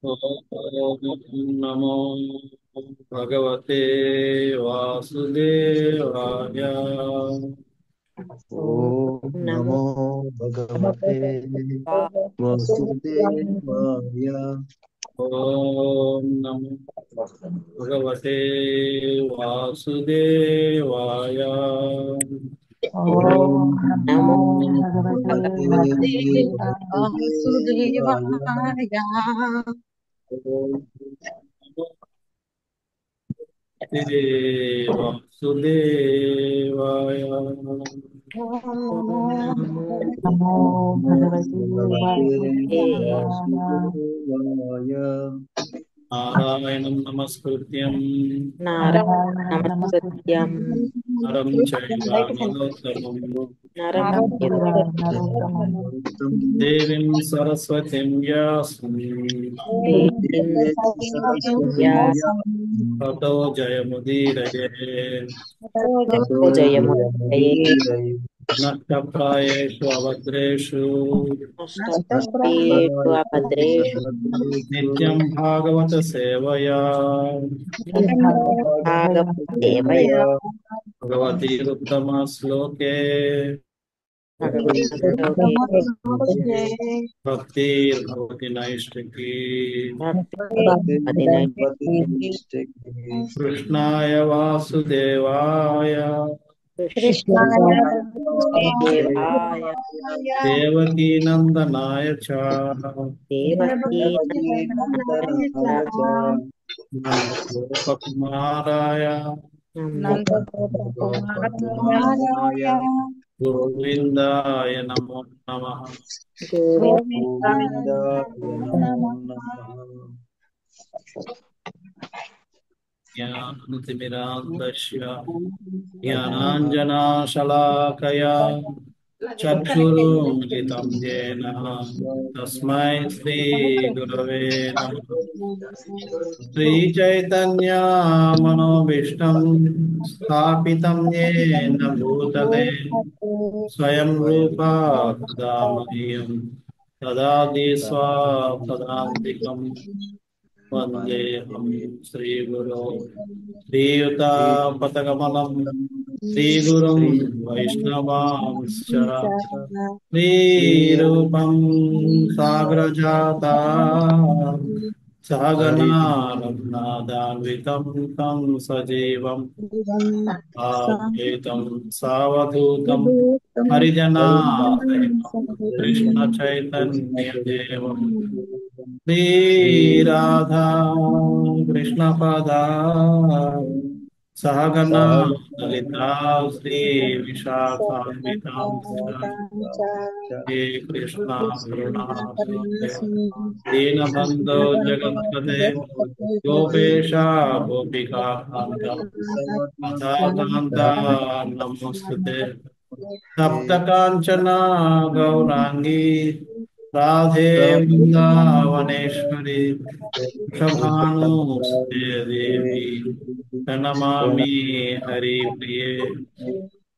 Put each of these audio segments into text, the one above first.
ఓం నమో భగవతే వాసుదేవాయ. ఓం ఓం నమో నమో భగవతే వాసుదేవాయ. ఓం నమో భగవతే వాసుదేవాయ. ఓం నమో నమో భగవతే భగవతే వాసుదేవాయ. వాసుదేవాయ. ఓం నమో భగవతే వాసుదేవాయ. ఓం నమో నమో ఓం భగవతే భగవతే ఏ వాసుదేవాయ. వాసుదేవాయ. నారాయణం నమస్కృత్యం నారాయణ నారాయణం నమస్కృత్యం నమస్కృత్యం నరం చైవ నరోత్తమం నరం చైవ నరం నరోత్తమం దేవీం సరస్వతిం వ్యాసం దేవీం సరస్వతీ వ్యాసం తతో జయముదీరయే. తతో జయముదయే జయముదీరయే. నష్టప్రాయేషు అభద్రేషు నష్టప్రాయేషు అభద్రేషు నిత్యం భాగవత సేవయా భాగవత సేవయా భగవతీరుత్తమ శ్లోకే భగవత శ్లోకే భక్తిర్భవతి నైష్టికీ. భక్తి కృష్ణాయ వాసుదేవాయ కృష్ణాయ దేవాయ దేవకీనందనాయ చ దేవకీ నందగోపకుమారాయ గోవిందాయ నమో నమః. గోవింద జ్ఞానతిమిరాంధస్య జ్ఞానాంజనాశలాకయా చక్షురున్మిలితం येन తస్మై శ్రీ గురవే నమః. శ్రీచైతన్య మనోభీష్టం స్థాపితం येन భూతలే స్వయం రూపా తదా మహ్యం దదాతి స్వాపదాంతికం. వందేహం శ్రీగురో శ్రీయుతాపతకమలం శ్రీగురుం వైష్ణవాంశ్చ శ్రీరూపం సాగ్రజాతా సహగణా రఘునాథాన్వితం తం సజీవం ఆద్వైతం సావధూతం హరిజనాసహితం కృష్ణ చైతన్య దేవం శ్రీ రాధా కృష్ణ పదా సహగణా లలితా శ్రీ విశాఖాన్వితాం హే కృష్ణ కరుణా దీనబంధో జగత్పతే గోపేశ గోపికా కాంత నమోస్తుతే. సప్త కాంచన గౌరాంగీ రాధే వృందావనేశ్వరి వృషభానుసుతే దేవి ప్రణమామి హరిప్రిये.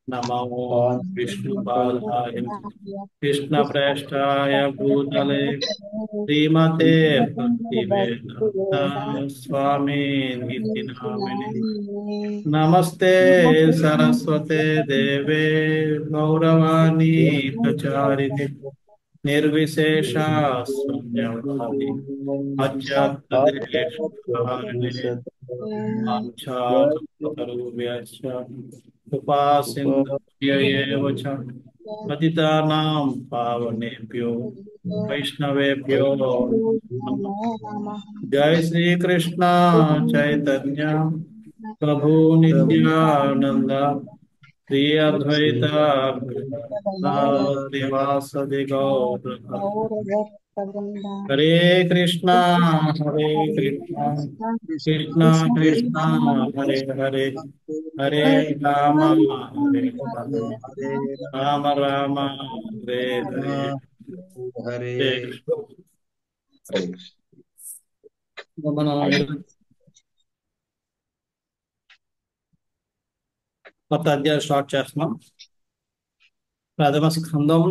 నమో విష్ణుపాదాయ కృష్ణప్రేష్టాయ భూతలే శ్రీమతే భక్తివేదాంత స్వామి నితి నామిని. నమస్తే సరస్వతే దేవే గౌరవాణి ప్రచారిణి నిర్విశేష శూన్యవాది అధ్యాత్మదేశకారిణి వాంఛాకల్పతరుభ్యశ్చ కృపా సింధుభ్యయేవ చ పతితానాం పావనేభ్యో వైష్ణవేభ్యో నమః. జై శ్రీ కృష్ణ చైతన్య ప్రభు నిత్యానంద శ్రీ అద్వైత శ్రీవాసది గౌర. హరే కృష్ణ కృష్ణ కృష్ణ కృష్ణ హరే హరే హరే రామ హరే రామ రామ రామ హరే హరే. హరే హరే కృష్ణ. హరే కృష్ణ. మనం కొత్త అధ్యాయం స్టార్ట్ చేస్తున్నాం. ప్రథమ స్కందం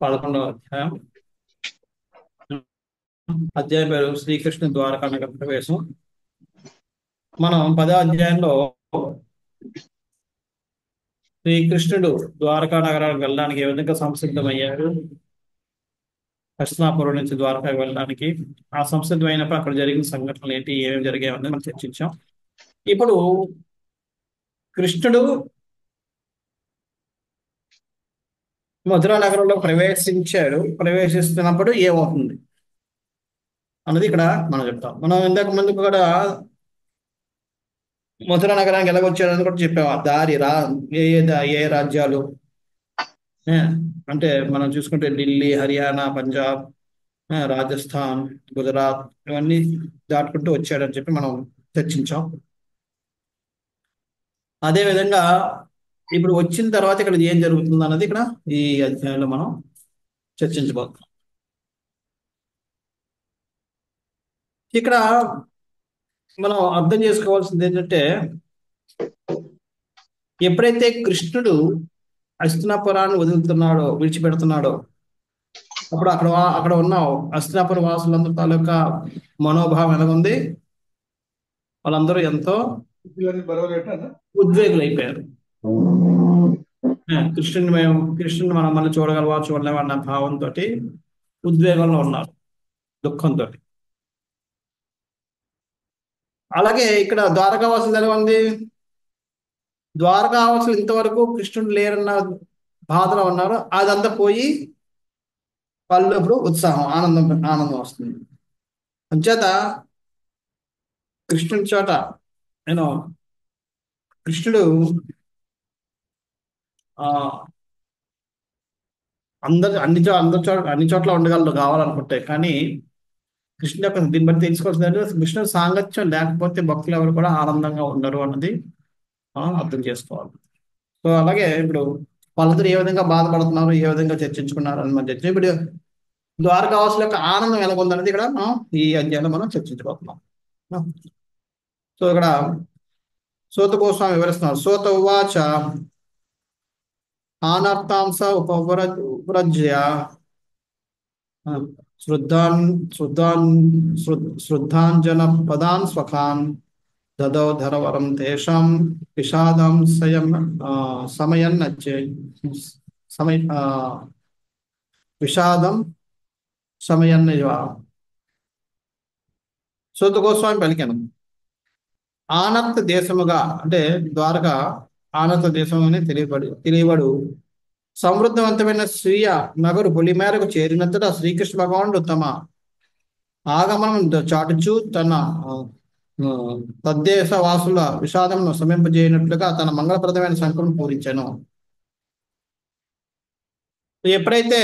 11వ అధ్యాయం అధ్యాయం పేరు శ్రీకృష్ణ ద్వారకా నగర ప్రవేశం. మనం 10వ అధ్యాయంలో శ్రీకృష్ణుడు ద్వారకా నగరానికి వెళ్ళడానికి ఏ విధంగా సంసిద్ధమయ్యాడు, హస్తినాపురం నుంచి ద్వారకాకి వెళ్ళడానికి ఆ సంసిద్ధమైనప్పుడు అక్కడ జరిగిన సంఘటనలు ఏంటి, ఏమేమి జరిగాయని మనం చర్చించాం. ఇప్పుడు కృష్ణుడు మధురా నగరంలో ప్రవేశిస్తున్నప్పుడు ఏమవుతుంది అన్నది ఇక్కడ మనం చెప్తాం. మనం ఇంతకు ముందు కూడా మధురా నగరానికి ఎలాగొచ్చాడని కూడా చెప్పాం. ఆ దారి ఏ రాజ్యాలు ఏ, అంటే మనం చూసుకుంటే ఢిల్లీ, హర్యానా, పంజాబ్, రాజస్థాన్, గుజరాత్ ఇవన్నీ దాటుకుంటూ వచ్చాడని చెప్పి మనం చర్చించాం. అదే విధంగా ఇప్పుడు వచ్చిన తర్వాత ఇక్కడ ఏం జరుగుతుంది అన్నది ఇక్కడ ఈ అధ్యాయంలో మనం చర్చించబోతున్నాం. ఇక్కడ మనం అర్థం చేసుకోవాల్సింది ఏంటంటే, ఎప్పుడైతే కృష్ణుడు హస్తినాపురాన్ని విడిచిపెడుతున్నాడో అప్పుడు అక్కడ ఉన్న హస్తినాపుర వాసులందరి తాలూకా మనోభావం ఎలాగుంది, వాళ్ళందరూ ఎంతో ఉద్వేగులైపోయారు. కృష్ణుని మనం మళ్ళీ చూడగలవన్న భావంతో ఉద్వేగంలో ఉన్నారు, దుఃఖంతో. అలాగే ఇక్కడ ద్వారకావాసులు ఎలా ఉంది, ద్వారకావాసులు ఇంతవరకు కృష్ణుడు లేరన్న బాధలో ఉన్నారు. అదంతా పోయి వాళ్ళు ఇప్పుడు ఉత్సాహం, ఆనందం వస్తుంది. అంచేత కృష్ణుడి చోట కృష్ణుడు అన్ని చోట్ల ఉండగలరు కావాలనుకుంటే, కానీ కృష్ణుడు యొక్క దీన్ని బట్టి తెలుసుకోవాల్సిందంటే కృష్ణుడు సాంగత్యం లేకపోతే భక్తులు ఎవరు కూడా ఆనందంగా ఉండరు అన్నది మనం అర్థం చేసుకోవాలి. సో అలాగే ఇప్పుడు వాళ్ళందరూ ఏ విధంగా బాధపడుతున్నారు, ఏ విధంగా చర్చించుకున్నారు అని మనం చర్చ. ఇప్పుడు ద్వారకావాసుల యొక్క ఆనందం ఎలా ఉందనేది ఇక్కడ మనం ఈ అధ్యాయంలో మనం చర్చించబోతున్నాం. సో ఇక్కడ సూత గోస్వామి వివరిస్తున్నారు. సూత ఉవాచ ఆనర్తాంస ఉపవ్రజ్య శ్రుద్ధాంజన పదాన్ స్వఖాన్ దదౌ ధరవరం తేషాం విషాదం సమయన్నైవ. సూత గోస్వామి పలికాను, ఆనర్త దేశముగా అంటే ద్వారక ఆనర్త దేశం అని తెలియబడు సమృద్ధవంతమైన స్వీయ నగరు పొలిమేరకు చేరినంతటా శ్రీకృష్ణ భగవానుడు తమ ఆగమనం చాటుచూ తన తద్దేశ వాసుల విషాదమును శమింపజేయనట్లుగా తన మంగళప్రదమైన శంఖం పూరించాను. ఎప్పుడైతే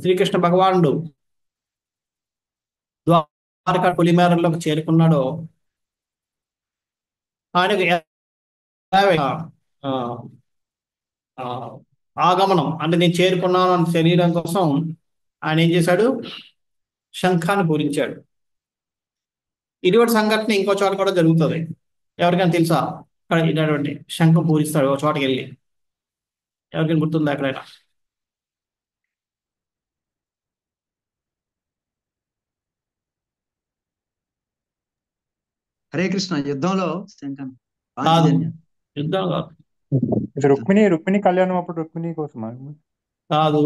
శ్రీకృష్ణ భగవానుడు ద్వారకా పొలిమేరలోకి చేరుకున్నాడో ఆయనకు ఆగమనం అంటే నేను చేరుకున్నాను అని శరీరం కోసం ఆయన ఏం చేశాడు, శంఖాన్ని పూరించాడు. ఇటువంటి సంఘటన ఇంకో చోట కూడా జరుగుతుంది. ఎవరికైనా తెలుసా? అక్కడ ఇటువంటి శంఖం పూరిస్తాడు ఒక చోటకి వెళ్ళి, ఎవరికైనా గుర్తుందా ఎక్కడైనా? హరే కృష్ణ యుద్ధంలో శంఖం కాదు, యుద్ధం కాదు, ఇది రుక్మిణి కళ్యాణం అప్పుడు రుక్మిణి కోసమా? కాదు.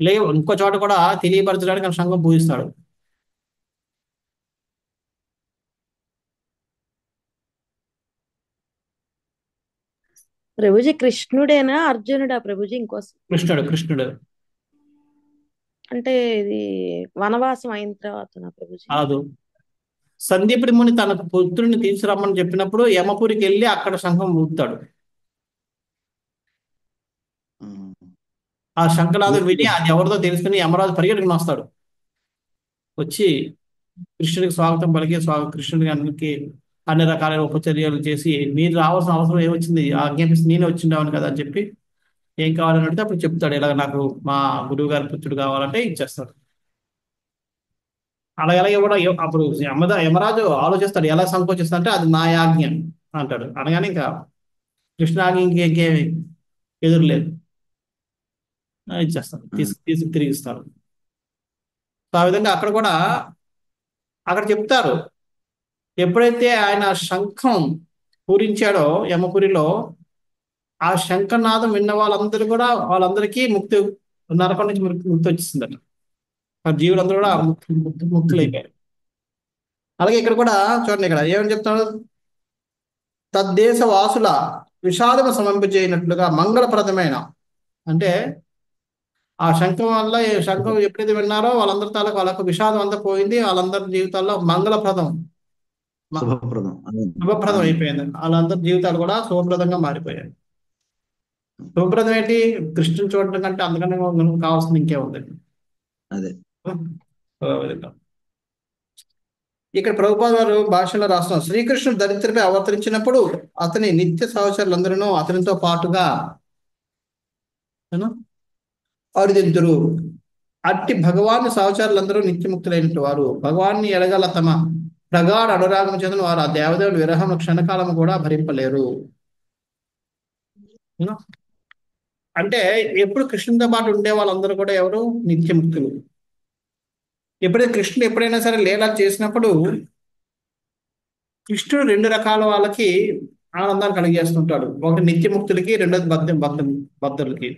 లేవు, ఇంకో చోట కూడా తెలియపరచడానికి ఆయన శంఖం పూజిస్తాడు. ప్రభుజీ కృష్ణుడేనా అర్జునుడా ప్రభుజీ? కృష్ణుడు అంటే ఇది వనవాసం అయిన తర్వాత ప్రభుజీ? కాదు. సందీపుడి ముని తన పుత్రుడిని తీసుకురమ్మని చెప్పినప్పుడు యమపురికి వెళ్ళి అక్కడ శంఖం ఊపుతాడు. ఆ శంఖనాథం విని అది ఎవరితో తెలుసుకుని యమరాజు పరిగెట్టుకుని వస్తాడు. వచ్చి కృష్ణుడికి స్వాగతం పలికి కృష్ణుడికి అన్ని రకాలైన ఉపచర్యలు చేసి, మీరు రావాల్సిన అవసరం ఏమొచ్చింది, ఆజ్ఞాపిస్తే నేనే వచ్చిండావని కదా అని చెప్పి ఏం కావాలని అడిగితే అప్పుడు చెప్తాడు, ఇలాగ నాకు మా గురువు గారి పుత్రుడు కావాలంటే ఇచ్చేస్తాడు. అలాగే కూడా అప్పుడు యమరాజు ఆలోచిస్తాడు, ఎలా సంకోచిస్తా అంటే అది నా యాజ్ఞ అంటాడు. అనగానే ఇంకా కృష్ణాకి ఇంకేమి ఎదురు లేదు. ఇచ్చేస్తారు, తీసుకు తిరిగిస్తారు. సో ఆ విధంగా అక్కడ కూడా అక్కడ చెప్తారు, ఎప్పుడైతే ఆయన శంఖం పూరించాడో యమపురిలో, ఆ శంఖనాదం విన్న వాళ్ళందరికీ నరకం నుంచి ముక్తి వచ్చేసిందట. ఆ జీవులందరూ కూడా ముక్తులైపోయారు. అలాగే ఇక్కడ కూడా చూడండి, ఇక్కడ ఏమని చెప్తాడు, తద్దేశ వాసుల విషాదము సమంపించేయనట్లుగా మంగళప్రదమైన, అంటే ఆ శంఖం ఎప్పుడైతే విన్నారో వాళ్ళకు విషాదం అంతా పోయింది, వాళ్ళందరి జీవితాల్లో మంగళప్రదం శుభప్రదం అయిపోయింది. వాళ్ళందరి జీవితాలు కూడా శుభప్రదంగా మారిపోయాయి. శుభప్రదం ఏంటి? కృష్ణుని చూడటం కంటే అందుకనే కావాల్సింది ఇంకే ఉంది. అదే ఇక్కడ ప్రభుపాద వారు భాషలో రాస్తున్నారు, శ్రీకృష్ణుడు దరిద్రపై అవతరించినప్పుడు అతని నిత్య సహచరులందరూ అతనితో పాటుగా అరుదింతురు. అట్టి భగవాన్ సహచరులందరూ నిత్యముక్తులైనట్టు వారు భగవాన్ని ఎడగల తమ ప్రగాఢ అనురాగం చెందిన వారు ఆ దేవదేవుడు విరహం క్షణకాలం కూడా భరింపలేరు. అంటే ఎప్పుడు కృష్ణునితో పాటు ఉండే వాళ్ళందరూ కూడా ఎవరు? నిత్యముక్తులు. కృష్ణుడు ఎప్పుడైనా సరే లీలలు చేసినప్పుడు కృష్ణుడు రెండు రకాల వాళ్ళకి ఆనందాన్ని కలిగజేస్తుంటాడు. ఒకటి నిత్యముక్తులకి, రెండోది బద్ధులకి.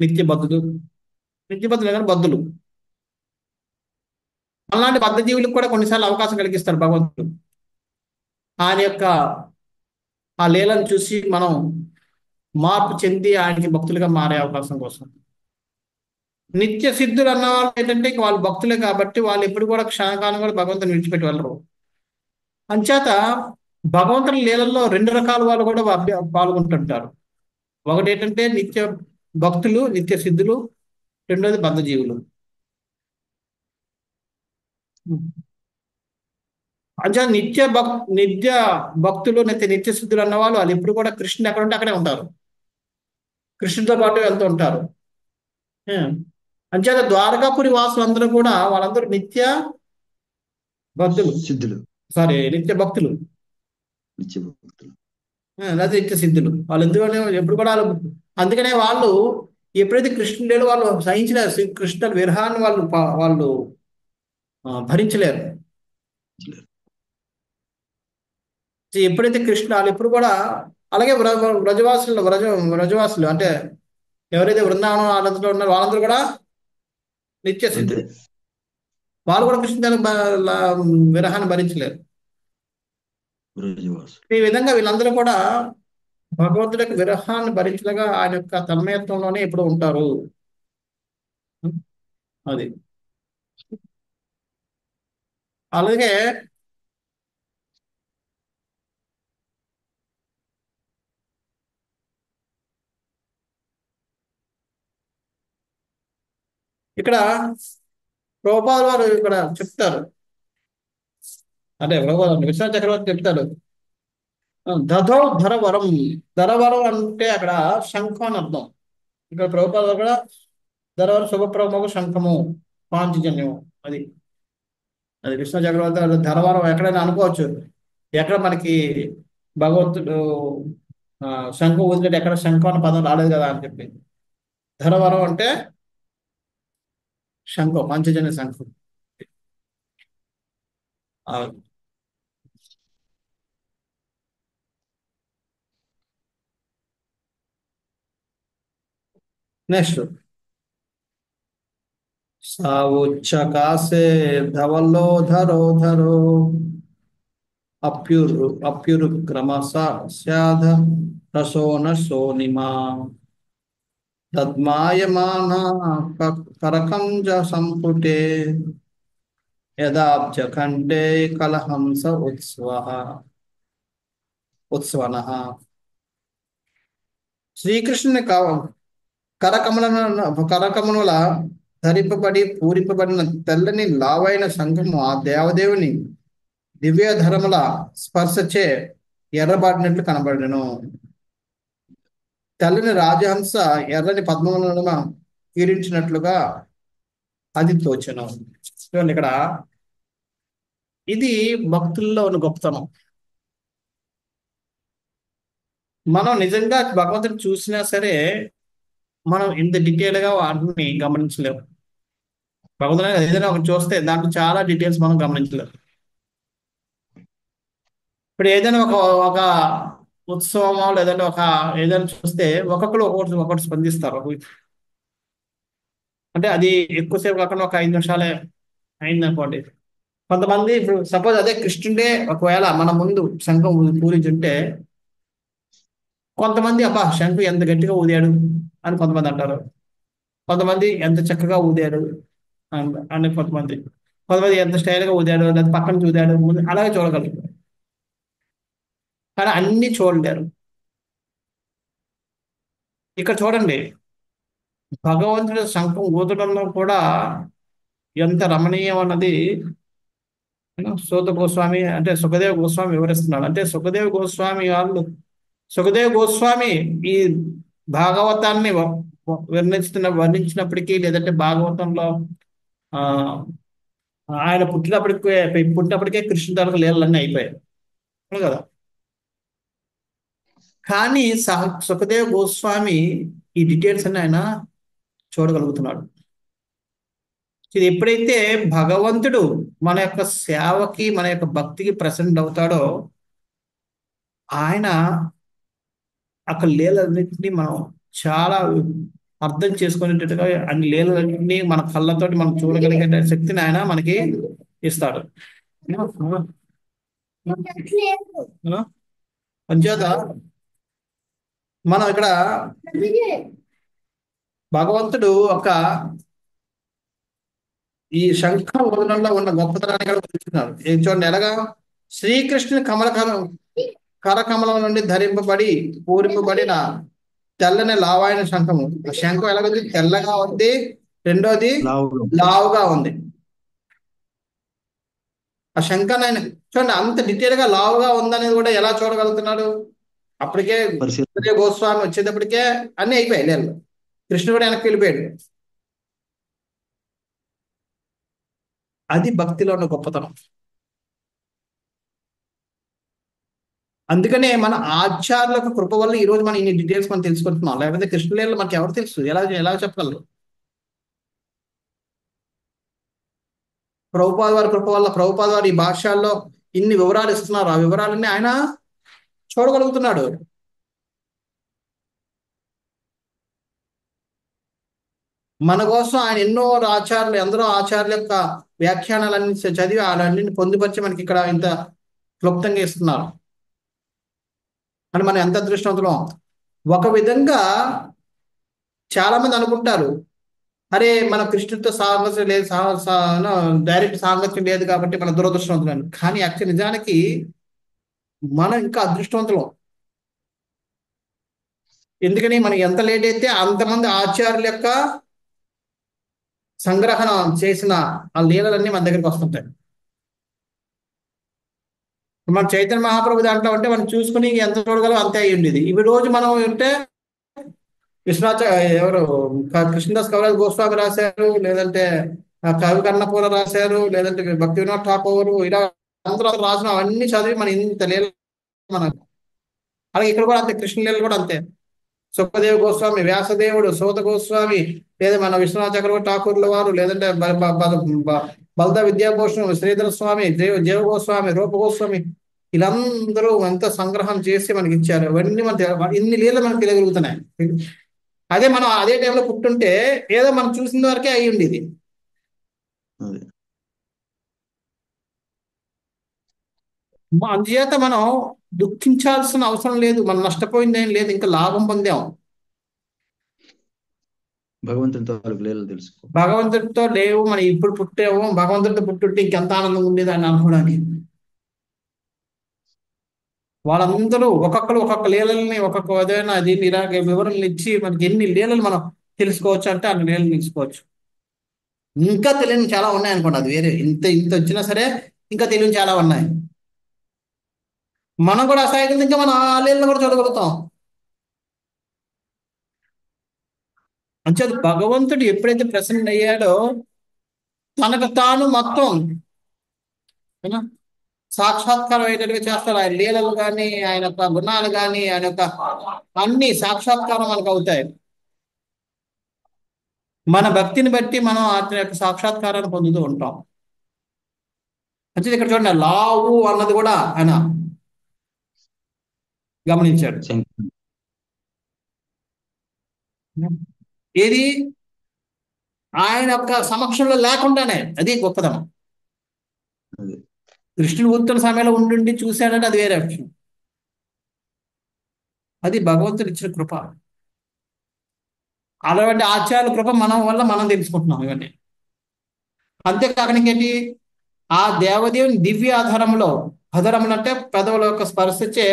నిత్యబద్ధులు కానీ బద్ధులు, అలాంటి బద్ధ జీవులకు కూడా కొన్నిసార్లు అవకాశం కలిగిస్తారు భగవంతుడు. ఆయన యొక్క ఆ లీలను చూసి మనం మార్పు చెంది ఆయనకి భక్తులుగా మారే అవకాశం కోసం. నిత్య సిద్ధులు అన్న వాళ్ళు ఏంటంటే వాళ్ళు భక్తులే కాబట్టి వాళ్ళు ఎప్పుడు కూడా క్షణకాలం కూడా భగవంతుని విడిచిపెట్టి వెళ్ళరు. అంచేత భగవంతుని లీలల్లో రెండు రకాల వాళ్ళు కూడా పాల్గొంటుంటారు. ఒకటి ఏంటంటే నిత్య భక్తులు, నిత్య సిద్ధులు. రెండోది బద్ధ జీవులు. అంచేత నిత్య భక్తులు, నిత్య సిద్ధులు అన్న వాళ్ళు ఎప్పుడు కూడా కృష్ణుడు ఎక్కడ ఉంటే అక్కడే ఉంటారు, కృష్ణుడితో పాటు వెళ్తూ ఉంటారు. అంచేత ద్వారకాపురి వాసులందరూ కూడా వాళ్ళందరూ నిత్య భక్తులు, నిత్య భక్తులు, లేదా నిత్య సిద్ధులు. వాళ్ళు ఎందుకంటే ఎప్పుడు కూడా అందుకనే వాళ్ళు ఎప్పుడైతే కృష్ణుడు వాళ్ళు సహించలేరు, కృష్ణుడు విరహాన్ని వాళ్ళు భరించలేరు. ఎప్పుడైతే కృష్ణుడు వాళ్ళు ఎప్పుడు కూడా అలాగే వ్రజవాసులు అంటే ఎవరైతే బృందావనం వాళ్ళందరూ ఉన్నారో వాళ్ళందరూ కూడా నిత్య సిద్ధులు. వాళ్ళు కూడా కృష్ణుడు విరహాన్ని భరించలేరు. ఈ విధంగా వీళ్ళందరూ కూడా భగవంతుడి యొక్క విరహాన్ని భరించలేగా ఆయన యొక్క తన్మయత్వంలోనే ఎప్పుడు ఉంటారు. అది అలాగే ఇక్కడ ప్రభుపాద వారు ఇక్కడ చెప్తారు, అంటే విశ్వనాథ చక్రవర్తి చెప్తాడు, దధౌ ధరవరం. ధరవరం అంటే అక్కడ శంఖం అని అర్థం. ఇక్కడ ప్రభుపాద వారు కూడా ధరవరం శుభప్రభకు శంఖము పాంచజన్యము. అది విశ్వనాథ చక్రవర్తి ధరవరం ఎక్కడైనా అనుకోవచ్చు, ఎక్కడ మనకి భగవంతుడు శంఖం వదిలేటి ఎక్కడ శంఖం అనే పదం రాలేదు కదా అని చెప్పి. ధరవరం అంటే శంఖం, పాంచజన్య శంఖం. నెక్స్ట్ సావుచ్చకాసే ధవల్లో ధరో అప్యురు క్రమశ స్యాధ రసోనిమా తద్మాయమాన కరకంజ సంపుటే యదాబ్జఖండే కలహంస ఉత్సవనః. శ్రీకృష్ణుని కరకమల ధరింపబడి పూరింపబడిన తెల్లని లావైన శంఖము ఆ దేవదేవుని దివ్యధరముల స్పర్శచే ఎర్రబాడినట్లు కనబడెను. తెల్లని రాజహంస ఎర్రని పద్మములను కీరించినట్లుగా అది తోచెను. చూడండి, ఇక్కడ ఇది భక్తుల్లో ఉన్న గొప్పతనం. మనం నిజంగా భగవంతుని చూసినా సరే మనం ఇంత డీటెయిల్ గా వాటిని గమనించలేము. భగవంతుని ఏదైనా ఒకటి చూస్తే దాంట్లో చాలా డీటెయిల్స్ మనం గమనించలేము. ఇప్పుడు ఏదైనా ఒక ఒక ఉత్సవమో లేదంటే ఏదైనా చూస్తే ఒక్కొక్కరు ఒకటి స్పందిస్తారు. అంటే అది ఎక్కువసేపు కాకుండా ఒక 5 నిమిషాలే అయిందనుకోండి. కొంతమంది ఇప్పుడు సపోజ్ అదే కృష్ణుడే ఒకవేళ మన ముందు శంఖం పూరించుంటే కొంతమంది అబ్బా శంఖం ఎంత గట్టిగా ఊదాడు అని కొంతమంది అంటారు. కొంతమంది ఎంత చక్కగా ఊదాడు అని కొంతమంది ఎంత స్టైల్గా ఊదాడు లేదా పక్కన చూదాడు ముందు అలాగే చూడగలరు. కానీ అన్ని చూడలేరు. ఇక్కడ చూడండి, భగవంతుడి శంఖం ఊదడంలో కూడా ఎంత రమణీయం అన్నది సూత గోస్వామి అంటే సుఖదేవ గోస్వామి వివరిస్తున్నాడు. అంటే సుఖదేవ్ గోస్వామి ఈ భాగవతాన్ని వర్ణించినప్పటికీ లేదంటే భాగవతంలో ఆ ఆయన పుట్టినప్పటికే కృష్ణ తాలూకు లీలలన్నీ అయిపోయాయి. అవును కదా. కానీ సుఖదేవ్ గోస్వామి ఈ డీటెయిల్స్ అన్ని ఆయన చూడగలుగుతున్నాడు. ఇది ఎప్పుడైతే భగవంతుడు మన యొక్క సేవకి మన యొక్క భక్తికి ప్రెసెంట్ అవుతాడో ఆయన అక్కడ లీలన్నింటినీ మనం చాలా అర్థం చేసుకునేటట్టుగా అన్ని లీలన్నింటినీ మన కళ్ళతోటి మనం చూడగలిగే శక్తిని ఆయన మనకి ఇస్తాడు. అంచేత మనం ఇక్కడ భగవంతుడు ఈ శంఖం వదనంలో ఉన్న గొప్పతనాన్ని కూడా గుర్తిస్తున్నాడు. చూడండి ఎలాగా శ్రీకృష్ణుని కరకమలం నుండి పూరింపబడిన తెల్లని లావాయన శంఖము. ఆ శంఖం ఎలాగొంది? తెల్లగా ఉంది. రెండోది లావుగా ఉంది. ఆ శంఖాన్ని ఆయన చూడండి అంత డీటెయిల్ గా లావుగా ఉందనేది కూడా ఎలా చూడగలుగుతున్నాడు? అప్పటికే గోస్వామి వచ్చేటప్పటికే అన్ని అయిపోయాయి లేదు. కృష్ణుడు కూడా వెనక్కి వెళ్ళిపోయాడు. అది భక్తిలో ఉన్న గొప్పతనం. అందుకనే మన ఆచార్యులకు కృప వల్ల ఈ రోజు మనం ఇన్ని డీటెయిల్స్ మనం తెలుసుకుంటున్నాం. లేకపోతే కృష్ణలీలలో మనకి ఎవరు తెలుసు? ఎలా చెప్పగలరు? ప్రభుపాద వారి కృప వల్ల ప్రభుపాద వారి ఈ భాషల్లో ఇన్ని వివరాలు ఇస్తున్నారు. ఆ వివరాలన్నీ ఆయన చూడగలుగుతున్నాడు. మన కోసం ఆయన ఎందరో ఆచార్యుల యొక్క వ్యాఖ్యానాలన్నీ చదివి వాళ్ళన్నింటిని పొందుపరిచి మనకి ఇక్కడ ఇంత క్లుప్తంగా ఇస్తున్నారు. అని మనం ఎంత అదృష్టవంతులం. ఒక విధంగా చాలా మంది అనుకుంటారు, అరే మన కృష్ణుడితో సాంగత్యం లేదు, డైరెక్ట్ సాంగత్యం లేదు కాబట్టి మన దురదృష్టవంతులను. కానీ యాక్చువల్ నిజానికి మనం ఇంకా అదృష్టవంతులం. ఎందుకని మనం ఎంత లేట్ అయితే అంతమంది ఆచార్యుల యొక్క సంగ్రహణ చేసిన ఆ లీలలన్నీ మన దగ్గరికి వస్తుంటాయి. మన చైతన్య మహాప్రభు దాంట్లో ఉంటే మనం చూసుకుని ఎంత చూడగలం అంతే అయ్యి ఉండేది. ఈ రోజు మనం ఉంటే ఎవరు కృష్ణదాస్ కవిరాజ్ గోస్వామి రాశారు, లేదంటే కవి కన్నపూర రాశారు, లేదంటే భక్తి వినోద్ ఠాకూర్, ఇలా అందరూ రాసిన అవన్నీ చదివి మన ఇంత లీల మనకు. అలాగే ఇక్కడ కూడా అంతే, కృష్ణ లీలలు కూడా అంతే. సుఖదేవ గోస్వామి, వ్యాసదేవుడు, సూత గోస్వామి, లేదా మన విశ్వనాథ చక్రవర్తి ఠాకూర్ల వారు, లేదంటే బల్ద విద్యాభూషణం, శ్రీధర స్వామి, జీవ గోస్వామి, రూప గోస్వామి, వీళ్ళందరూ ఎంత సంగ్రహం చేసి మనకి ఇచ్చారు. అవన్నీ ఇన్ని లీలలు మనకు తెలియగలుగుతున్నాయి. అదే మనం అదే టైంలో పుట్టుంటే ఏదో మనం చూసిన వరకే అయి ఉండేది. అందుచేత మనం దుఃఖించాల్సిన అవసరం లేదు. మనం నష్టపోయింది ఏం లేదు, ఇంకా లాభం పొందాం. భగవంతుడితో లేవు మనం ఇప్పుడు పుట్టాము, భగవంతుడితో పుట్టుంటే ఇంకెంత ఆనందంగా ఉండేది అని అనుకోవడానికి. వాళ్ళందరూ ఒక్కొక్కరు ఒక్కొక్క లీలల్ని ఒక్కొక్క విధమైన దీన్ని ఇలాగే వివరణలు ఇచ్చి మనకి ఎన్ని లీలలు మనం తెలుసుకోవచ్చు అంటే అన్ని లీలలు తెలుసుకోవచ్చు. ఇంకా తెలియని చాలా ఉన్నాయి అనుకోండి, అది వేరే. ఇంత వచ్చినా సరే ఇంకా తెలియని చాలా ఉన్నాయి. మనం కూడా అసాయకులు ఇంకా మనం ఆ లీలను కూడా చూడగలుగుతాం. అంటే భగవంతుడు ఎప్పుడైతే ప్రసన్న అయ్యాడో తనకు తాను మొత్తం సాక్షాత్కారం అయ్యేటట్టుగా చేస్తాడు. ఆయన లీలలు కానీ, ఆయన యొక్క గుణాలు కానీ, ఆయన యొక్క అన్ని సాక్షాత్కారం మనకు అవుతాయి. మన భక్తిని బట్టి మనం వాటి యొక్క సాక్షాత్కారాన్ని పొందుతూ ఉంటాం. అంటే ఇక్కడ చూడండి, లావు అన్నది కూడా ఆయన గమనించాడు. శంకర్ ఏది ఆయన యొక్క సమక్షంలో లేకుండానే, అది గొప్పదనం. అది కృష్ణుడు ఉత్తర సమయంలో ఉండి చూశాడంటే అది వేరే విషయం. అది భగవంతుడు ఇచ్చిన కృప. అలాంటి ఆచార్యుల కృప మనం వల్ల మనం తెలుసుకుంటున్నాం ఇవన్నీ. అంతేకాక ఇంకేంటి, ఆ దేవదేవుని దివ్య అధరములు అంటే పెదవుల యొక్క స్పర్శచే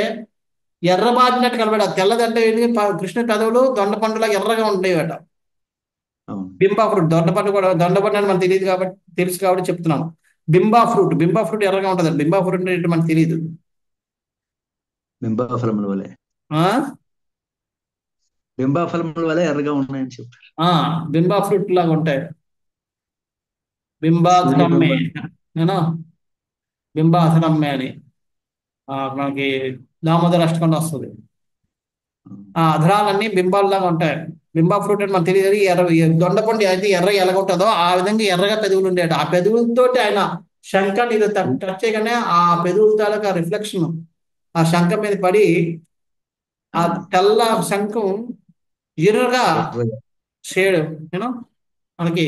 ఎర్రబాటినట్టు కనబడ. తెల్లదంటే ఏంటి, కృష్ణ పెదవులు దొండపండులా ఎర్రగా ఉండేవట. అవును. బింబా ఫ్రూట్, దొండపండు కూడా, దొండపండు అని మనకు తెలియదు కాబట్టి, తెలుసు కాబట్టి చెప్తున్నాను. బింబా ఫ్రూట్ ఎర్రగా ఉంటుంది. బింబా ఫ్రూట్ అంటే మనకు తెలియదు. బింబాఫలముల వలె ఆ బింబాఫలముల వలె ఎర్రగా ఉన్నాయని చెప్పారు. ఆ బింబా ఫ్రూట్ లాగా ఉంటాయి. బింబాధరమ్మే, నేను బింబాధరమ్మే అని మనకి దామోదర అష్టకంలో వస్తుంది. ఆ అధరాలన్నీ బింబాల్లాగా ఉంటాయి. బింబా ఫ్రూట్ అని మనకు తెలియదు. దొండపండు అయితే ఎర్ర ఎలాగ ఉంటుందో ఆ విధంగా ఎర్రగా పెదవులు ఉండేట. ఆ పెదవులతోటి ఆయన శంఖ ఇది టచ్ చేయగానే ఆ పెదవుల తాలూకా రిఫ్లెక్షన్ ఆ శంఖం మీద పడి ఆ తెల్ల శంఖం ఎర్రగా షేడ్ మనకి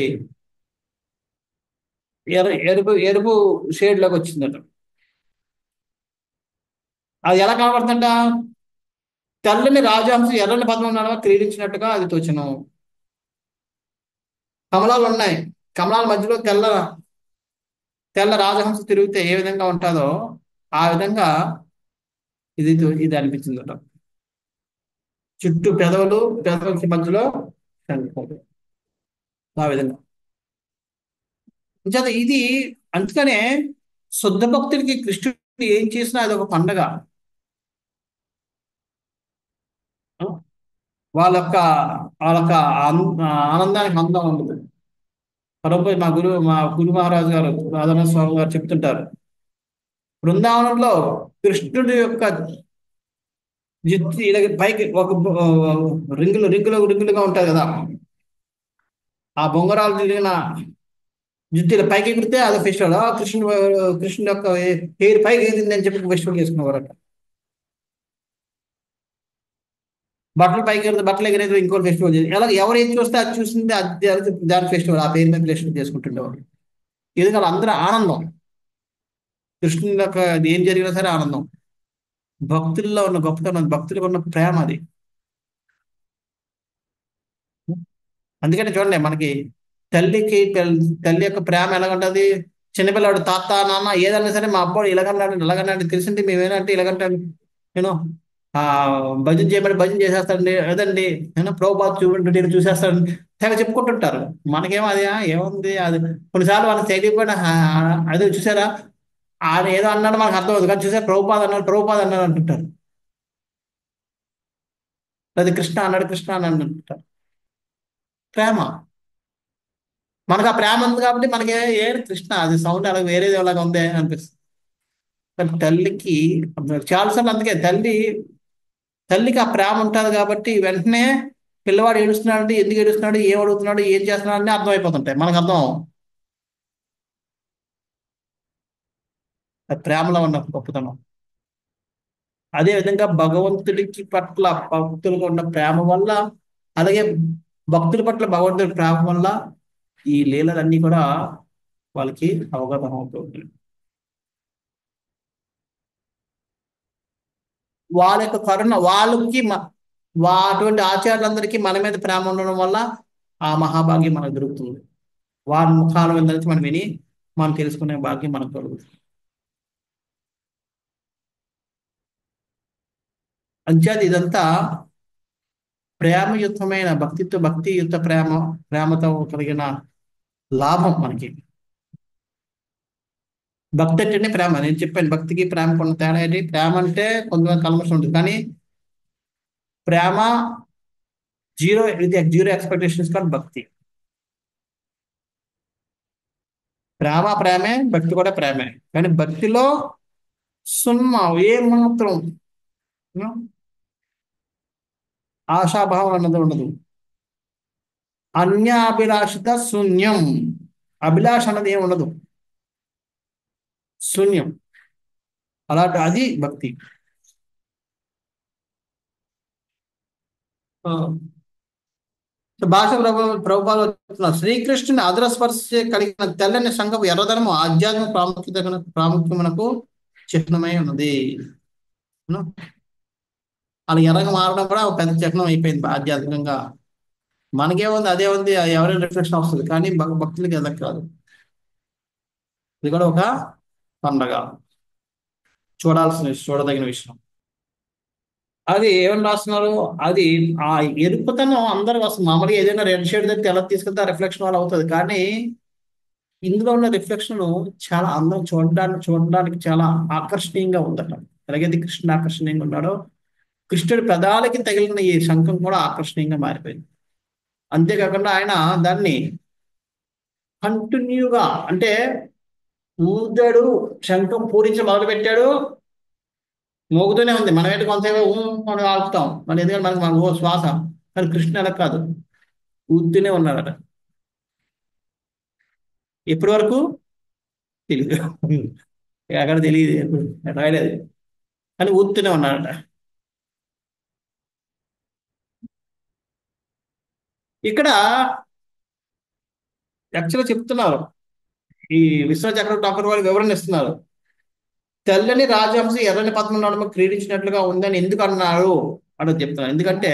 ఎరుపు షేడ్ లోకి వచ్చిందట. అది ఎలా కనబడుతుందంట, తెల్లని రాజహంసం ఎర్రని పద్మం నడవ క్రీడించినట్టుగా అది తోచను. కమలాలు ఉన్నాయి, కమలాల మధ్యలో తెల్ల రాజహంస తిరిగితే ఏ విధంగా ఉంటుందో ఆ విధంగా ఇది అనిపించిందట. చుట్టూ పెదవులకి మధ్యలో శంఖం. ఆ విధంగా ఇది. అందుకనే శుద్ధ భక్తుడికి కృష్ణుడు ఏం చేసినా అది ఒక పండగ. వాళ్ళ యొక్క ఆనందానికి అందం ఉండదు. పరపోయి మా గురు మహారాజు గారు రాధానాథ స్వామి గారు చెప్తుంటారు, బృందావనంలో కృష్ణుడి యొక్క జుత్తి ఇలా పైకి ఒక రింగులుగా ఉంటాయి కదా, ఆ బొంగరాలు తిరిగిన జుత్తిలో పైకి ఎగిరితే అది ఫెస్టివల్. కృష్ణుడి యొక్క హెయిర్ పైకి ఎగిరింది అని చెప్పి ఫెస్టివల్ చేసుకునేవారట. బట్టలు ఎగిరేది ఇంకో ఫెస్టివల్. ఎలా ఎవరు ఏం చూస్తే అది చూసింది అది దాని ఫెస్టివల్, ఆ పేరు మీద ఫెస్టివల్ చేసుకుంటుండేవారు. ఎందుకంటే అందరూ ఆనందం, కృష్ణుడి యొక్క ఏం జరిగినా సరే ఆనందం. భక్తుల్లో ఉన్న గొప్పతనం, భక్తులకు ఉన్న ప్రేమ అది. అందుకని చూడండి, మనకి తల్లి యొక్క ప్రేమ ఎలాగంటది. చిన్నపిల్లవాడు తాత నాన్న ఏదన్నా సరే, మా అబ్బాడు ఇలాగన్నాడు తెలిసింది మేమేనంటే ఇలాగంటాను. నేను భజన చేయమని భజన చేసేస్తాడండి, ఏదండి నేను ప్రభుపాద చూడండి నేను చూసేస్తాడు తెగ చెప్పుకుంటుంటారు. మనకేమో అది ఏముంది, అది కొన్నిసార్లు వాళ్ళకి తెలియకపోయినా అదే చూసారా ఆయన ఏదో అన్నాడు మనకు అర్థం అవుతుంది, కానీ చూసారా ప్రభుపాద అన్నాడు అంటుంటారు. అది కృష్ణ అన్నాడు అంటుంటారు. ప్రేమ మనకు ఆ ప్రేమ ఉంది కాబట్టి మనకి కృష్ణ అది సౌండ్ అలాగే వేరేది ఎలాగ ఉంది అనిపిస్తుంది. కానీ తల్లికి చాలాసార్లు అందుకే తల్లికి ఆ ప్రేమ ఉంటుంది కాబట్టి వెంటనే పిల్లవాడు ఏడుస్తున్నాడు, ఎందుకు ఏడుస్తున్నాడు, ఏం అడుగుతున్నాడు, ఏం చేస్తున్నాడు అని అర్థమైపోతుంటాయి, మనకు అర్థం. అది ప్రేమలో ఉన్న గొప్పతనం. అదే విధంగా భగవంతుడికి పట్ల భక్తులకు ఉన్న ప్రేమ వల్ల, అలాగే భక్తుల పట్ల భగవంతుడి ప్రేమ వల్ల ఈ లీలలన్నీ కూడా వాళ్ళకి అవగతం అవుతుంది. వాళ్ళ యొక్క కరుణ వాళ్ళకి అటువంటి ఆచార్యులందరికీ మన మీద ప్రేమ ఉండడం వల్ల ఆ మహాభాగ్యం మనకు దొరుకుతుంది. వారి ముఖాల మీద మనం విని మనం తెలుసుకునే భాగ్యం మనకు దొరుకుతుంది. అంచేది ఇదంతా ప్రేమయుక్తమైన భక్తియుక్త ప్రేమతో కలిగిన లాభం మనకి. భక్తి అంటేనే ప్రేమ. నేను చెప్పాను, భక్తికి ప్రేమ కొన్న తేడా ఏంటి. ప్రేమ అంటే కొంతమంది కల్మషం ఉంటుంది, కానీ ప్రేమ జీరో ఎక్స్పెక్టేషన్స్ కానీ భక్తి. ప్రేమే, భక్తి కూడా ప్రేమే. కానీ భక్తిలో సున్నా ఏమాత్రం ఆశాభావం అన్నది ఉండదు. అన్యాభిలాషిత శూన్యం, అభిలాష అన్నది ఏమి ఉండదు, శూన్యం. అలాంటి అది భక్తి. ఆ, భాష ప్రభుపాలు శ్రీకృష్ణుని అదర స్పర్శ కలిగిన తెల్లని సంఘం ఎర్రదనము ఆధ్యాత్మిక ప్రాముఖ్యమునకు చిహ్నమై ఉన్నది. అలా ఎర్రగా మారడం కూడా ఒక పెద్ద చిహ్నం అయిపోయింది ఆధ్యాత్మికంగా. మనకేముంది, అదే ఉంది, ఎవరైనా రిఫ్లెక్షన్ వస్తుంది. కానీ భక్తులకి ఎలా కాదు. ఇది కూడా ఒక పండగ, చూడదగిన విషయం. అది ఏమని రాస్తున్నారు, అది ఆ ఎరుపుతనం అందరూ అసలు మామూలుగా ఏదైనా రెడ్ షేడ్ దగ్గర తెల్ల తీసుకెళ్తే ఆ రిఫ్లెక్షన్ వల్ల అవుతుంది. కానీ ఇందులో ఉన్న రిఫ్లెక్షన్ చాలా అందం, చూడడానికి చాలా ఆకర్షణీయంగా ఉందట. ఎలాగైతే కృష్ణుడు ఆకర్షణీయంగా ఉన్నాడో, కృష్ణుడి పెదాలకి తగిలిన ఈ శంఖం కూడా ఆకర్షణీయంగా మారిపోయింది. అంతేకాకుండా ఆయన దాన్ని కంటిన్యూగా, అంటే ఊదాడు, శంఖం పూరించి మొదలు పెట్టాడు, మోగుతూనే ఉంది. మనం ఏంటి కొంతసేపు మనం ఆపుతాం, మన ఎందుకంటే మనకు శ్వాస. కానీ కృష్ణుడు అలా కాదు, ఊదుతూనే ఉన్నాడట. ఎప్పటి వరకు తెలియదు, ఎక్కడ తెలియదు, రాయలేదు, కానీ ఊదుతూనే ఉన్నాడట. ఇక్కడ యాక్చువల్గా చెప్తున్నారు, ఈ విశ్వనాథ్ చక్రవర్తి ఠాకూర్ వారికి వివరణ ఇస్తున్నారు. తెల్లని రాజహంస ఎర్రని పద్మ నడుమ క్రీడించినట్లుగా ఉందని ఎందుకు అన్నారు అని చెప్తున్నారు. ఎందుకంటే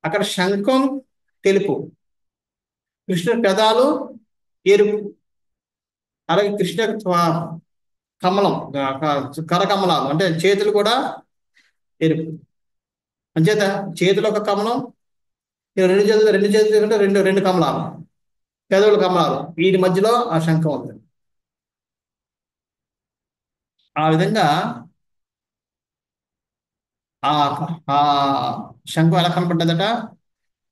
అక్కడ శంఖం తెలుపు, కృష్ణుడి పెదాలు ఎరుపు, అలాగే కృష్ణ కమలం, కరకమలాలు అంటే చేతులు కూడా ఎరుపు. అంచేత చేతులు ఒక కమలం, రెండు చేతులు కంటే రెండు కమలాలు, పెదవులు కమలాలు, వీటి మధ్యలో ఆ శంఖం ఉంది. ఆ విధంగా ఆ ఆ శంఖం ఎలా కనపడ్డదట,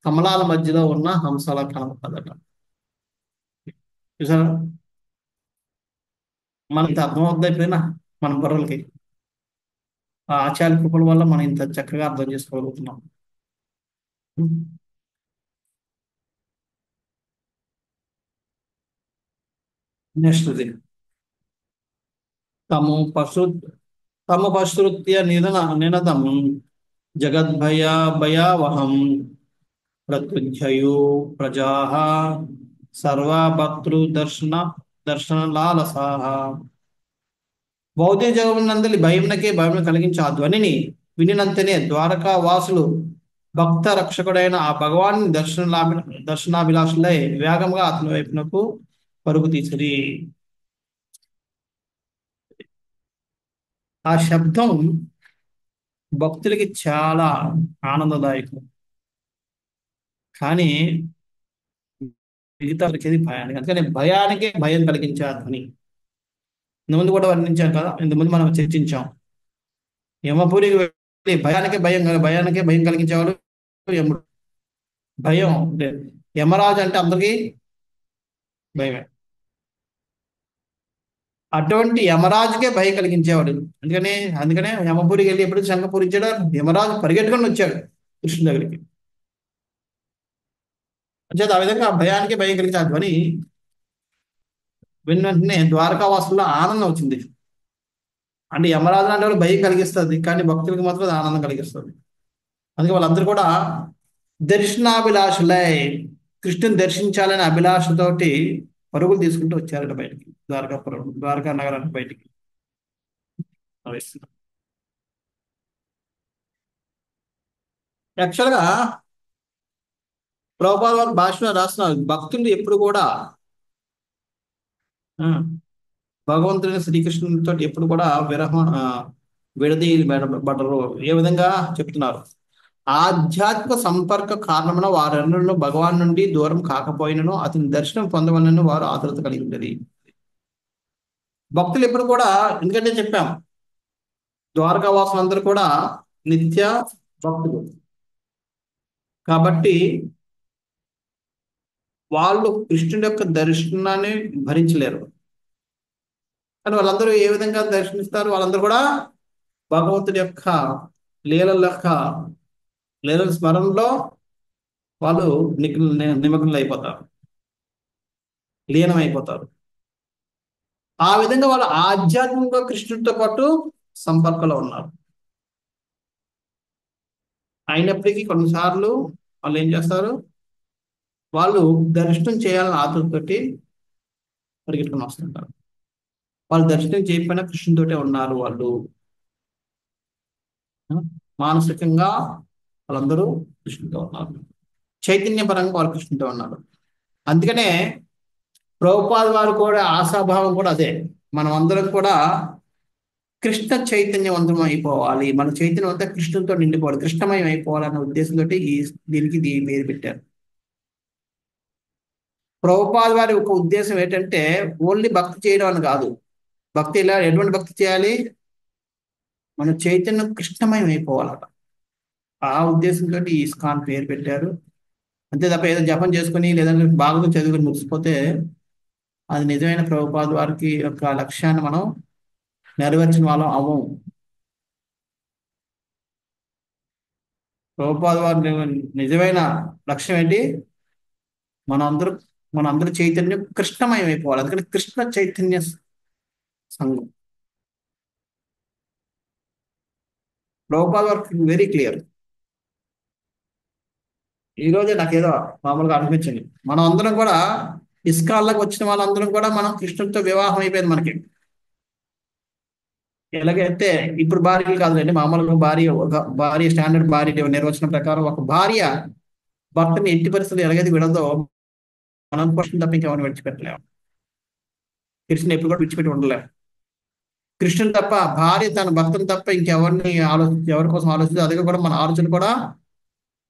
కమలాల మధ్యలో ఉన్న హంసలా కనపడ్డదట. చూసారా, మనకి అర్థమవుతుంది అయిపోయినా మన బుర్రలకి. ఆ ఆచార్య కృపల వల్ల మనం ఇంత చక్కగా అర్థం చేసుకోగలుగుతున్నాం. నెక్స్ట్ ఇది తమ పశృత్య నినదం జగద్భయావహం ప్రత్యుజ్జయో ప్రజా సర్వభక్తృ దర్శనలాలసాః. భౌతిక జగమునందలి భయం కలిగించే ఆ ధ్వనిని వినినంతనే ద్వారకా వాసులు భక్త రక్షకుడైన ఆ భగవాన్ దర్శనాభిలాషులై వేగంగా అతని వైపునకు పరుగు తీసిరి. ఆ శబ్దం భక్తులకి చాలా ఆనందదాయకం, కానీ మిగతా వారికి భయానికి. అందుకని భయానికే భయం కలిగించే ఆ ధ్వని ఇంతకుముందు కూడా వర్ణించాం కదా, ఇంతకుముందు మనం చర్చించాం. యమపురికి వెళ్ళి భయానికే భయం కలిగించేవాడు యముడు. భయం అంటే యమరాజు అంటే అందరికీ భయమే. అటువంటి యమరాజుకే భయం కలిగించేవాడు. అందుకనే యమపురికి వెళ్ళి ఎప్పుడు శంఖ పూరించాడు, యమరాజు పరిగెట్టుకొని వచ్చాడు కృష్ణుడి దగ్గరికి. అంచేత ఆ విధంగా భయానికి భయం కలిగించే ఆ ధ్వని విన్న వెంటనే ద్వారకావాసుల్లో ఆనందం వచ్చింది. అంటే యమరాజు అంటే వాళ్ళు భయం కలిగిస్తుంది, కానీ భక్తులకు మాత్రం అది ఆనందం కలిగిస్తుంది. అందుకే వాళ్ళందరూ కూడా దర్శనాభిలాషులై కృష్ణుని దర్శించాలనే అభిలాషతోటి పరుగులు తీసుకుంటూ వచ్చారట బయటికి, ద్వారకా నగరానికి బయటికి. యాక్చువల్గా ప్రభుపాద వారి భాషలో రాస్తున్నారు, భక్తులు ఎప్పుడు కూడా భగవంతుని శ్రీకృష్ణునితో ఎప్పుడు కూడా విడదీయబడరు. ఏ విధంగా చెప్తున్నారు, ఆధ్యాత్మిక సంపర్క కారణమున వారెన్నడూ భగవాన్ నుండి దూరం కాకపోయినను అతని దర్శనం పొందవలని వారు ఆతృత కలిగి ఉండేది. భక్తులు ఎప్పుడు కూడా, ఎందుకంటే చెప్పాం ద్వారకావాసులందరూ కూడా నిత్య భక్తులు కాబట్టి వాళ్ళు కృష్ణుడి యొక్క దర్శనాన్ని భరించలేరు. కానీ వాళ్ళందరూ ఏ విధంగా దర్శనిస్తారు, వాళ్ళందరూ కూడా భగవంతుడి యొక్క లీలల యొక్క లేదా స్మరణలో వాళ్ళు నిమగ్నులు అయిపోతారు, లీనం అయిపోతారు. ఆ విధంగా వాళ్ళు ఆధ్యాత్మిక కృష్ణుడితో పాటు సంపర్కంలో ఉన్నారు. అయినప్పటికీ కొన్నిసార్లు వాళ్ళు ఏం చేస్తారు, వాళ్ళు దర్శనం చేయాలని ఆతృతతోటి పరిగెట్టుకుని వస్తుంటారు. వాళ్ళు దర్శనం చేయకపోయినా కృష్ణుడితోటే ఉన్నారు వాళ్ళు. మానసికంగా వాళ్ళందరూ కృష్ణుడితో ఉన్నారు, చైతన్యపరంగా వాళ్ళు కృష్ణుడితో ఉన్నారు. అందుకనే ప్రభుపాద వారు కూడా ఆశాభావం కూడా అదే. మనం అందరం కూడా కృష్ణ చైతన్యవంతం అయిపోవాలి, మన చైతన్యం అంతా కృష్ణుడితో నిండిపోవాలి, కృష్ణమయం అయిపోవాలన్న ఉద్దేశంతో దీనికి పేరు పెట్టారు. ప్రభుపాద వారి ఒక ఉద్దేశం ఏంటంటే ఓన్లీ భక్తి చేయడం అని కాదు. భక్తి ఇలా ఎటువంటి భక్తి చేయాలి, మన చైతన్యం కృష్ణమయం అయిపోవాలట. ఆ ఉద్దేశంతో ఈ ఇస్కాన్ పేరు పెట్టారు. అంతే తప్ప ఏదో జపం చేసుకుని లేదంటే బాగా చదువుకుని ముగిసిపోతే అది నిజమైన ప్రభుపాద వారికి యొక్క లక్ష్యాన్ని మనం నెరవేర్చిన వాళ్ళం అవ్వం. ప్రభుపాద వారి నిజమైన లక్ష్యం ఏంటి, మనందరూ చైతన్యం కృష్ణమయం అయిపోవాలి. అందుకని కృష్ణ చైతన్య సంఘం. ప్రభుపాద వారికి వెరీ క్లియర్. ఈ రోజే నాకేదో మామూలుగా అనిపించింది, మనం అందరం కూడా ఇస్కాన్లకు వచ్చిన వాళ్ళందరం కూడా మనం కృష్ణుడితో వివాహం అయిపోయింది మనకి. ఎలాగైతే ఇప్పుడు భార్యలు కాదులేండి, మామూలుగా ఒక భార్య స్టాండర్డ్ భార్య నిర్వచనం ప్రకారం ఒక భార్య భర్తని ఎట్టి పరిస్థితులు ఎలాగైతే విడదో మనం కృష్ణుని తప్ప ఇంకెవరిని విడిచిపెట్టలేము. కృష్ణుని ఎప్పుడు కూడా విడిచిపెట్టి ఉండలేము. కృష్ణుని తప్ప భార్య తన భర్తను తప్ప ఇంకెవరిని ఎవరి కోసం ఆలోచించదు. అదే కూడా మన ఆలోచన కూడా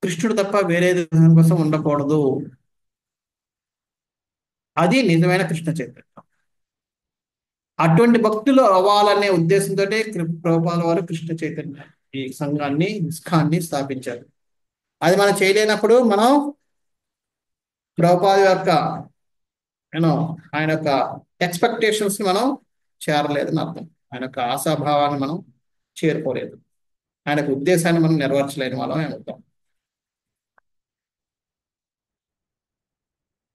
కృష్ణుడు తప్ప వేరే దాని కోసం ఉండకూడదు. అది నిజమైన కృష్ణ చైతన్యం. అటువంటి భక్తులు అవ్వాలనే ఉద్దేశంతో ప్రభుపాద వారు కృష్ణ చైతన్య ఈ సంఘాన్ని ఇస్కాన్ని స్థాపించారు. అది మనం చేయలేనప్పుడు మనం ప్రభుపాద యొక్క ఆయన యొక్క ఎక్స్పెక్టేషన్స్ ని మనం చేరలేదని అర్థం. ఆయన యొక్క ఆశాభావాన్ని మనం చేరుకోలేదు, ఆయన యొక్క ఉద్దేశాన్ని మనం నెరవేర్చలేని వాళ్ళం అర్థం.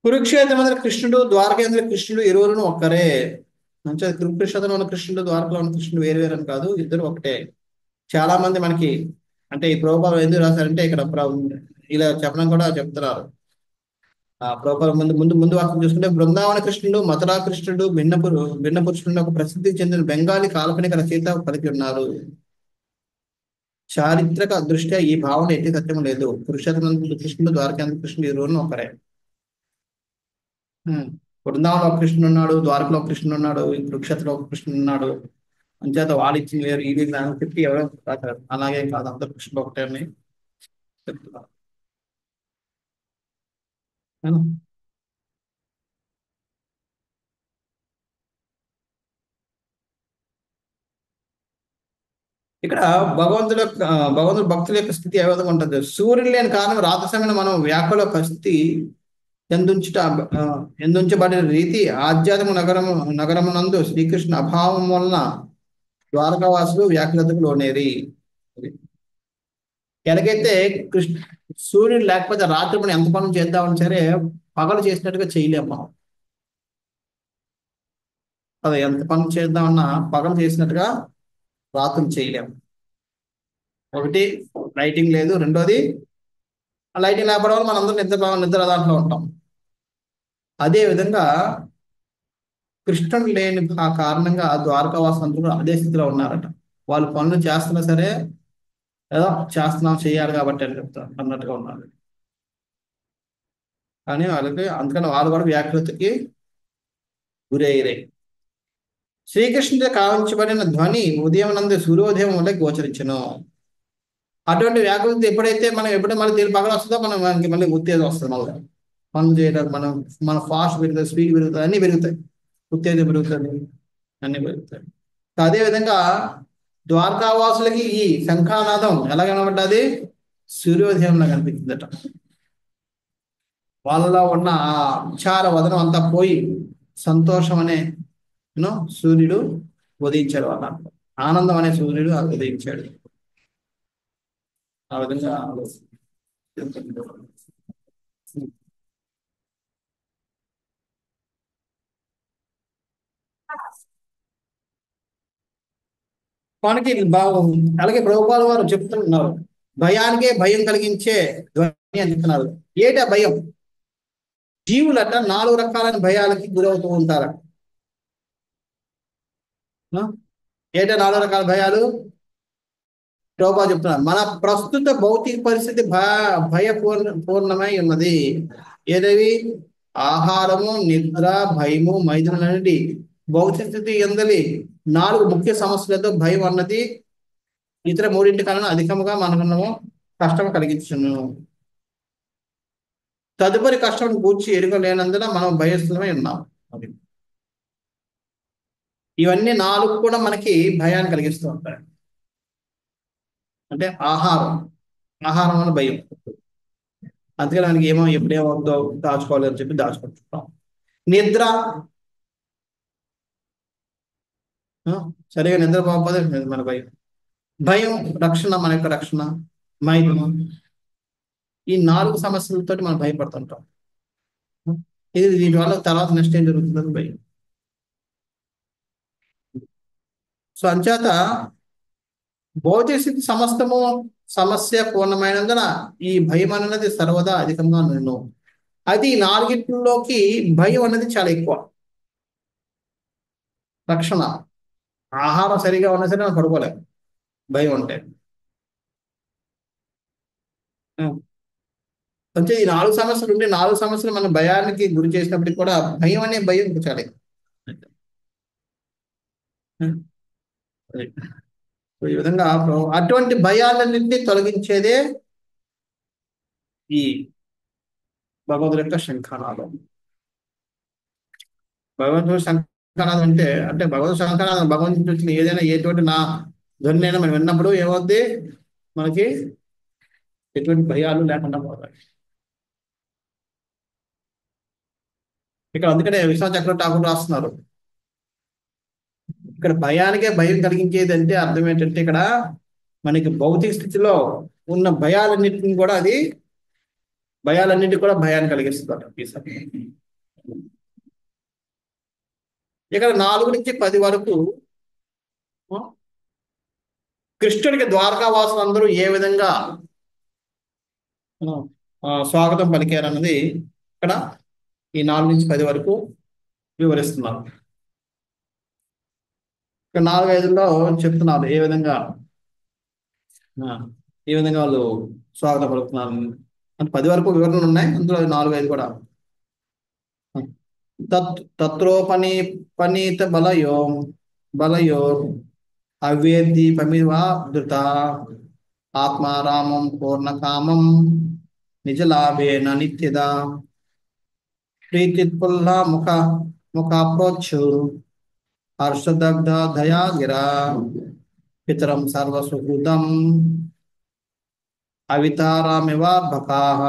కురుక్షేత్రం కృష్ణుడు, ద్వారకేంద్ర కృష్ణుడు ఇరువురును ఒక్కరే. మంచిగా కురుక్షేత్రంలో ఉన్న కృష్ణుడు, ద్వారకలో ఉన్న కృష్ణుడు వేరు వేరు అని కాదు, ఇద్దరు ఒకటే. చాలా మంది మనకి అంటే ఈ ప్రభుపాద ఎందుకు రాశారంటే ఇక్కడ ఇలా చెప్పడం కూడా చెప్తున్నారు. ఆ ప్రభుపాద ముందు వాక్యం చూసుకుంటే, బృందావన కృష్ణుడు, మథురా కృష్ణుడు, భిన్న పురుషుడు ఒక ప్రసిద్ధి చెందిన బెంగాలీ కాల్పనిక రచయిత పలికి ఉన్నారు. చారిత్రక దృష్ట్యా ఈ భావన ఎట్టి సత్యం లేదు. కురుక్షేత్రం కృష్ణుడు, ద్వారకేంద్ర కృష్ణుడు ఇరువురును ఒకరే. బృందావనంలో ఒక కృష్ణుడు ఉన్నాడు, ద్వారకలో ఒక కృష్ణుడు ఉన్నాడు, కురుక్షేత్రంలో ఒక కృష్ణుడు ఉన్నాడు. అంచేత వాళ్ళు ఇచ్చింది వేరు, ఇది అని చెప్పి ఎవరో రాశారు. అలాగే కాదు, అందరు కృష్ణుడు ఒకటే అని చెప్తున్నారు. ఇక్కడ భగవంతుడు భక్తుల యొక్క స్థితి ఏ విధంగా ఉంటుంది. సూర్యుడు లేని కారణం రాత్రి సమయంలో మనం వ్యాకుల స్థితి ఎందుంచబడిన రీతి ఆధ్యాత్మిక నగరమునందు శ్రీకృష్ణ అభావం వలన ద్వారకావాసులు వ్యాకులతకు లోనేరి. ఎలాగైతే సూర్యుడు లేకపోతే రాత్రి మనం ఎంత పనులు చేద్దామని సరే పగలు చేసినట్టుగా చేయలేము మనం. అదే ఎంత పనులు చేద్దామన్నా పగలు చేసినట్టుగా రాత్రులు చేయలేము. ఒకటి లైటింగ్ లేదు, రెండోది లైటింగ్ లేకపోవడం వల్ల మనందరం నిద్ర దాంట్లో ఉంటాం. అదే విధంగా కృష్ణుడు లేని ఆ కారణంగా ద్వారకావాసులందరూ కూడా అదే స్థితిలో ఉన్నారట. వాళ్ళు పనులు చేస్తున్నా సరే ఏదో చేయాలి కాబట్టి అని చెప్తారు అన్నట్టుగా ఉన్నారు. కానీ అందుకని వాళ్ళు కూడా వ్యాఖ్యతకి గురయ్యాయి. శ్రీకృష్ణుడి కావించబడిన ధ్వని ఉదయం నందు సూర్యోదయం వల్ల గోచరించను. అటువంటి వ్యాకులత ఎప్పుడైతే మళ్ళీ పగలు వస్తుందో మనకి మళ్ళీ ఉత్తేజం వస్తుంది. మళ్ళీ పనులు చేయడానికి మన ఫాస్ట్ పెరుగుతుంది, స్పీడ్ పెరుగుతుంది, అన్నీ పెరుగుతాయి, ఉత్తేజం పెరుగుతుంది, అన్నీ పెరుగుతాయి. అదేవిధంగా ద్వారకావాసులకి ఈ శంఖానాదం ఎలా కనబడ్డది, సూర్యోదయంలో కనిపించిందట. వాళ్ళలో ఉన్న ఆ విచార వదనం అంతా పోయి సంతోషం అనే సూర్యుడు ఉదయించాడు. వాళ్ళ ఆనందం అనే సూర్యుడు ఉదయించాడు. ఆ విధంగా మనకి బాగుంది. అలాగే ప్రభుపాల వారు చెప్తున్నారు, భయానికే భయం కలిగించే ధ్వని అని చెప్తున్నారు. ఏటా భయం? జీవులట 4 రకాలైన భయాలకి గురవుతూ ఉంటారట. ఏటా 4 రకాల భయాలు? ప్రభుపాలు చెప్తున్నారు, మన ప్రస్తుత భౌతిక పరిస్థితి భయపూర్ణమై ఉన్నది. ఏదవి? ఆహారము, నిద్ర, భయము, మైథునం అనేది భౌతిక స్థితి ఎందలి 4 ముఖ్య సమస్యలతో భయం అన్నది ఇతర 3 కన్నా అధికముగా మనకు కష్టం కలిగించును. తదుపరి కష్టం గూర్చి ఎరుగలేనందున మనం భయస్థులమై ఉన్నాం. అది ఇవన్నీ 4 కూడా మనకి భయాన్ని కలిగిస్తూ ఉంటాయి. అంటే ఆహారం వల్ల భయం. అందుకే మనకి ఎప్పుడేమవుతుందో దాచుకోవాలి అని చెప్పి దాచుకుంటుంటాం. నిద్ర, సరిగా నిద్రపోకపోతే మన భయం రక్షణ, మన యొక్క రక్షణ, మైథునం, ఈ 4 సమస్యలతో మనం భయపడుతుంటాం. దీని వల్ల తర్వాత నెక్స్ట్ ఏం జరుగుతుందని భయం. సో అంచేత భౌతిక స్థితి సమస్తము సమస్య పూర్ణమైనందున ఈ భయం అన్నది సర్వదా అధికంగా నేను. అయితే ఈ 4 భయం అనేది చాలా ఎక్కువ. రక్షణ, ఆహారం సరిగా ఉన్నా సరే మనం పడుకోలేము భయం ఉంటే. అంటే ఈ 4 సమస్యలు ఉంటే 4 సమస్యలు మన భయానికి గురి చేసినప్పటికీ కూడా భయం అనే భయం చాలా ఎక్కువ. ఈ విధంగా అటువంటి భయాలన్నింటినీ తొలగించేదే ఈ భగవంతుడి యొక్క శంఖనాదం. భగవంతుడు శంఖనాదం అంటే భగవంతుడు శంఖనాదం, భగవంతుడు వచ్చిన ఏదైనా ఎటువంటి నా ధ్వని అయినా మనం విన్నప్పుడు ఏమవుద్ది? మనకి ఎటువంటి భయాలు లేకుండా పోతాయి. ఇక్కడ అందుకనే విశ్వనాథ చక్రవర్తి ఠాకూర్ రాస్తున్నారు, ఇక్కడ భయానికే భయం కలిగించేది అంటే అర్థం ఏంటంటే, ఇక్కడ మనకి భౌతిక స్థితిలో ఉన్న భయాలన్నింటినీ కూడా భయాన్ని కలిగిస్తుంది. ఇక్కడ 4 నుంచి 10 వరకు కృష్ణుడికి ద్వారకావాసులు అందరూ ఏ విధంగా స్వాగతం పలికారన్నది ఇక్కడ ఈ 4 నుంచి 10 వరకు వివరిస్తున్నారు. ఇక్కడ 4-5లో చెప్తున్నారు ఏ విధంగా వాళ్ళు స్వాగతం పలుకుతున్నారు అంటే 10 వరకు వివరణలు ఉన్నాయి. అందులో 4-5 కూడా తత్రోపనీత బలయో అవ్యేదీపమివా ధృత ఆత్మారామం పూర్ణకామం నిజలాభేన నిత్యదా ప్రీతిత్పుల్ల ముఖాప్రోచ్చు హర్షదగ్ధ దయాగిరా పితరం సర్వసుహృదం అవితారామివ భకాః.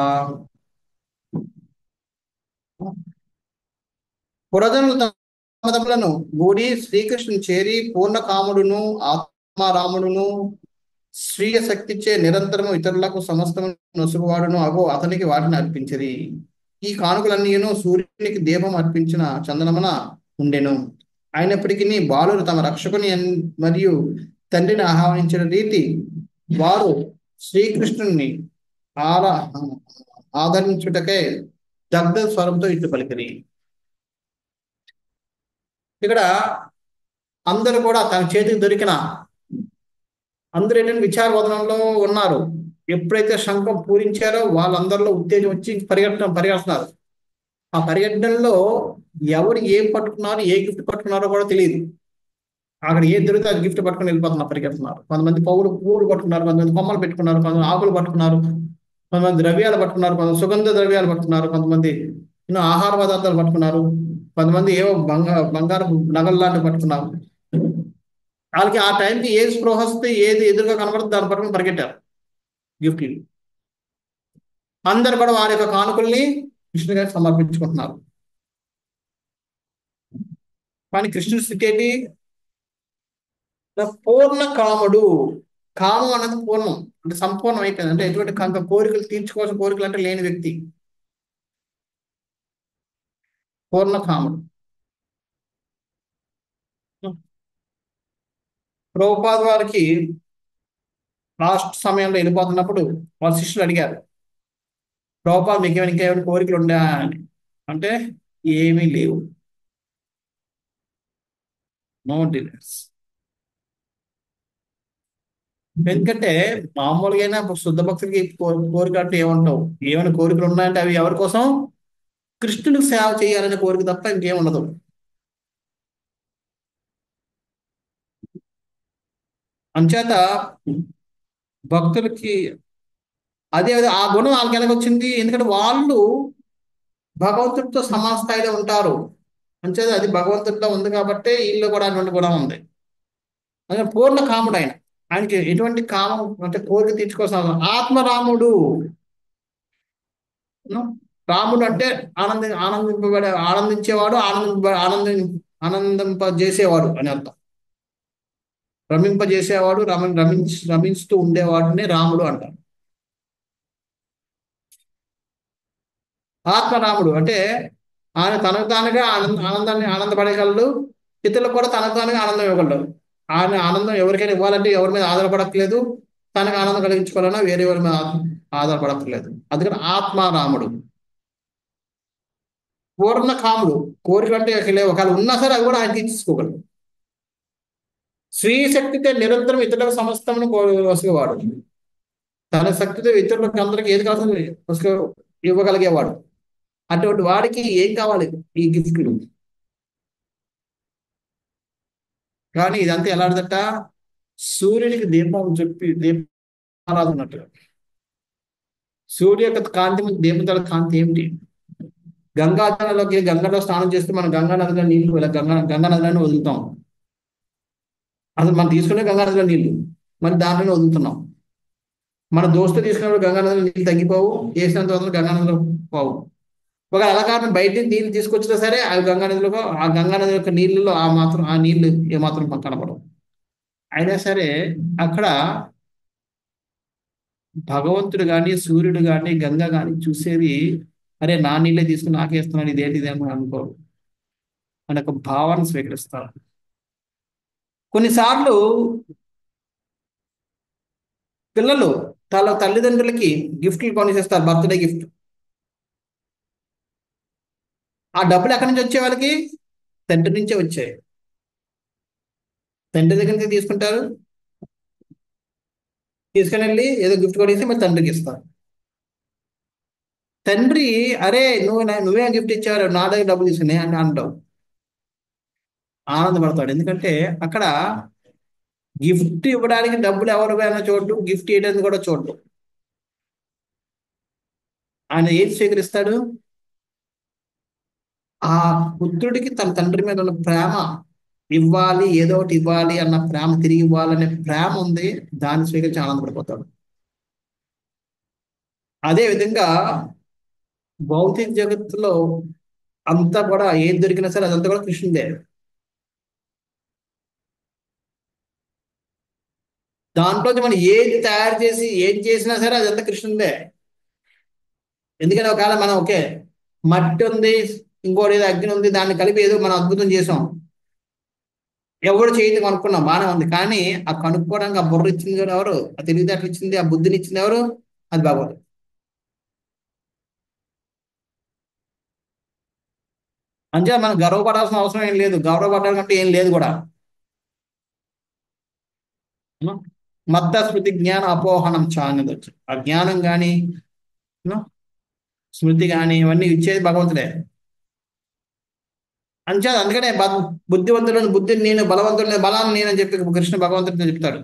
పురజనులు తమలను గూడి శ్రీకృష్ణుని చేరి పూర్ణకాముడును ఆత్మారాముడును స్వీయ శక్తిచే నిరంతరము ఇతరులకు సమస్తము నొసుగువాడును అగో అతనికి వాటిని అర్పించిరి. ఈ కానుకలన్నీను సూర్యునికి దీపం అర్పించిన చందనమున ఉండెను. అయినప్పటికీ బాలురు తమ రక్షకుని మరియు తండ్రిని ఆహ్వానించిన రీతి వారు శ్రీకృష్ణుని ఆదరించుటకే దగ్ధ స్వరంతో ఇట్లు పలికిరి. ఇక్కడ అందరూ కూడా తన చేతికి దొరికిన అందరూ ఏంటంటే విచారవదనంలో ఉన్నారు. ఎప్పుడైతే శంఖం పూరించారో వాళ్ళందరిలో ఉత్తేజం వచ్చి పరిగెడుతున్నారు. ఆ పరిగెట్టడంలో ఎవరు ఏం పట్టుకున్నారు, ఏ గిఫ్ట్ పట్టుకున్నారో కూడా తెలియదు. అక్కడ ఏ దొరికితే ఆ గిఫ్ట్ పట్టుకుని వెళ్ళిపోతున్నారు, పరిగెడుతున్నారు. కొంతమంది పువ్వులు పట్టుకున్నారు, కొంతమంది కొమ్మలు పెట్టుకున్నారు, కొంతమంది ఆకులు పట్టుకున్నారు, కొంతమంది ద్రవ్యాలు పట్టుకున్నారు, కొంతమంది సుగంధ ద్రవ్యాలు పట్టుకున్నారు, కొంతమంది ఆహార పదార్థాలు పట్టుకున్నారు, కొంతమంది ఏవో బంగారు నగలు లాంటివి పట్టుకున్నారు. వాళ్ళకి ఆ టైంకి ఏది స్పృహ వస్తే ఏది ఎదురుగా కనబడుతుంది దాన్ని పట్టుకుని పరిగెట్టారు గిఫ్ట్లు. అందరు కూడా వారి యొక్క కానుకల్ని కృష్ణుడి గారికి సమర్పించుకుంటున్నారు. కానీ కృష్ణుడి స్థితి ఏంటి? పూర్ణ కాముడు, కామం అన్నది పూర్ణం, అంటే సంపూర్ణం అయిపోయింది. అంటే ఎటువంటి కోరికలు తీర్చుకోవాల్సిన కోరికలు అంటే లేని వ్యక్తి పూర్ణ కాముడు. ప్రభుపాద వారికి లాస్ట్ సమయంలో వెళ్ళిపోతున్నప్పుడు వాళ్ళ శిష్యులు అడిగారు, ప్రభుపాద మీకు ఇంకేమైనా కోరికలు ఉందా అని. అంటే ఏమీ లేవు, నో డిజైర్స్. ఎందుకంటే మామూలుగా అయినా శుద్ధ భక్తులకి కోరిక అంటే ఏముంటావు, ఏమైనా కోరికలు ఉన్నాయంటే అవి ఎవరి కోసం? కృష్ణునికి సేవ చేయాలనే కోరిక తప్ప ఇంకేం ఉండదు. అంచేత భక్తులకి అదే ఆ గుణం వాళ్ళకి ఎలాగ వచ్చింది? ఎందుకంటే వాళ్ళు భగవంతుడితో సమాన స్థాయిలో ఉంటారు. అంచేత అది భగవంతుడిలో ఉంది కాబట్టి వీళ్ళు కూడా అటువంటి గుణం ఉంది. అందుకే పూర్ణ కాముడు ఆయన. ఆయనకి ఎటువంటి కామం అంటే కోరిక తీర్చుకోవాల్సిన అవసరం. ఆత్మరాముడు. రాముడు అంటే ఆనందించేవాడు, ఆనందింపజేసేవాడు అని అర్థం. రమింపజేసేవాడు, రమిస్తూ ఉండేవాడిని రాముడు అంటారు. ఆత్మరాముడు అంటే ఆయన తనకు తానుగా ఆనందాన్ని ఆనందపడగలడు, ఇతరులకు కూడా తనకు తానుగా ఆనందం ఇవ్వగలడు. ఆయన ఆనందం ఎవరికైనా ఇవ్వాలంటే ఎవరి మీద ఆధారపడక్కలేదు, తనకు ఆనందం కలిగించుకోవాలన్నా వేరే వారి మీద ఆధారపడక్కర్లేదు. అందుకని ఆత్మారాముడు. పూర్ణ కాముడు. కోరిక అంటే ఒకవేళ ఉన్నా సరే అవి కూడా ఆయన తీర్చుకోగలడు. స్త్రీ శక్తితో నిరంతరం ఇతరులకు సమస్తమును వసుకువాడు. తన శక్తితో ఇతరులకు అందరికి ఏది కావాల్సిన ఇవ్వగలిగేవాడు. అటువంటి వాడికి ఏం కావాలి? ఈ గిఫ్ట్లు. కానీ ఇదంతా ఎలాంటిదట? సూర్యునికి దీపం చెప్పి దీపారాధన అన్నట్టుగా. సూర్య యొక్క కాంతి దీపంతో కాంతి ఏమిటి? గంగలో స్నానం చేస్తే మనం గంగా నదిలో నీళ్లు గంగా నదిలోనే వదులుతాం. అసలు మనం తీసుకునే గంగా నదిలో నీళ్లు మరి దాంట్లోనే వదులుతున్నాం. మన దోస్తు తీసుకున్నప్పుడు గంగా నదిలో నీళ్ళు తగ్గిపోవు, వేసినంత వరకు గంగా నదిలో పోవు. ఒక అలా కారణం బయట నీళ్ళు తీసుకొచ్చినా సరే ఆ గంగా నది యొక్క నీళ్ళలో ఆ నీళ్లు ఏమాత్రం కనపడవు. అయినా సరే అక్కడ భగవంతుడు కానీ సూర్యుడు కానీ గంగ కానీ చూసేది, అరే నా నీళ్ళే తీసుకుని నాకేస్తున్నాను, ఇదేమో అనుకోరు అని ఒక భావన స్వీకరిస్తారు. కొన్నిసార్లు పిల్లలు తల్లిదండ్రులకి గిఫ్ట్లు కొనిసేస్తారు, బర్త్డే గిఫ్ట్. ఆ డబ్బులు ఎక్కడి నుంచి వచ్చే వాళ్ళకి? తండ్రి నుంచే వచ్చాయి. తండ్రి దగ్గర నుంచి తీసుకుంటారు, తీసుకుని వెళ్ళి ఏదో గిఫ్ట్ కొనేసి మరి తండ్రికి ఇస్తారు. తండ్రి అరే నువ్వేం గిఫ్ట్ ఇచ్చావు, నా దగ్గర డబ్బులు తీసుకుని అని అంటావు, ఆనందపడతాడు. ఎందుకంటే అక్కడ గిఫ్ట్ ఇవ్వడానికి డబ్బులు ఎవరికైనా చోటు, గిఫ్ట్ ఇవ్వడానికి కూడా చోటు. ఆయన ఏది స్వీకరిస్తాడు? ఆ పుత్రుడికి తన తండ్రి మీద ఉన్న ప్రేమ, ఇవ్వాలి ఏదో ఒకటి ఇవ్వాలి అన్న ప్రేమ, తిరిగి ఇవ్వాలనే ప్రేమ ఉంది, దాన్ని స్వీకరించి ఆనందపడిపోతాడు. అదే విధంగా భౌతిక జగత్తులో అంతా కూడా ఏది దొరికినా సరే అదంతా కూడా కృష్ణుడే. దాంట్లో మనం ఏది తయారు చేసి ఏది చేసినా సరే అదంతా కృష్ణుడే. ఎందుకంటే ఒకవేళ మనం ఓకే మట్టి ఉంది, ఇంకోటి ఏదో అగ్ని ఉంది, దాన్ని కలిపి ఏదో మనం అద్భుతం చేసాం, ఎవరు చేయదు కనుక్కున్నాం, బాగానే ఉంది. కానీ ఆ కనుక్కోవడానికి ఆ బుర్ర ఇచ్చింది కూడా ఎవరు? ఆ తెలివితేటలు ఇచ్చింది, ఆ బుద్ధిని ఇచ్చింది ఎవరు? అది భగవంతుడు. అంటే మనం గర్వపడాల్సిన అవసరం ఏం లేదు, గౌరవపడాలంటే ఏం లేదు కూడా. మత్త స్మృతి జ్ఞాన అపోహనం అనేది వచ్చు. ఆ జ్ఞానం కానీ స్మృతి కానీ ఇవన్నీ ఇచ్చేది భగవంతుడే. అందుకనే బుద్ధివంతులను బుద్ధిని నేను, బలవంతుడిని బలాన్ని నేనని చెప్పి కృష్ణ భగవంతుడితో చెప్తాడు.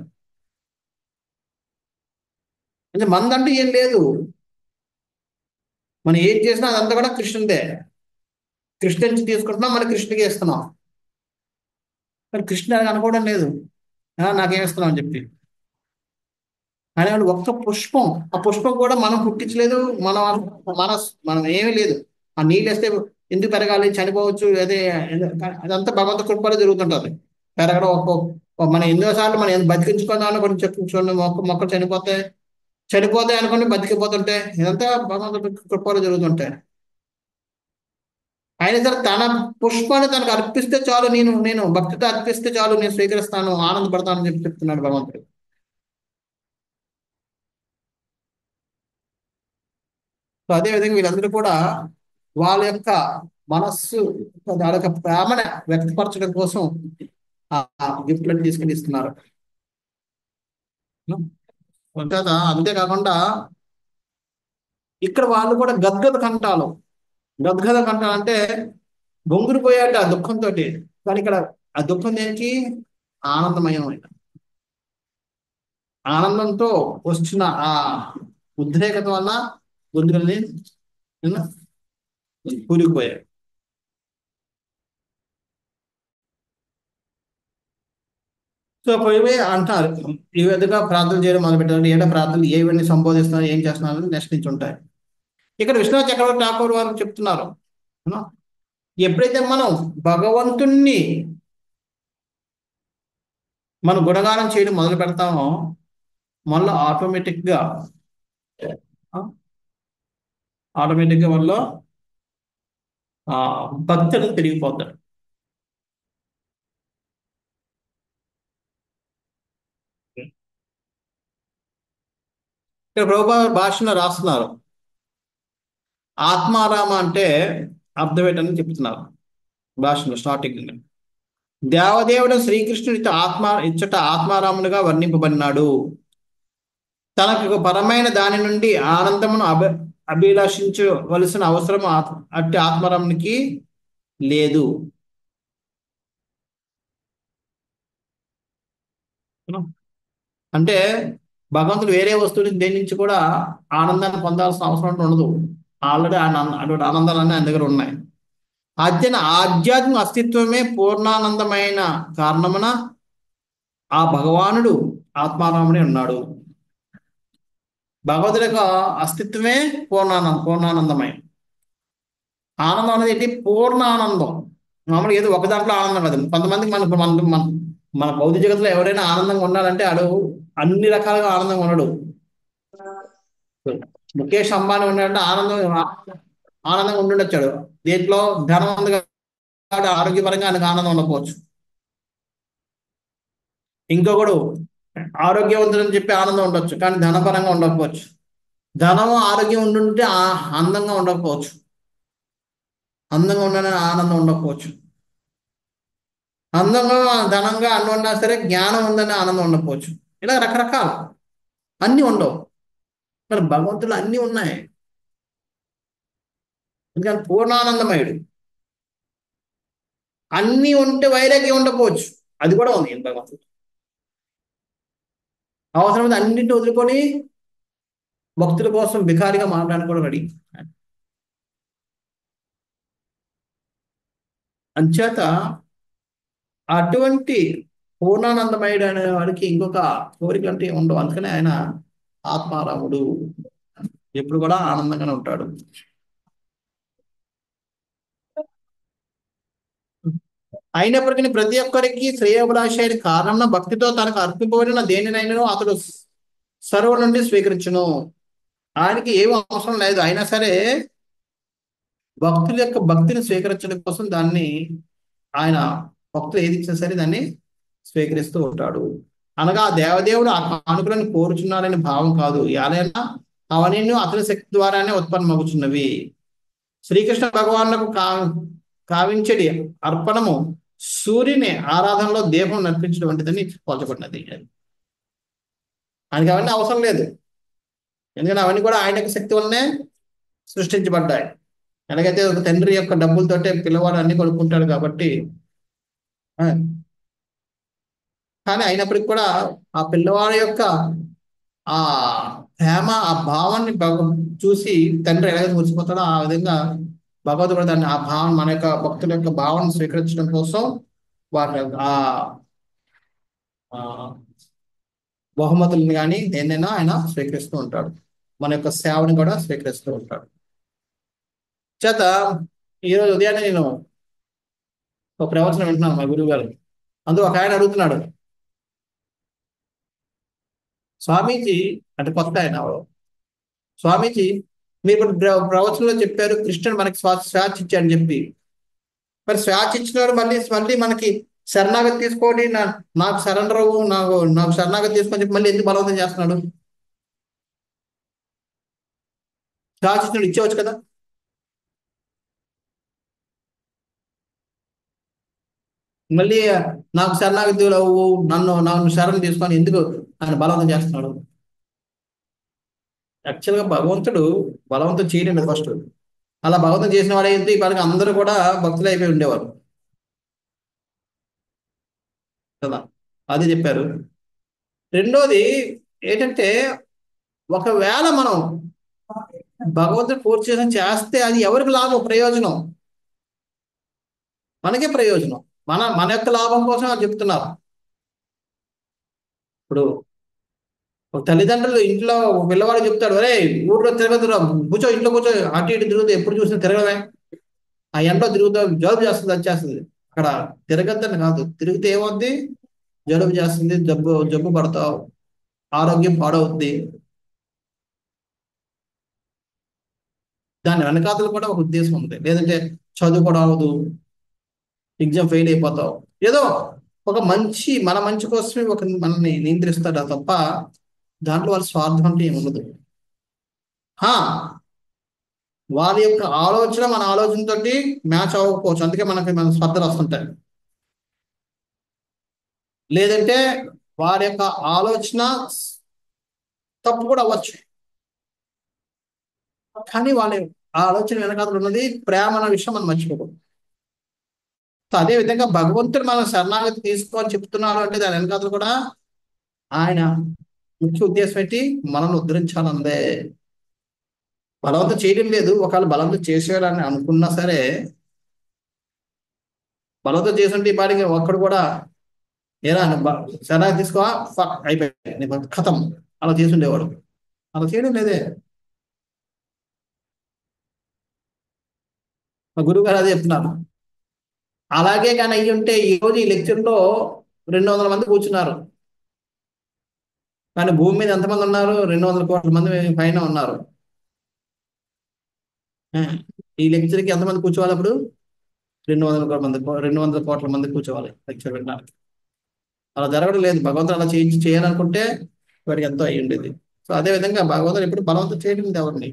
అంటే మందంటూ ఏం లేదు, మనం ఏం చేసినా అదంతా కూడా కృష్ణుడే. కృష్ణ నుంచి తీసుకుంటున్నాం, మన కృష్ణుడికి ఇస్తున్నాం. మరి కృష్ణ అనుకోవడం లేదు, నాకేమిస్తున్నాం అని చెప్పి. అని ఒక్క పుష్పం, ఆ పుష్పం కూడా మనం పుట్టించలేదు, మనం ఏమీ లేదు. ఆ నీళ్ళు వేస్తే ఎందుకు పెరగాలి, చనిపోవచ్చు, అదంతా భగవంతు కృపలో జరుగుతుంటుంది. పెరగడం మనం ఎన్నోసార్లు మనం బతికించుకుందామని కొన్ని చెప్పు చూడండి, మొక్కలు చనిపోతాయి అనుకుని బతికిపోతుంటే ఇదంతా భగవంతుడి కృపలో జరుగుతుంటాయి. అయినా సరే తన పుష్పాన్ని తనకు అర్పిస్తే చాలు, నేను భక్తితో అర్పిస్తే చాలు, నేను స్వీకరిస్తాను, ఆనందపడతాను అని చెప్పి చెప్తున్నాడు భగవంతుడు. సో అదే విధంగా వీళ్ళందరూ కూడా వాళ్ళ యొక్క మనస్సు, వాళ్ళ యొక్క ప్రేమను వ్యక్తపరచడం కోసం ఆ గిఫ్ట్లను తీసుకుని ఇస్తున్నారు. అంతేకాకుండా ఇక్కడ వాళ్ళు కూడా గద్గద కంఠాలు అంటే బొంగురుపోయాట ఆ దుఃఖంతో. కానీ ఇక్కడ ఆ దుఃఖం దేనికి? ఆనందమయమైన ఆనందంతో వచ్చిన ఆ ఉద్రేకత వల్ల గొంతులని కూలిపోయాయి. సో పోయి అంటారు, ఈ విధంగా ప్రార్థన చేయడం మొదలుపెట్టారు. ఏడా ప్రార్థనలు ఏవన్నీ సంబోధిస్తున్నారు, ఏం చేస్తున్నారు నెక్స్ట్ నుంచి ఉంటాయి. ఇక్కడ విశ్వనాథ్ చక్రవర్తి ఠాకూర్ వారు చెప్తున్నారు, ఎప్పుడైతే మనం భగవంతుణ్ణి మనం గుణగానం చేయడం మొదలు పెడతామో మళ్ళీ ఆటోమేటిక్గా మనలో భక్తి అనేది పెరిగిపోతాడు. ఇక్కడ ప్రభుపాద భాషలో రాస్తున్నారు, ఆత్మారామ అంటే అర్థం ఏంటని చెప్తున్నారు భాషలో స్టార్టింగ్. దేవదేవుడు శ్రీకృష్ణుడితో ఇచ్చట ఆత్మారామునిగా వర్ణింపబడినాడు. తనకు పరమైన దాని నుండి ఆనందమును అభిలాషించవలసిన అవసరం అట్టి ఆత్మారామునికి లేదు. అంటే భగవంతుడు వేరే వస్తువు దేని నుంచి కూడా ఆనందాన్ని పొందాల్సిన అవసరం ఉండదు. ఆల్రెడీ అటువంటి ఆనందాలన్నీ ఆయన దగ్గర ఉన్నాయి. ఆధ్యాత్మిక అస్తిత్వమే పూర్ణానందమైన కారణమున ఆ భగవానుడు ఆత్మారాముడే ఉన్నాడు. భగవంతుడి యొక్క అస్తిత్వమే పూర్ణానందమయం. ఆనందం అనేది ఏంటి? పూర్ణ ఆనందం. మామూలుగా ఏదో ఒక దాంట్లో ఆనందం కాదు. కొంతమందికి మన భౌతిక జగత్తులో ఎవరైనా ఆనందంగా ఉండాలంటే ఆడు అన్ని రకాలుగా ఆనందంగా ఉండడు. ముఖేష్ అంబానీ ఉన్నాడంటే ఆనందంగా ఉండుండొచ్చాడు. దీంట్లో ధనం ఉంది కాబట్టి ఆరోగ్యపరంగా ఆయనకు ఆనందం ఉండకపోవచ్చు. ఇంకొకడు ఆరోగ్యవంతుడని చెప్పి ఆనందం ఉండొచ్చు, కానీ ధనపరంగా ఉండకపోవచ్చు. ధనము ఆరోగ్యం ఉండుంటే అందంగా ఉండకపోవచ్చు, అందంగా ఉండని ఆనందం ఉండకపోవచ్చు. అందంగా ధనంగా అన్ని ఉన్నా సరే జ్ఞానం ఉందని ఆనందం ఉండకపోవచ్చు. ఇలా రకరకాల అన్నీ ఉండవు. కానీ భగవంతుడు అన్నీ ఉన్నాయి. ఎందుకని పూర్ణానందమయుడు. అన్నీ ఉంటే వైరాగ్యం ఉండకపోవచ్చు, అది కూడా ఉంది భగవంతుడు. అవసరమైతే అన్నింటిని వదులుకొని భక్తుల కోసం బికారిగా మారడానికి కూడా రెడీ. అంచేత అటువంటి పూర్ణానందమయుడు అనే వాడికి ఇంకొక కోరికలు అంటే ఉండవు. అందుకనే ఆయన ఆత్మారాముడు, ఎప్పుడు కూడా ఆనందంగానే ఉంటాడు. అయినప్పటికీ ప్రతి ఒక్కరికి శ్రేయోభిలాష అయిన కారణం భక్తితో తనకు అర్పింపబడిన దేనినైనా అతడు సర్వ నుండి స్వీకరించును. ఆయనకి ఏమీ అవసరం లేదు, అయినా సరే భక్తుల యొక్క భక్తిని స్వీకరించడం కోసం దాన్ని ఆయన భక్తులు ఏది ఇచ్చినా సరే దాన్ని స్వీకరిస్తూ ఉంటాడు. అనగా దేవదేవుడు ఆ కానుకలను కోరుచున్నాడని భావం కాదు. ఏలైనా అవన్నీ అతని శక్తి ద్వారానే ఉత్పన్నమవుతున్నవి. శ్రీకృష్ణ భగవానులకు కావించడి అర్పణము సూర్యుని ఆరాధనలో దీపం నర్పించడం వంటిదని పోల్చబడినది. ఆయనకి అవన్నీ అవసరం లేదు, ఎందుకంటే అవన్నీ కూడా ఆయన యొక్క శక్తి వల్లనే సృష్టించబడ్డాయి. ఎలాగైతే ఒక తండ్రి యొక్క డబ్బులతోటే పిల్లవాడు అన్ని కొనుక్కుంటాడు కాబట్టి. కానీ అయినప్పటికీ కూడా ఆ పిల్లవాడి యొక్క ఆ ప్రేమ, ఆ భావాన్ని చూసి తండ్రి ఎలాగైతే మురిసిపోతాడో ఆ విధంగా భగవంతుడు కూడా దాన్ని, ఆ భావం, మన యొక్క భక్తుల యొక్క భావాన్ని స్వీకరించడం కోసం వారి ఆ బహుమతుల్ని కానీ దేన్నైనా ఆయన స్వీకరిస్తూ ఉంటాడు. మన యొక్క సేవని కూడా స్వీకరిస్తూ ఉంటాడు. చేత ఈరోజు ఉదయాన్నే నేను ఒక ప్రవచనం వింటున్నాను మా గురువు గారు. అందులో ఒక ఆయన అడుగుతున్నాడు, స్వామీజీ అంటే కొత్త ఆయన స్వామీజీ మీరు ఇప్పుడు ప్రవచనంలో చెప్పారు కృష్ణుడు మనకి స్వేచ్ఛ ఇచ్చాడని చెప్పి, మరి స్వేచ్ఛ ఇచ్చినాడు మళ్ళీ మళ్ళీ మనకి శరణాగతి తీసుకోండి, నాకు సరెండర్ అవ్వు, నాకు శరణాగతి తీసుకొని చెప్పి మళ్ళీ ఎందుకు బలవంతం చేస్తున్నాడు? స్వేచ్ఛ ఇచ్చినాడు, ఇచ్చేవచ్చు కదా. మళ్ళీ నాకు శరణాగతి అవ్వు, నన్ను శరణం తీసుకొని ఎందుకు ఆయన బలవంతం చేస్తున్నాడు? యాక్చువల్గా భగవంతుడు బలవంతం చేయడండి ఫస్ట్. అలా భగవంతం చేసిన వాడైతే ఇప్పటికి అందరూ కూడా భక్తులు అయిపోయి ఉండేవారు కదా, అది చెప్పారు. రెండోది ఏంటంటే, ఒకవేళ మనం భగవంతుడు పూర్తి చేస్తే అది ఎవరికి లాభం? ప్రయోజనం మనకే ప్రయోజనం. మన యొక్క లాభం కోసం వాళ్ళు చెప్తున్నారు. ఇప్పుడు ఒక తల్లిదండ్రులు ఇంట్లో ఒక పిల్లవాడు చెప్తాడు, అరే ఊర్లో తిరగదురా, కూర్చో ఇంట్లో కూర్చో, అటు ఇటు తిరుగుతూ ఎప్పుడు చూసినా తిరగడమే, ఆ ఎండలో తిరుగుతూ జలుబు చేస్తుంది, వచ్చేస్తుంది. అక్కడ తిరగద్దని కాదు, తిరిగితే ఏమవుద్ది? జలుబు చేస్తుంది, జబ్బు పడతావు, ఆరోగ్యం పాడవుద్ది. దాని వెనకాతలు కూడా ఒక ఉద్దేశం ఉంది. లేదంటే చదువు కూడా అవ్వదు, ఎగ్జామ్ ఫెయిల్ అయిపోతావు. ఏదో ఒక మన మంచి కోసమే మనల్ని నియంత్రిస్తాడు తప్ప దాంట్లో వాళ్ళ స్వార్థం అంటే ఏముండదు. వాళ్ళ యొక్క ఆలోచన మన ఆలోచనతో మ్యాచ్ అవ్వకపోవచ్చు, అందుకే మన స్పర్ధలు వస్తుంటాయి. లేదంటే వారి యొక్క ఆలోచన తప్పు కూడా అవ్వచ్చు, కానీ వాళ్ళ ఆలోచన వెనకాతలు ఉన్నది ప్రేమ అన్న విషయం మనం మర్చిపోకూడదు. అదే విధంగా భగవంతుడు మన శరణాగతి తీసుకోని చెప్తున్నాడు అంటే దాని వెనకాతలు కూడా ఆయన ముఖ్య ఉద్దేశం ఏంటి? మనల్ని ఉద్ధరించాలందే. బలవంతం చేయడం లేదు. ఒకవేళ బలవంతం చేసేయాలని అనుకున్నా సరే, బలవంతం చేస్తుంటే ఈ పాటికి ఒక్కడు కూడా ఏరా శరణాగతి తీసుకో అయిపోయి ఖతం అలా చేసుండేవాడు. అలా చేయడం లేదే. మా గురువు గారు అదే చెప్తున్నారు. అలాగే కానీ అయ్యి ఉంటే ఈరోజు ఈ లెక్చర్లో 200 మంది కూర్చున్నారు, కానీ భూమి మీద ఎంతమంది ఉన్నారు? 200 కోట్ల మంది పైన ఉన్నారు. ఈ లెక్చర్కి ఎంతమంది కూర్చోవాలి? అప్పుడు 200 కోట్ల మంది కూర్చోవాలి లెక్చర్ వినడానికి. అలా జరగడం లేదు. భగవంతుడు అలా చేయాలనుకుంటే వాడికి ఎంతో అయ్యి ఉండేది. సో అదే విధంగా భగవంతుడు ఎప్పుడు బలవంతం చేయడం లేదు ఎవరిని.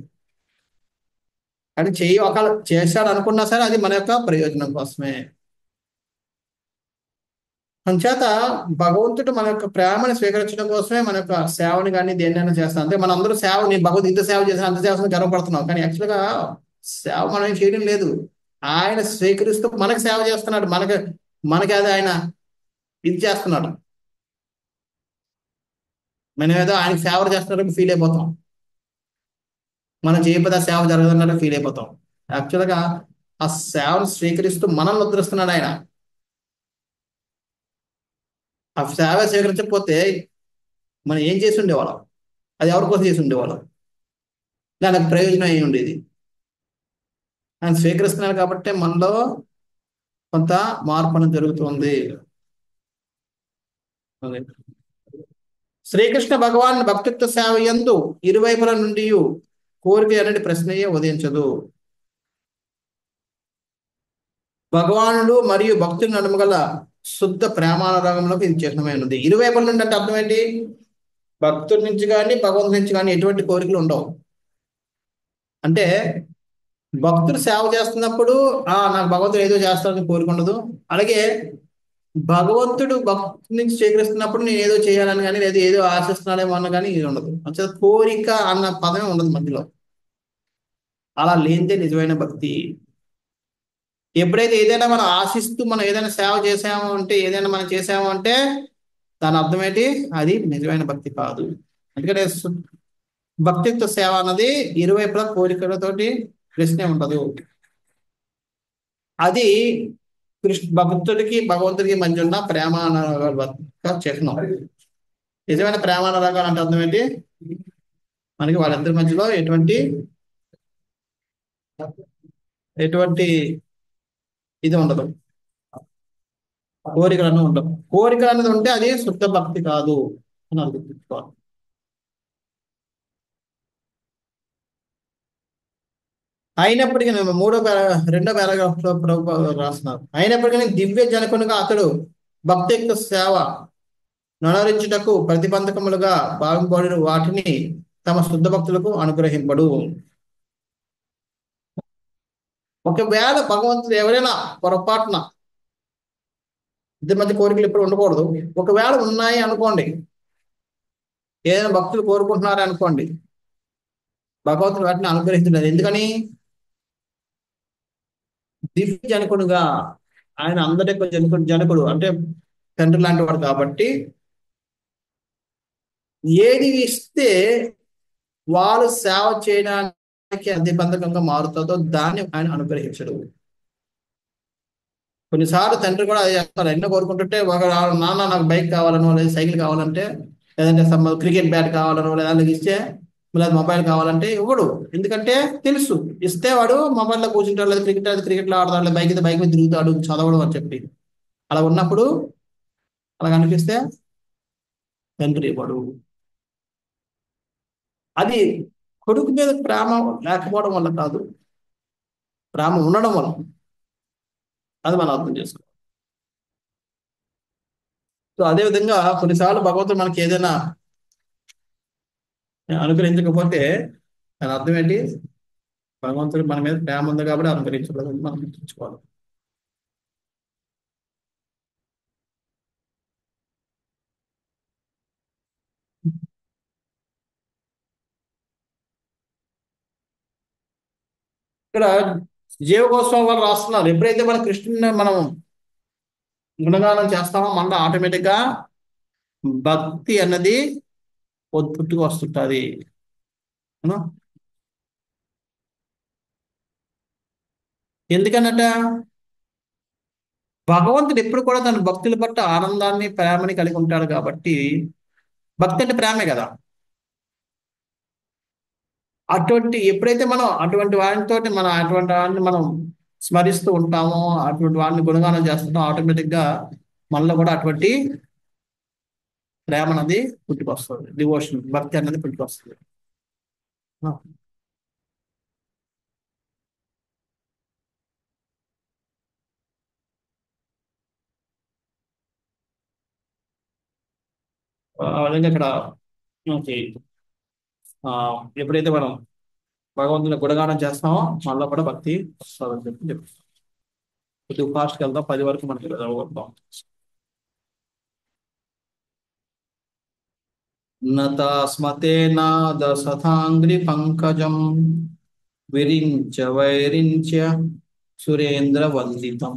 కానీ ఒకవేళ చేశాడు అనుకున్నా సరే అది మన యొక్క ప్రయోజనం కోసమే. అందుచేత భగవంతుడు మన యొక్క ప్రేమని స్వీకరించడం కోసమే మన యొక్క సేవని కానీ దేన్నైనా చేస్తాం. అంటే మన అందరూ నేను భగవంతుడు ఇంత సేవ చేసిన అంత చేసిన గర్వపడుతున్నాం, కానీ యాక్చువల్గా సేవ మనం ఏం చేయడం లేదు. ఆయన స్వీకరిస్తూ మనకు సేవ చేస్తున్నాడు. మనకి అది ఆయన ఇది చేస్తున్నాడు. మనం ఏదో ఆయనకి సేవ చేస్తున్నట్టు ఫీల్ అయిపోతాం, మనం చేయకపోతే ఆ సేవ జరగదన్నట్టు ఫీల్ అయిపోతాం. యాక్చువల్గా ఆ సేవను స్వీకరిస్తూ మనల్ని ఉద్ధరిస్తున్నాడు ఆయన. ఆ సేవ స్వీకరించకపోతే మనం ఏం చేసి ఉండేవాళ్ళం? అది ఎవరి కోసం చేసి ఉండేవాళ్ళం? దానికి ప్రయోజనం ఏమి ఉండేది? ఆయన స్వీకరిస్తున్నాడు కాబట్టి మనలో కొంత మార్పు అనేది జరుగుతుంది. శ్రీకృష్ణ భగవాన్ భక్తిత్వ సేవ యందు ఇరువైపుల నుండి కోరిక అనేది ప్రశ్నయే ఉదయించదు. భగవానుడు మరియు భక్తుని నడుమ గల శుద్ధ ప్రేమానురాగంలోకి ఇది చిహ్నమైనది. ఇరువైపుల నుండి అంటే అర్థం ఏంటి? భక్తుడి నుంచి కానీ భగవంతుడి నుంచి కానీ ఎటువంటి కోరికలు ఉండవు. అంటే భక్తుడు సేవ చేస్తున్నప్పుడు నాకు భగవంతుడు ఏదో చేస్తాడని కోరిక ఉండదు. అలాగే భగవంతుడు భక్తుడి నుంచి స్వీకరిస్తున్నప్పుడు నేను ఏదో చేయాలని కానీ లేదా ఏదో ఆశిస్తున్నాడేమో అన్న కానీ ఇది ఉండదు. అంటే కోరిక అన్న పదమే ఉండదు మధ్యలో. అలా లేనిదే నిజమైన భక్తి. ఎప్పుడైతే ఏదైనా మనం ఆశిస్తూ మనం ఏదైనా సేవ చేసాము అంటే, ఏదైనా మనం చేసాము అంటే దాని అర్థం ఏంటి? అది నిజమైన భక్తి కాదు. ఎందుకంటే భక్తిత్వ సేవ అన్నది ఇరువైపుల కోరికలతోటి ప్రశ్నే ఉండదు. అది భక్తుడికి భగవంతుడికి మధ్య ఉన్న ప్రేమానురాగాల చిహ్నం. నిజమైన ప్రేమానురాగాలు అంటే అర్థం ఏంటి? మనకి వాళ్ళిద్దరి మధ్యలో ఎటువంటి ఇది ఉండదు, కోరికలను ఉండవు. కోరికలు అనేది ఉంటే అది శుద్ధ భక్తి కాదు అని అర్థించుకోవాలి. అయినప్పటికీ రెండో పారాగ్రాఫ్ లో ప్రభుపాద రాస్తున్నారు. అయినప్పటికీ దివ్య జనకునిగా అతడు భక్తియుక్త సేవ ననరించుటకు ప్రతిబంధకములుగా భావింపబడిన వాటిని తమ శుద్ధ భక్తులకు అనుగ్రహింపడు. ఒకవేళ భగవంతుడు ఎవరైనా పొరపాటున ఇద్దరి మధ్య కోరికలు ఎప్పుడు ఉండకూడదు, ఒకవేళ ఉన్నాయి అనుకోండి, ఏదైనా భక్తులు కోరుకుంటున్నారని అనుకోండి, భగవంతుడు వాటిని అనుగ్రహించలేదు. ఎందుకని? దివ్య జనకుడుగా ఆయన అందరి యొక్క జనకుడు అంటే తండ్రి లాంటి వాడు కాబట్టి ఏది ఇస్తే వాళ్ళు సేవ చేయడానికి ప్రతిబంధకంగా మారుతుందో దాన్ని ఆయన అనుగ్రహించడు. కొన్నిసార్లు తండ్రి కూడా అదే చేస్తారు. ఎన్నో కోరుకుంటుంటే ఒక నాన్న నాకు బైక్ కావాలనో లేదా సైకిల్ కావాలంటే లేదంటే క్రికెట్ బ్యాట్ కావాలనో లేదా ఇస్తే లేదా మొబైల్ కావాలంటే ఇవ్వడు. ఎందుకంటే తెలుసు ఇస్తే వాడు మొబైల్లో కూర్చుంటాడు, లేదా క్రికెట్లో ఆడతాడు, లేదా బైక్ మీద తిరుగుతాడు, చదవడం అని చెప్పి. అలా ఉన్నప్పుడు అలా కనిపిస్తే తండ్రి ఇవ్వడు. అది కొడుకు మీద ప్రేమ లేకపోవడం వల్ల కాదు, ప్రేమ ఉండడం వల్ల. అది మనం అర్థం చేసుకోవాలి. సో అదేవిధంగా కొన్నిసార్లు భగవంతుడు మనకి ఏదైనా అనుగ్రహించకపోతే దాని అర్థం ఏంటి? భగవంతుడు మన మీద ప్రేమ ఉంది కాబట్టి అనుగ్రహించడం మనం గుర్తుంచుకోవాలి. ఇక్కడ జీవ గోస్వామి వారు రాస్తున్నారు, ఎప్పుడైతే మన కృష్ణుని మనం గుణగానం చేస్తామో మన ఆటోమేటిక్ గా భక్తి అన్నది పుట్టుకు వస్తుంటది. ఎందుకన్నట భగవంతుడు ఎప్పుడు కూడా తన భక్తుల పట్ల ఆనందాన్ని ప్రేమని కలిగి ఉంటాడు కాబట్టి, భక్తి అంటే ప్రేమే కదా. ఎప్పుడైతే మనం అటువంటి వాటితో అటువంటి వాడిని మనం స్మరిస్తూ ఉంటామో, అటువంటి వాడిని గుణగానం చేస్తుంటాం, ఆటోమేటిక్ గా మనలో కూడా అటువంటి ప్రేమ అనేది పుట్టుకొస్తుంది, డివోషన్ భక్తి అనేది పుట్టుకొస్తుంది. విధంగా ఇక్కడ ఎప్పుడైతే మనం భగవంతుని గుణగానం చేస్తామో మనలో కూడా భక్తి వస్తుందని చెప్తాం. కొద్దిగా ఫాస్ట్కి వెళ్దాం, 10 వరకు మనకి చదవగలుగుతాం. నస్మతే నాద సథాంగ్రి పంకజం విరించ వైరించ సురేంద్ర వందితం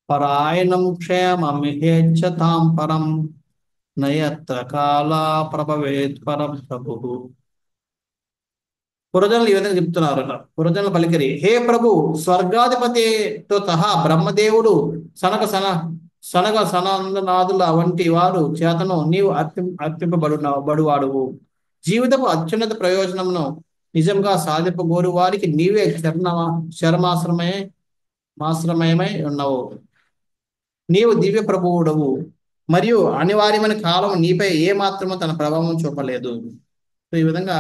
పరాయణం క్షేమమిహేచ్ఛతాం పరం నయత్ర కాలా ప్రభవేత్ పరం ప్రభు. పురజనులు ఈ విధంగా చెప్తున్నారు. పురజనుల పలికిరి, హే ప్రభు, స్వర్గాధిపతితో సహా బ్రహ్మదేవుడు సనగ సనందనాదుల వంటి వారు చేతను నీవు అర్పింపబడువాడువు. జీవితపు అత్యున్నత ప్రయోజనమును నిజంగా సాధింపగోరు వారికి నీవే శరణాశ్రమయమై ఉన్నావు. నీవు దివ్య ప్రభువుడవు మరియు అనివార్యమైన కాలం నీపై ఏ మాత్రమో తన ప్రభావం చూపలేదు. సో ఈ విధంగా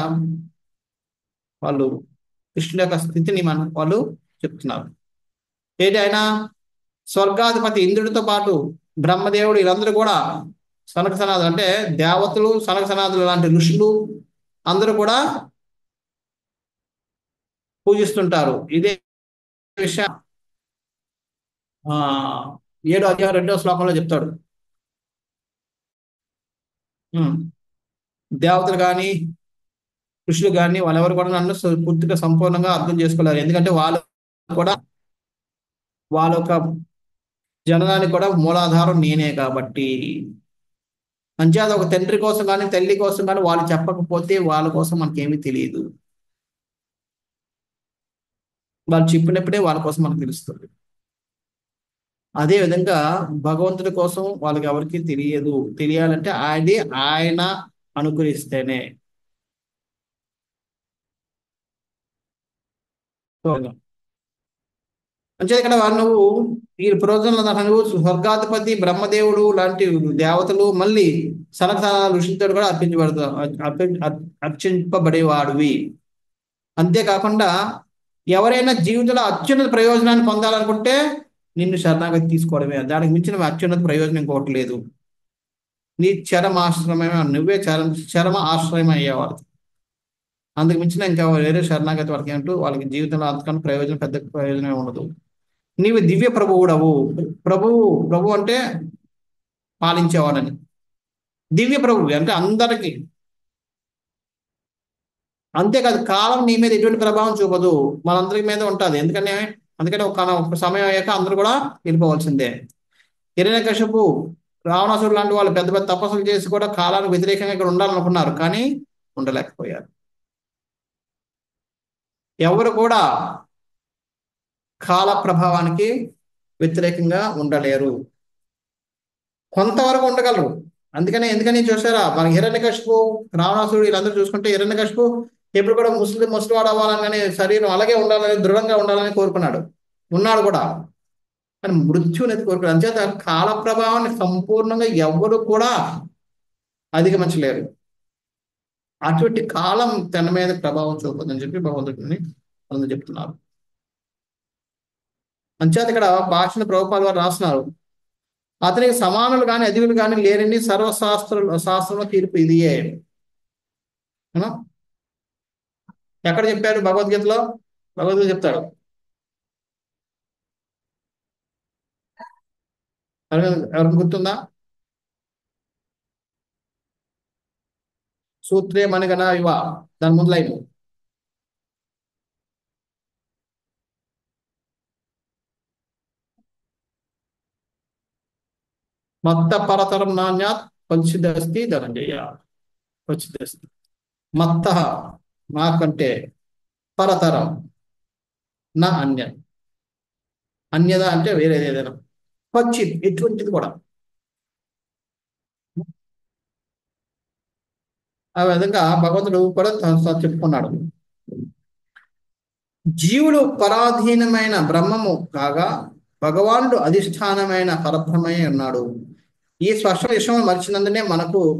వాళ్ళు కృష్ణుల యొక్క స్థితిని వాళ్ళు చెప్తున్నారు. ఏంటి? ఆయన స్వర్గాధిపతి ఇంద్రుడితో పాటు బ్రహ్మదేవుడు వీళ్ళందరూ కూడా సనక సనాదులు అంటే దేవతలు, సనక సనాదులు లాంటి ఋషులు అందరూ కూడా పూజిస్తుంటారు. ఇదే విషయం 7వ అధ్యాయం 2వ శ్లోకంలో చెప్తాడు. దేవతలు కానీ ఋషులు కానీ వాళ్ళెవరు కూడా నన్ను పూర్తిగా సంపూర్ణంగా అర్థం చేసుకోలేరు. ఎందుకంటే వాళ్ళు కూడా వాళ్ళ యొక్క జననానికి కూడా మూలాధారం నేనే కాబట్టి. అంచేత ఒక తండ్రి కోసం కానీ తల్లి కోసం కానీ వాళ్ళు చెప్పకపోతే వాళ్ళ కోసం మనకేమీ తెలియదు. వాళ్ళు చెప్పినప్పుడే వాళ్ళ కోసం మనకు తెలుస్తుంది. అదే విధంగా భగవంతుడి కోసం వాళ్ళకి ఎవరికి తెలియదు. తెలియాలంటే ఆయన అనుగ్రహిస్తేనే. అంటే ఇక్కడ నువ్వు ఈ పురోజనుల నువ్వు స్వర్గాధిపతి బ్రహ్మదేవుడు లాంటి దేవతలు మళ్ళీ సనక ఋషులతో కూడా అర్చింపబడేవాడివి. అంతేకాకుండా ఎవరైనా జీవితంలో అత్యున్నత ప్రయోజనాన్ని పొందాలనుకుంటే నిన్ను శరణాగతి తీసుకోవడమే. దానికి మించిన అత్యున్నత ప్రయోజనం ఇంకోటి లేదు. నీ చరమాశ్రయమే, నువ్వే చరమ ఆశ్రయం అయ్యేవాడు. అందుకు మించిన ఇంకా వేరే శరణాగతి వాళ్ళకి ఏంటో వాళ్ళకి జీవితంలో అంతకన్నా ప్రయోజనం, పెద్ద ప్రయోజనం ఉండదు. నీవు దివ్య ప్రభువుడవు. ప్రభు అంటే పాలించేవాడని. దివ్య ప్రభువు అంటే అందరికీ. అంతేకాదు, కాలం నీ మీద ఎటువంటి ప్రభావం చూపదు, మనందరి మీద ఉంటుంది. అందుకని ఒక సమయం అయ్యాక అందరూ కూడా వెళ్ళిపోవాల్సిందే. హిరణ్యకశిపు, రావణాసుడు లాంటి వాళ్ళు పెద్ద పెద్ద తపస్సులు చేసి కూడా కాలానికి వ్యతిరేకంగా ఇక్కడ ఉండాలనుకున్నారు, కానీ ఉండలేకపోయారు. ఎవరు కూడా కాల ప్రభావానికి వ్యతిరేకంగా ఉండలేరు. కొంతవరకు ఉండగలరు. ఎందుకని చూసారా, మనకి హిరణ్యకశిపు, రావణాసుడు వీళ్ళందరూ చూసుకుంటే, హిరణ్యకశిపు ఎప్పుడు కూడా ముసలివాడు అవ్వాలని, శరీరం అలాగే ఉండాలని, దృఢంగా ఉండాలని కోరుకున్నాడు, ఉన్నాడు కూడా. కానీ మృత్యు అనేది కోరుకున్నాడు. అంచేత కాల ప్రభావాన్ని సంపూర్ణంగా ఎవరు కూడా అధిగమించలేరు. అటువంటి కాలం తన మీద ప్రభావం చూపదని చెప్పి భగవంతుడిని అందరూ చెప్తున్నారు. అంచేత ఇక్కడ భాషను ప్రభుపాద వారు రాస్తున్నారు, అతనికి సమానులు కానీ అధికులు కానీ లేరని శాస్త్రంలో తీర్పు ఇదియే. ఎక్కడ చెప్పారు? భగవద్గీతలో చెప్తాడు. ఎవరికి గుర్తుందా? సూత్రే మణిగణ ఇవ, దాని ముందు లైన్. మత్త పరతరం నాణ్యాత్ క్వచిదస్తి ధనంజయ. క్వచిదస్తి మత్త, నాకంటే, పరతరం నా అన్యద అంటే వేరేది ఏదైనా, క్వచిత్ ఎటువంటిది కూడా. ఆ విధంగా భగవంతుడు కూడా చెప్పుకున్నాడు. జీవుడు పరాధీనమైన బ్రహ్మము కాగా భగవానుడు అధిష్టానమైన పరబ్రహ్మమే ఉన్నాడు. ఈ స్పష్ట విషయం మరిచినందునే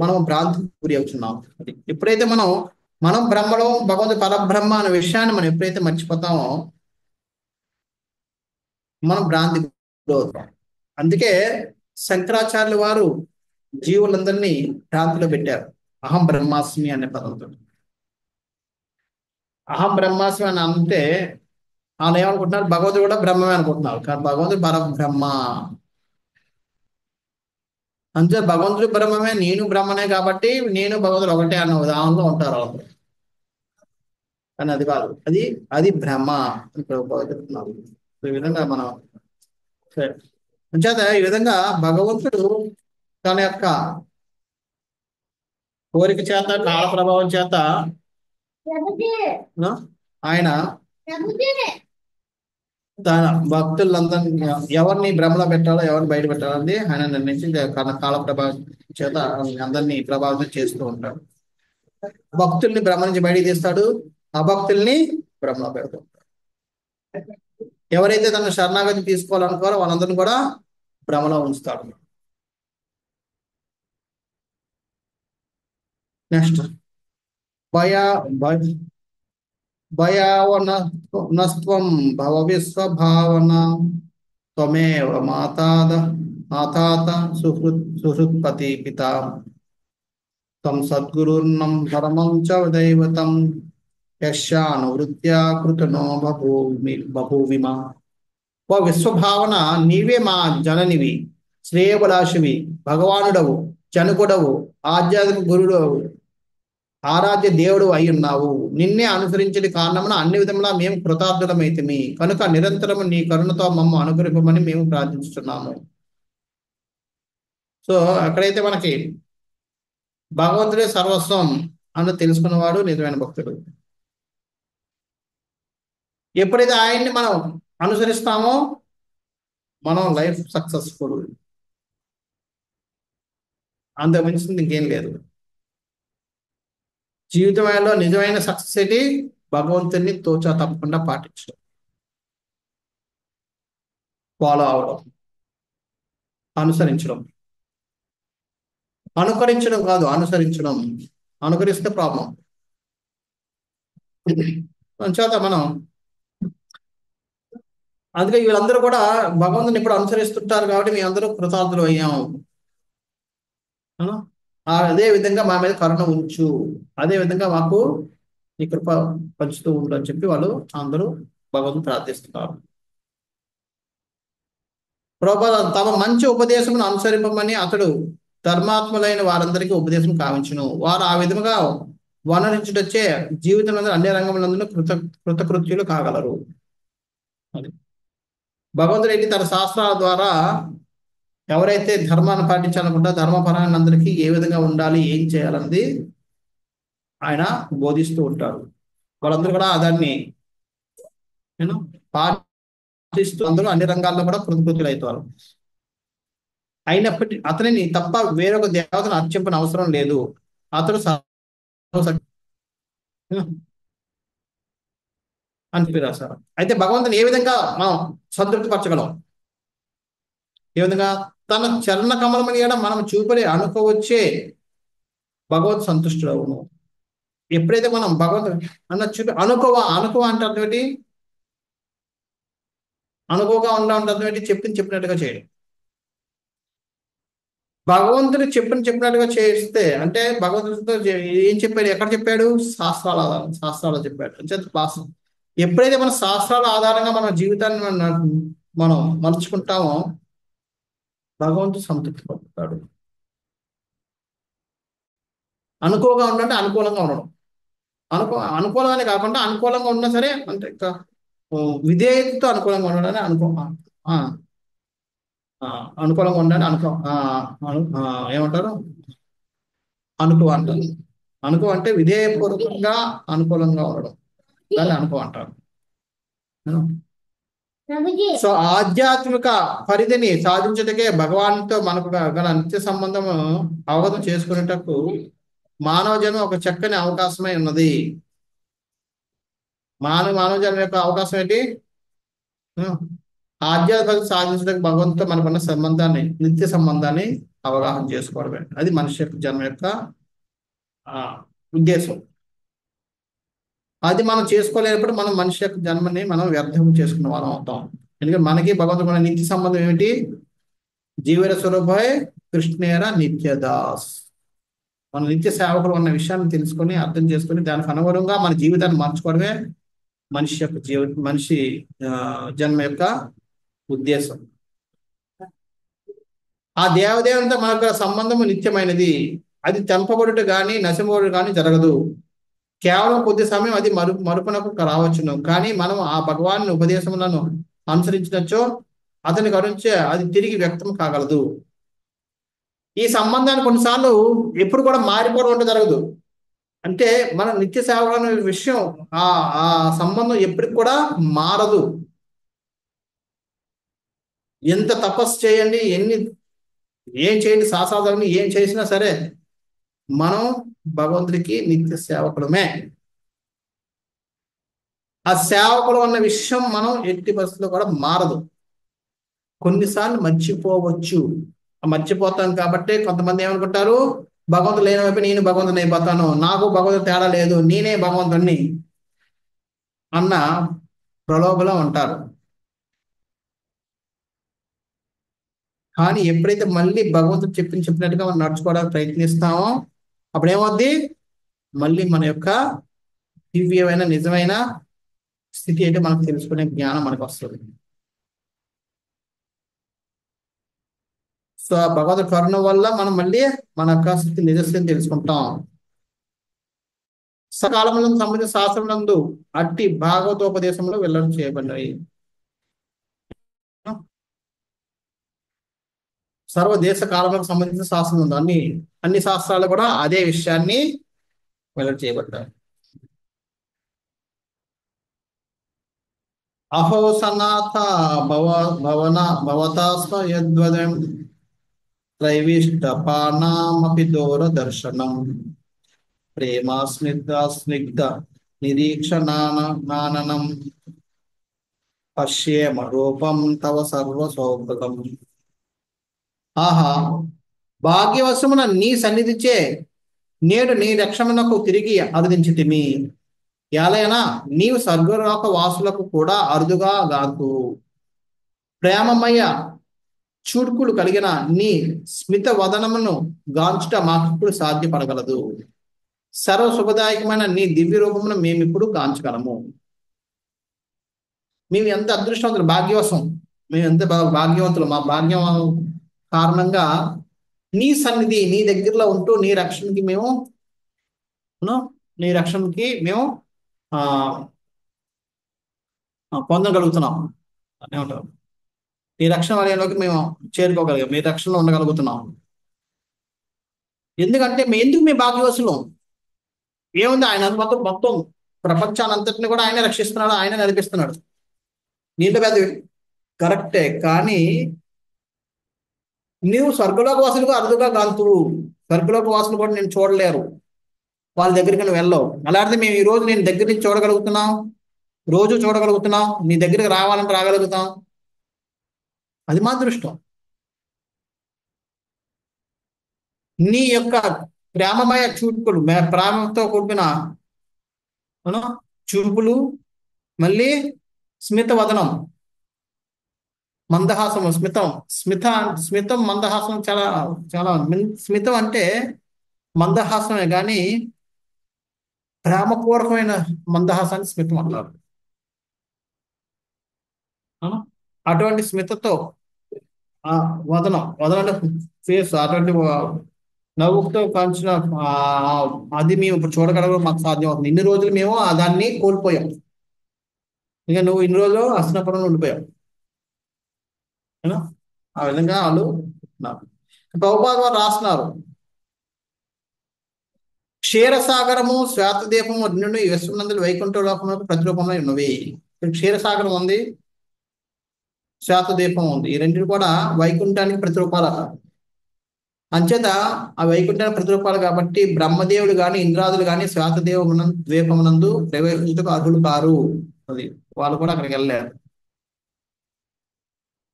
మనం భ్రాంతికి గురి అవుతున్నాం. అది ఎప్పుడైతే మనం బ్రహ్మలో భగవంతుడు పరబ్రహ్మ అనే విషయాన్ని మనం ఎప్పుడైతే మర్చిపోతామో మనం భ్రాంతికి గురి అవుతాం. అందుకే శంకరాచార్యుల వారు జీవులందరినీ భ్రాంతిలో పెట్టారు. అహం బ్రహ్మాస్మి అనే పదంతో. అహం బ్రహ్మాస్మి అని అంటే వాళ్ళు ఏమనుకుంటున్నారు? భగవంతుడు కూడా బ్రహ్మమే అనుకుంటున్నారు. కానీ భగవంతుడు పరబ్రహ్మ. అంతే, భగవంతుడు బ్రహ్మమే, నేను బ్రహ్మనే, కాబట్టి నేను భగవంతుడు ఒకటే అన్న ఉదాహరణలో ఉంటారు వాళ్ళు. కానీ అది కాదు, అది భ్రమ అని చెప్తున్నారు. ఈ విధంగా మనం అంచేత ఈ విధంగా భగవంతుడు తన యొక్క కోరిక చేత, కాల ప్రభావం చేత ఆయన తన భక్తులందరినీ ఎవరిని భ్రమలో పెట్టాలో, ఎవరిని బయట పెట్టాలని ఆయన నిర్ణయించి కాల ప్రభావం చేత అందరినీ ప్రభావితం చేస్తూ ఉంటాడు. భక్తుల్ని భ్రమ నుంచి బయటికి తీస్తాడు, అభక్తుల్ని భ్రమలో పెడుతూ ఉంటాడు. ఎవరైతే తన శరణాగతి తీసుకోవాలనుకోరో వాళ్ళందరినీ కూడా భ్రమలో ఉంచుతాడు. నెక్స్ట్ భయావనస్త్వం భవ విశ్వభావన త్వమేవ మాతాత సుహృత్పతి పిత తం సద్గురుర్నం పరమం చ దైవతం యశానువృత్యా కృతనో బభూవిమ. ఓ విశ్వభావన, నీవే మా జననివి, శ్రేయభిలాషివి, భగవానుడవు, జనకుడవు, ఆధ్యాత్మిక గురుడవు, ఆరాధ్య దేవుడు అయి ఉన్నావు. నిన్నే అనుసరించిన కారణమున అన్ని విధములా మేము కృతార్థులమైతిమి కనుక నిరంతరము నీ కరుణతో మమ్మ అనుగ్రహింపమని మేము ప్రార్థిస్తున్నాము. సో అక్కడైతే మనకి భగవంతుడే సర్వస్వం అని తెలుసుకున్నవాడు నిజమైన భక్తుడు. ఎప్పుడైతే ఆయన్ని మనం అనుసరిస్తామో మనం లైఫ్ సక్సెస్ఫుల్. అంతకు మించింది ఇంకేం లేదు. జీవితంలో నిజమైన సక్సెస్ ఏంటి? భగవంతుని తోచా తప్పకుండా పాటించడం, ఫాలో అవడం, అనుసరించడం. అనుకరించడం కాదు, అనుసరించడం. అనుకరిస్తే ప్రాబ్లం. చేత మనం అందుకే వీళ్ళందరూ కూడా భగవంతుని ఇప్పుడు అనుసరిస్తుంటారు కాబట్టి మీ అందరూ కృతార్థులు అయ్యాము. అవునా? అదే విధంగా మా మీద కరుణ ఉంచు, అదే విధంగా మాకు ఈ కృప పంచుతూ ఉండు అని చెప్పి వాళ్ళు అందరూ భగవంతుని ప్రార్థిస్తున్నారు. ప్రభువా తమ మంచి ఉపదేశమును అనుసరింపమని అతడు ధర్మాత్ములైన వారందరికీ ఉపదేశం కావించును. వారు ఆ విధముగా వనరించుటచ్చే జీవితంలో అన్ని రంగములందు కృతకృత్యులు కాగలరు. అది భగవంతుడు ఏంటి తన శాస్త్రాల ద్వారా ఎవరైతే ధర్మాన్ని పాటించాలనుకుంటా ధర్మపరాయణ అందరికీ ఏ విధంగా ఉండాలి, ఏం చేయాలన్నది ఆయన బోధిస్తూ ఉంటారు. వాళ్ళందరూ కూడా దాన్ని పాటిస్తూ అందరూ అన్ని రంగాల్లో కూడా కృతకృత్యులు అవుతారు. అయినప్పటికీ అతనిని తప్ప వేరొక దేవతను అర్చింపని అవసరం లేదు. అతడు అని రాశారు. అయితే భగవంతుని ఏ విధంగా మనం సంతృప్తిపరచగలం? ఏ విధంగా? తన చరణ కమలమని మనం చూపలే అనుకోవచ్చే భగవత్ సంతుష్టుడు అవును. ఎప్పుడైతే మనం భగవంతుడు అన్న చూపి అనుకోవ అంటే అర్థం ఏంటి? అనుకోగా అర్థం ఏంటి? చెప్పినట్టుగా చేయడం. భగవంతుడు చెప్పినట్టుగా చేస్తే అంటే భగవంతుడితో ఏం చెప్పాడు, ఎక్కడ చెప్పాడు? శాస్త్రాలు చెప్పాడు. ఎప్పుడైతే మన శాస్త్రాల ఆధారంగా మన జీవితాన్ని మనం మలుచుకుంటామో భగవంతుడు సంతృప్తి పడుతాడు. అనుకోగా ఉండంటే అనుకూలంగా ఉండడం, అనుకూలంగానే కాకుండా అనుకూలంగా ఉన్నా సరే అంటే విధేయతతో అనుకూలంగా ఉండడాన్ని అనుకూలంగా ఉండాలని ఏమంటారు? అనుకో అంటారు. అనుకో అంటే విధేయపూర్వకంగా అనుకూలంగా ఉండడం, దాన్ని అనుకో అంటారు. సో ఆధ్యాత్మిక పరిధిని సాధించటకే భగవాన్తో మనకు గల నిత్య సంబంధము అవగతం చేసుకునేటకు మానవ జన్మ ఒక చక్కని అవకాశమై ఉన్నది. మానవ జన్మ యొక్క అవకాశం ఏంటి? ఆధ్యాత్మిక సాధించడానికి భగవంతుతో మనకున్న సంబంధాన్ని, నిత్య సంబంధాన్ని అవగాహన చేసుకోవడమే. అది మనిషి యొక్క జన్మ యొక్క ఉద్దేశం. అది మనం చేసుకోలేనప్పుడు మనం మనిషి యొక్క జన్మని మనం వ్యర్థం చేసుకున్న వాళ్ళం అవుతాం. ఎందుకంటే మనకి భగవంతుడు నిత్య సంబంధం ఏమిటి? జీవన స్వరూపే కృష్ణేర నిత్యదాస్. మన నిత్య సేవకులు ఉన్న విషయాన్ని తెలుసుకొని అర్థం చేసుకొని దానికి అనుగుణంగా మన జీవితాన్ని మార్చుకోవడమే మనిషి జన్మ యొక్క ఉద్దేశం. ఆ దేవదేవునితో మనకు సంబంధము నిత్యమైనది. అది తెంపబడుట కానీ నశింపబడుట కానీ జరగదు. కేవలం కొద్ది సమయం అది మరుపునకు రావచ్చును. కానీ మనం ఆ భగవాన్ ఉపదేశములను అనుసరించినచో అతని గురించి అది తిరిగి వ్యక్తం కాగలదు. ఈ సంబంధాన్ని కొన్నిసార్లు ఎప్పుడు కూడా మారిపోవడం అంటే జరగదు. అంటే మన నిత్య సేవ అనే విషయం ఆ సంబంధం ఎప్పటికి కూడా మారదు. ఎంత తపస్సు చేయండి, ఏం చేయండి, శాస్త్రాలను ఏం చేసినా సరే మనం భగవంతుడికి నిత్య సేవకులమే. ఆ సేవకులు అన్న విషయం మనం ఎట్టి పరిస్థితుల్లో కూడా మారదు. కొన్నిసార్లు మర్చిపోవచ్చు. మర్చిపోతాం కాబట్టి కొంతమంది ఏమనుకుంటారు, భగవంతుడు లేని వైపు నేను భగవంతుని అయిపోతాను, నాకు భగవంతుడు తేడా లేదు, నేనే భగవంతుడిని అన్న ప్రలోభలో ఉంటారు. కానీ ఎప్పుడైతే మళ్ళీ భగవంతుడు చెప్పినట్టుగా మనం నడుచుకోవడానికి ప్రయత్నిస్తామో అప్పుడు ఏమవుద్ది? మళ్ళీ మన యొక్క దివ్యమైన నిజమైన స్థితి అంటే మనకు తెలుసుకునే జ్ఞానం మనకు వస్తుంది. సో ఆ భగవంతుడి కరుణ వల్ల మనం మళ్ళీ మన యొక్క స్థితి నిజస్థితిని తెలుసుకుంటాం. సకాలంలో సంబంధించిన శాస్త్రములందు అట్టి భాగవతోపదేశంలో వెల్లడి చేయబడినవి. సర్వదేశ కాలంలో సంబంధించిన శాస్త్రం ఉంది. అన్ని శాస్త్రాలు కూడా అదే విషయాన్ని వెల్లడి చేయబడ్డాయి. అహో సనాథ భవతాస్మ యద్వదం త్రైవిష్టపానామపి దూరదర్శనం ప్రేమ స్నిగ్ధ నిరీక్షణాననం పశ్యేమ రూపం తవ సర్వ సౌభగం. ఆహా, భాగ్యవశమున నీ సన్నిధిచే నేడు నీ రక్షణకు తిరిగి అరుదించితిమి. ఎలైనా నీవు స్వర్గలోక వాసులకు కూడా అరుదుగా గాకు. ప్రేమమయ చూడ్కులు కలిగిన నీ స్మిత వదనమును గాంచుట మాకిప్పుడు సాధ్యపడగలదు. సర్వ శుభదాయకమైన నీ దివ్య రూపమును మేమిప్పుడు గాంచగలము. మేము ఎంత అదృష్టవంతులు, భాగ్యవశం, మేము ఎంత భాగ్యవంతులు. మా భాగ్యం కారణంగా నీ సన్నిధి, నీ దగ్గరలో ఉంటూ నీ రక్షణకి మేము ఆ పొందగలుగుతున్నాం. ఏమంటారు, నీ రక్షణ వలయంలోకి మేము చేరుకోగలిగాం, మీ రక్షణలో ఉండగలుగుతున్నాం. ఎందుకంటే ఎందుకు మేము భాగ్యవశులం? ఏముంది, ఆయన మొత్తం ప్రపంచాన్ని అంతటిని కూడా ఆయన రక్షిస్తున్నాడు, ఆయన నడిపిస్తున్నాడు. నీళ్ళు పెద్ద కరెక్టే, కానీ నీవు స్వర్గలోక వాసులకు అరుదుగా కాంతువు. స్వర్గలోక వాసులు కూడా నేను చూడలేరు, వాళ్ళ దగ్గరికి నువ్వు వెళ్ళవు. అలాంటిది మేము ఈ రోజు నేను దగ్గర నుంచి చూడగలుగుతున్నాం, రోజు చూడగలుగుతున్నాం, నీ దగ్గరికి రావాలంటే రాగలుగుతాం. అది మా దృష్టం. నీ యొక్క ప్రేమమయ చూపులు, ప్రేమతో కూడిన చూపులు, మళ్ళీ స్మిత వదనం, మందహాసము, స్మితం మందహాసం, చాలా చాలా స్మితం అంటే మందహాసమే, కానీ ప్రేమపూర్వకమైన మందహాసాన్ని స్మితం అంటారు. అటువంటి స్మితతో వదనం అంటే ఫేస్, అటువంటి నవ్వుతో కాల్చిన అది మేము ఇప్పుడు చూడగలగడం మాకు సాధ్యం అవుతుంది. ఇన్ని రోజులు మేము దాన్ని కోల్పోయాం. ఇక నువ్వు ఇన్ని రోజులు హస్తినాపురంలో ఉండిపోయావు. ఆ విధంగా వాళ్ళు ప్రభుపాద వారు రాస్తున్నారు, క్షీరసాగరము శ్వేతదీపము రెండు ఈ విశ్వనందులు వైకుంఠ లోకములకు ప్రతిరూపంలో ఉన్నవి. క్షీరసాగరం ఉంది, శ్వేతదీపం ఉంది. ఈ రెండు కూడా వైకుంఠానికి ప్రతిరూపాలు. అంచేత ఆ వైకుంఠానికి ప్రతిరూపాలు కాబట్టి బ్రహ్మదేవుడు కానీ ఇంద్రాదులు కానీ ద్వీపమునందు ప్రవేశించుటకు అర్హులు కారు. అది వాళ్ళు కూడా అక్కడికి వెళ్ళలేరు.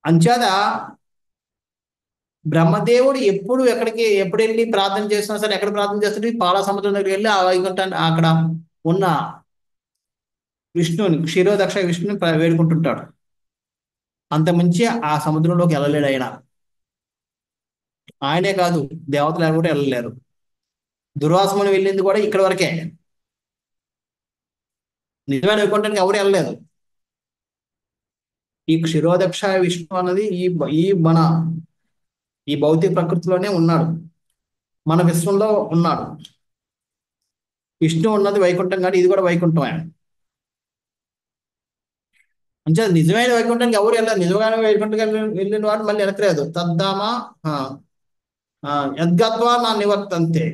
అంచేత బ్రహ్మదేవుడు ఎప్పుడు వెళ్ళి ప్రార్థన చేసినా సరే, ఎక్కడ ప్రార్థన చేస్తుంటే పాల సముద్రం దగ్గరికి వెళ్ళి ఆ వైకుంఠాన్ని, అక్కడ ఉన్న విష్ణువుని, క్షీరోదక్ష విష్ణుని వేడుకుంటుంటాడు. అంత మించి ఆ సముద్రంలోకి వెళ్ళలేడు ఆయన. ఆయనే కాదు, దేవతలు ఎవరు కూడా వెళ్ళలేరు. దుర్వాసముని వెళ్ళింది కూడా ఇక్కడ వరకే. నిజమైన వైకుంఠానికి ఎవరు వెళ్ళలేదు. ఈ క్షీరోదక్ష విష్ణు అన్నది ఈ భౌతిక ప్రకృతిలోనే ఉన్నాడు, మన విశ్వంలో ఉన్నాడు. విష్ణు ఉన్నది వైకుంఠం, కానీ ఇది కూడా వైకుంఠమే. అంటే నిజమైన వైకుంఠానికి ఎవరు వెళ్ళారు. నిజమైన వైకుంఠానికి వెళ్ళిన వారు మళ్ళీ వెనకలేదు. తద్దామా యద్గత్వా నా నివర్తంతే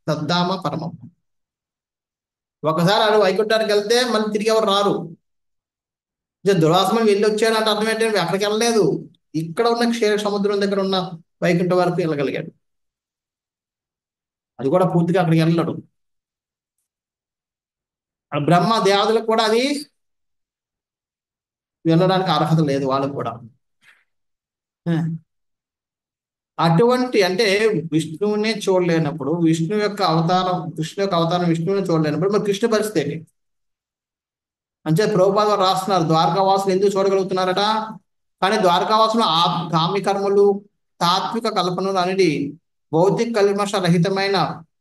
తద్దామ పరమం. ఒకసారి వాడు వైకుంఠానికి వెళ్తే మళ్ళీ తిరిగి ఎవరు రారు. దుర్వాసమని వెళ్ళి వచ్చాడంటే అర్థం ఏంటంటే అక్కడికి వెళ్ళలేదు, ఇక్కడ ఉన్న క్షీర సముద్రం దగ్గర ఉన్న వైకుంఠం వరకు వెళ్ళగలిగాడు. అది కూడా పూర్తిగా అక్కడికి వెళ్ళాడు. బ్రహ్మ దేవతలకు కూడా అది వెళ్ళడానికి అర్హత లేదు, వాళ్ళకు కూడా. అటువంటి, అంటే విష్ణువునే చూడలేనప్పుడు, కృష్ణు యొక్క అవతారం విష్ణువుని చూడలేనప్పుడు మరి కృష్ణ పరిస్థితి ఏంటి? అంటే ప్రభుపాద వారు రాస్తున్నారు, ద్వారకావాసులు ఎందుకు చూడగలుగుతున్నారట? కానీ ద్వారకావాసులు కామ్యకర్మలు, తాత్విక కల్పనలు అనేది భౌతిక కల్మష రహితమైన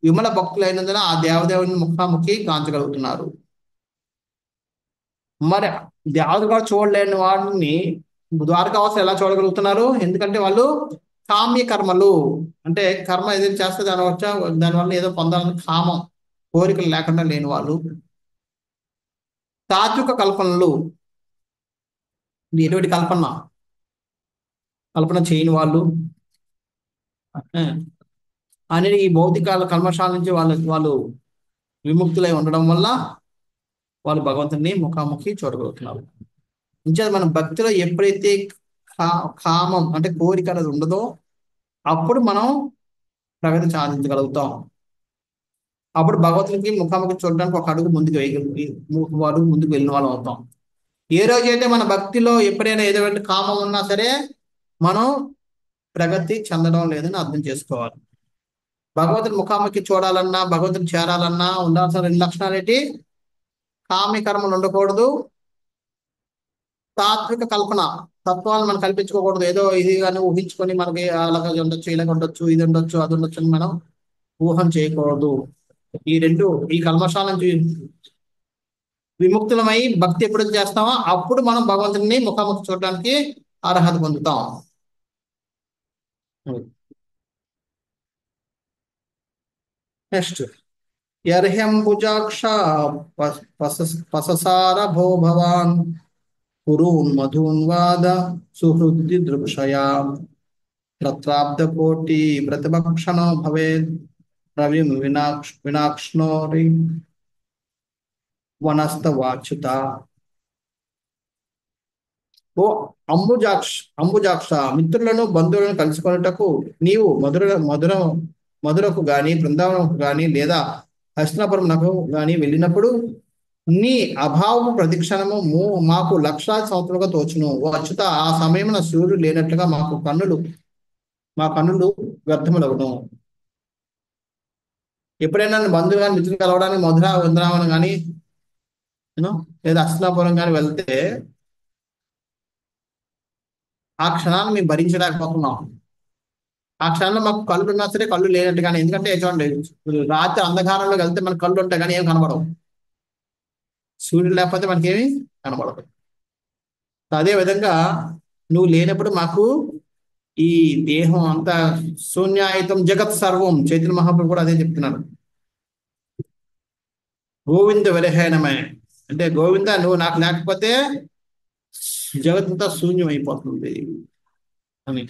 విమల భక్తులైనందున ఆ దేవదేవుని ముఖాముఖి కాంచగలుగుతున్నారు. మరి దేవతలు కూడా చూడలేని వాడిని ద్వారకావాసులు ఎలా చూడగలుగుతున్నారు? ఎందుకంటే వాళ్ళు కామ్య కర్మలు, అంటే కర్మ ఏదైనా చేస్తే దానివల్ల ఏదో పొందాలని కామం, కోరికలు లేకుండా లేని వాళ్ళు. తాత్విక కల్పనలు, ఎటువంటి కల్పన చేయని వాళ్ళు అనేది ఈ భౌతిక కల్మషాల నుంచి వాళ్ళు విముక్తులై ఉండడం వల్ల వాళ్ళు భగవంతుని ముఖాముఖి చూడగలుగుతున్నారు. ఇంకా మన భక్తిలో ఎప్పుడైతే కామం అంటే కోరిక అనేది ఉండదో అప్పుడు మనం ప్రగతి సాధించగలుగుతాం. అప్పుడు భగవంతునికి ముఖాముఖి చూడడానికి ఒక అడుగు ముందుకు వెళ్ళిన వాళ్ళం అవుతాం. ఏ రోజైతే మన భక్తిలో ఎప్పుడైనా ఏదైనా కామం ఉన్నా సరే మనం ప్రగతి చెందడం లేదని అర్థం చేసుకోవాలి. భగవంతుని ముఖాముఖి చూడాలన్నా, భగవంతుని చేరాలన్నా ఉండాల్సిన రెండు లక్షణాలు ఏంటి? కామ్య కర్మలు ఉండకూడదు, తాత్విక కల్పన, తత్వాలను మనం కల్పించుకోకూడదు. ఏదో ఇది కానీ ఊహించుకొని మనకి అలాగ ఉండొచ్చు, ఇలాగ ఉండొచ్చు, ఇది ఉండొచ్చు, అది ఉండొచ్చు అని మనం ఊహం చేయకూడదు. ఈ రెండు, ఈ కల్మషాల నుంచి విముక్తులమై భక్తి ఎప్పుడు చేస్తామో అప్పుడు మనం భగవంతుని ముఖాముఖి చూడడానికి అర్హత పొందుతాం. నెక్స్ట్, యర్హ్యంబుజాక్ష పససార భో భవాన్ కురూన్ మధూన్వాద సుహృది దృక్షయా తత్రాబ్ధకోటి ప్రతిభక్షణో భవేద్ రవిం వినాక్ష్ణోరి వనస్తవాచ్యుత. ఓ అంబుజాక్ష, మిత్రులను బంధువులను కలుసుకొనుటకు నీవు మధురకు గాని బృందావనకు గాని లేదా హస్తినాపురమునకు గాని వెళ్ళినప్పుడు నీ అభావము ప్రతిక్షణము మాకు లక్షలాది సంవత్సరాలుగా తోచును. ఓ అచ్యుత, ఆ సమయమున సూర్యుడు లేనట్లుగా మా కన్నులు వ్యర్థములవును. ఎప్పుడైనా బంధువు కానీ మిత్రులు కలవడానికి మధుర బృందావనం కానీ లేదా హస్తినాపురం కానీ వెళ్తే ఆ క్షణాన్ని మేము భరించలేకపోతున్నాం. ఆ క్షణంలో మాకు కళ్ళు ఉన్నా సరే కళ్ళు లేనట్టు. కానీ ఎందుకంటే చూడండి, రాత్రి అంధకారంలో వెళ్తే మనకు కళ్ళు ఉంటాయి కానీ ఏం కనబడవు. సూర్యుడు లేకపోతే మనకేమి కనబడదు. అదే విధంగా నువ్వు లేనప్పుడు మాకు ఈ దేహం అంతా శూన్యాయుతం జగత్ సర్వం. చైతన్య మహాప్రభు కూడా అదే చెప్తున్నాడు. గోవింద విరహేణమే అంటే గోవింద నువ్వు నాకు లేకపోతే జగత్తంతా శూన్యం అయిపోతుంది అని.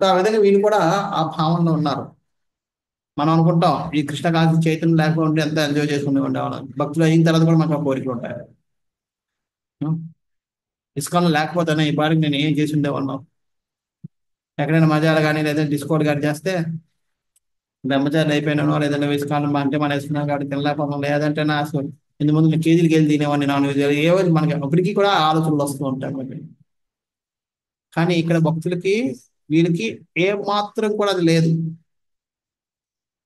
ఆ విధంగా వీళ్ళు కూడా ఆ భావనలో ఉన్నారు. మనం అనుకుంటాం ఈ కృష్ణకాంతి చైతన్యం లేకపోతే ఎంత ఎంజాయ్ చేసుకుని ఉండేవాళ్ళం. భక్తులు అయిన తర్వాత కూడా మాకు ఆ కోరికలు ఉంటాయి. ఇస్కాన్ లేకపోతేనే ఈ పాటికి నేను ఏం చేసి ఉండేవాళ్ళం. ఎక్కడైనా మజాలు కానీ లేదా డిస్కౌంట్ కానీ చేస్తే బ్రహ్మచారులు అయిపోయినాను, లేదంటే ఇస్కాన్ అంటే మన వేసుకున్నాం కాబట్టి తినలేకపోతాం, లేదంటే నా అసలు ఇంత ముందు కేజీలకి వెళ్ళి తినేవాడిని నాన్ వెజ్. ఏవో మనకి అప్పటికీ కూడా ఆలోచనలు వస్తూ ఉంటాయి మనకి. కానీ ఇక్కడ భక్తులకి వీళ్ళకి ఏ మాత్రం కూడా అది లేదు.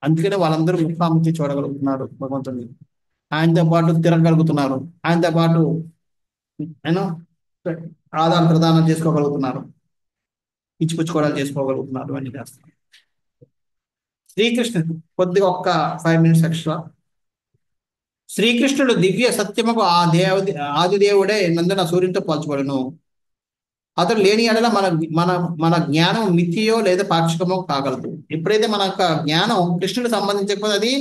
అందుకనే వాళ్ళందరూ ముఖాముఖి చూడగలుగుతున్నారు భగవంతుని. ఆయనతో పాటు తిరగలుగుతున్నారు, ఆయనతో పాటు ఆదాన ప్రదానం చేసుకోగలుగుతున్నారు, ఇచ్చిపుచ్చుకోవడాలు చేసుకోగలుగుతున్నారు, అన్ని చేస్తున్నారు. శ్రీకృష్ణుడు కొద్దిగా ఒక్క 5 minutes ఎక్స్ట్రా. శ్రీకృష్ణుడు దివ్య సత్యముకు ఆదిదేవుడే నందున సూర్యునితో పోల్చబడును. అతడు లేని ఎడల మన జ్ఞానం మిథ్యయో లేదా పాక్షికమో కాగలదు. ఎప్పుడైతే మన యొక్క జ్ఞానం కృష్ణుడికి సంబంధించకపోతే అది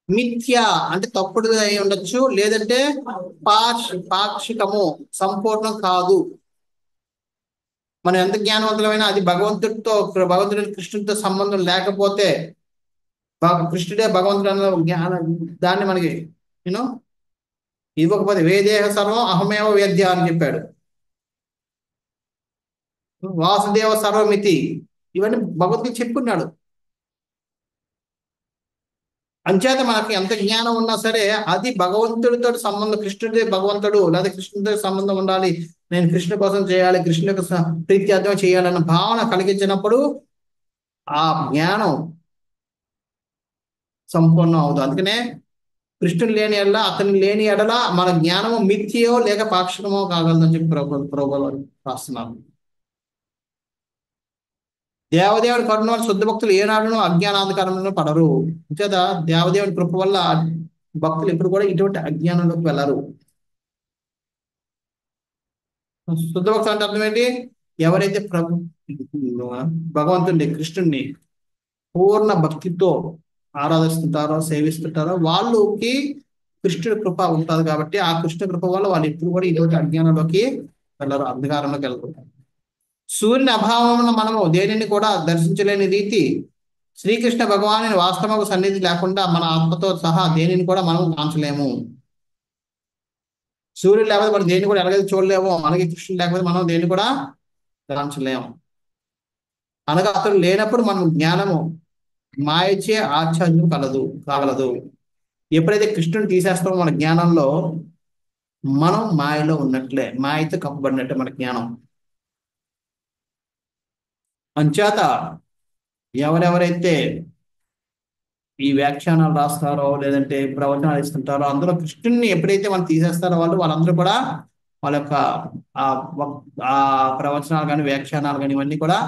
మిథ్య అంటే తప్పుడు అయి ఉండొచ్చు, లేదంటే పాక్షికము సంపూర్ణం కాదు. మనం ఎంత జ్ఞానవంతులమైనా అది భగవంతుడి కృష్ణుడితో సంబంధం లేకపోతే, కృష్ణుడే భగవంతుడు అన్న జ్ఞానం దాన్ని మనకి ఇవ్వకపోతే వేదేహ సర్వం అహమేవ వేద్య అని చెప్పాడు. వాసుదేవ సర్వమితి ఇవన్నీ భగవద్గీత చెప్పుకున్నాడు. అంచేత మనకి ఎంత జ్ఞానం ఉన్నా సరే అది భగవంతుడితో సంబంధం, కృష్ణుడి భగవంతుడు లేదా కృష్ణుడితో సంబంధం ఉండాలి, నేను కృష్ణుడి కోసం చేయాలి, కృష్ణుడి యొక్క ప్రీత్యార్థం చేయాలన్న భావన కలిగించినప్పుడు ఆ జ్ఞానం సంపూర్ణం అవుతుంది. అందుకనే కృష్ణుడు లేని ఎడల, అతను లేని ఎడల మన జ్ఞానము మిథ్యయో లేక పాక్షికమో కాగలదని చెప్పి ప్రభువులు రాస్తున్నారు. దేవదేవుడి కరుణ వల్ల శుద్ధ భక్తులు ఏనాడును అజ్ఞానాంధకారంలో పడరు. అంచేత దేవదేవుడి కృప వల్ల భక్తులు ఎప్పుడు కూడా ఇటువంటి అజ్ఞానంలోకి వెళ్ళరు. శుద్ధ భక్తులు అంటే అర్థం ఏంటి? ఎవరైతే భగవంతుడిని కృష్ణుడిని పూర్ణ భక్తితో ఆరాధిస్తుంటారో సేవిస్తుంటారో వాళ్ళకి కృష్ణుడి కృప ఉంటుంది. కాబట్టి ఆ కృష్ణ కృప వల్ల వాళ్ళు ఎప్పుడు కూడా ఇటువంటి అజ్ఞానంలోకి వెళ్ళరు, అంధకారంలోకి వెళ్ళరు. సూర్యుని అభావంలో మనము దేనిని కూడా దర్శించలేని రీతి శ్రీకృష్ణ భగవాను వాస్తవ సన్నిధి లేకుండా మన ఆత్మతో సహా దేనిని కూడా మనం కాంచలేము. సూర్యుడు లేకపోతే మనం దేన్ని కూడా ఎలాగైతే చూడలేము, అలాగే కృష్ణుడు లేకపోతే మనం దేన్ని కూడా కాంచలేము. అనగా అతడు లేనప్పుడు మనం జ్ఞానము మాయచే ఆశ్చర్యం కాగలదు. ఎప్పుడైతే కృష్ణుని తీసేస్తామో మన జ్ఞానంలో మనం మాయలో ఉన్నట్లే, మాయతో కప్పబడినట్టే మన జ్ఞానం. అంచేత ఎవరెవరైతే ఈ వ్యాఖ్యానాలు రాస్తారో లేదంటే ప్రవచనాలు ఇస్తుంటారో అందులో కృష్ణుని ఎప్పుడైతే మనం తీసేస్తారో వాళ్ళందరూ కూడా వాళ్ళ యొక్క ఆ ఆ ప్రవచనాలు కానీ వ్యాఖ్యానాలు కానీ ఇవన్నీ కూడా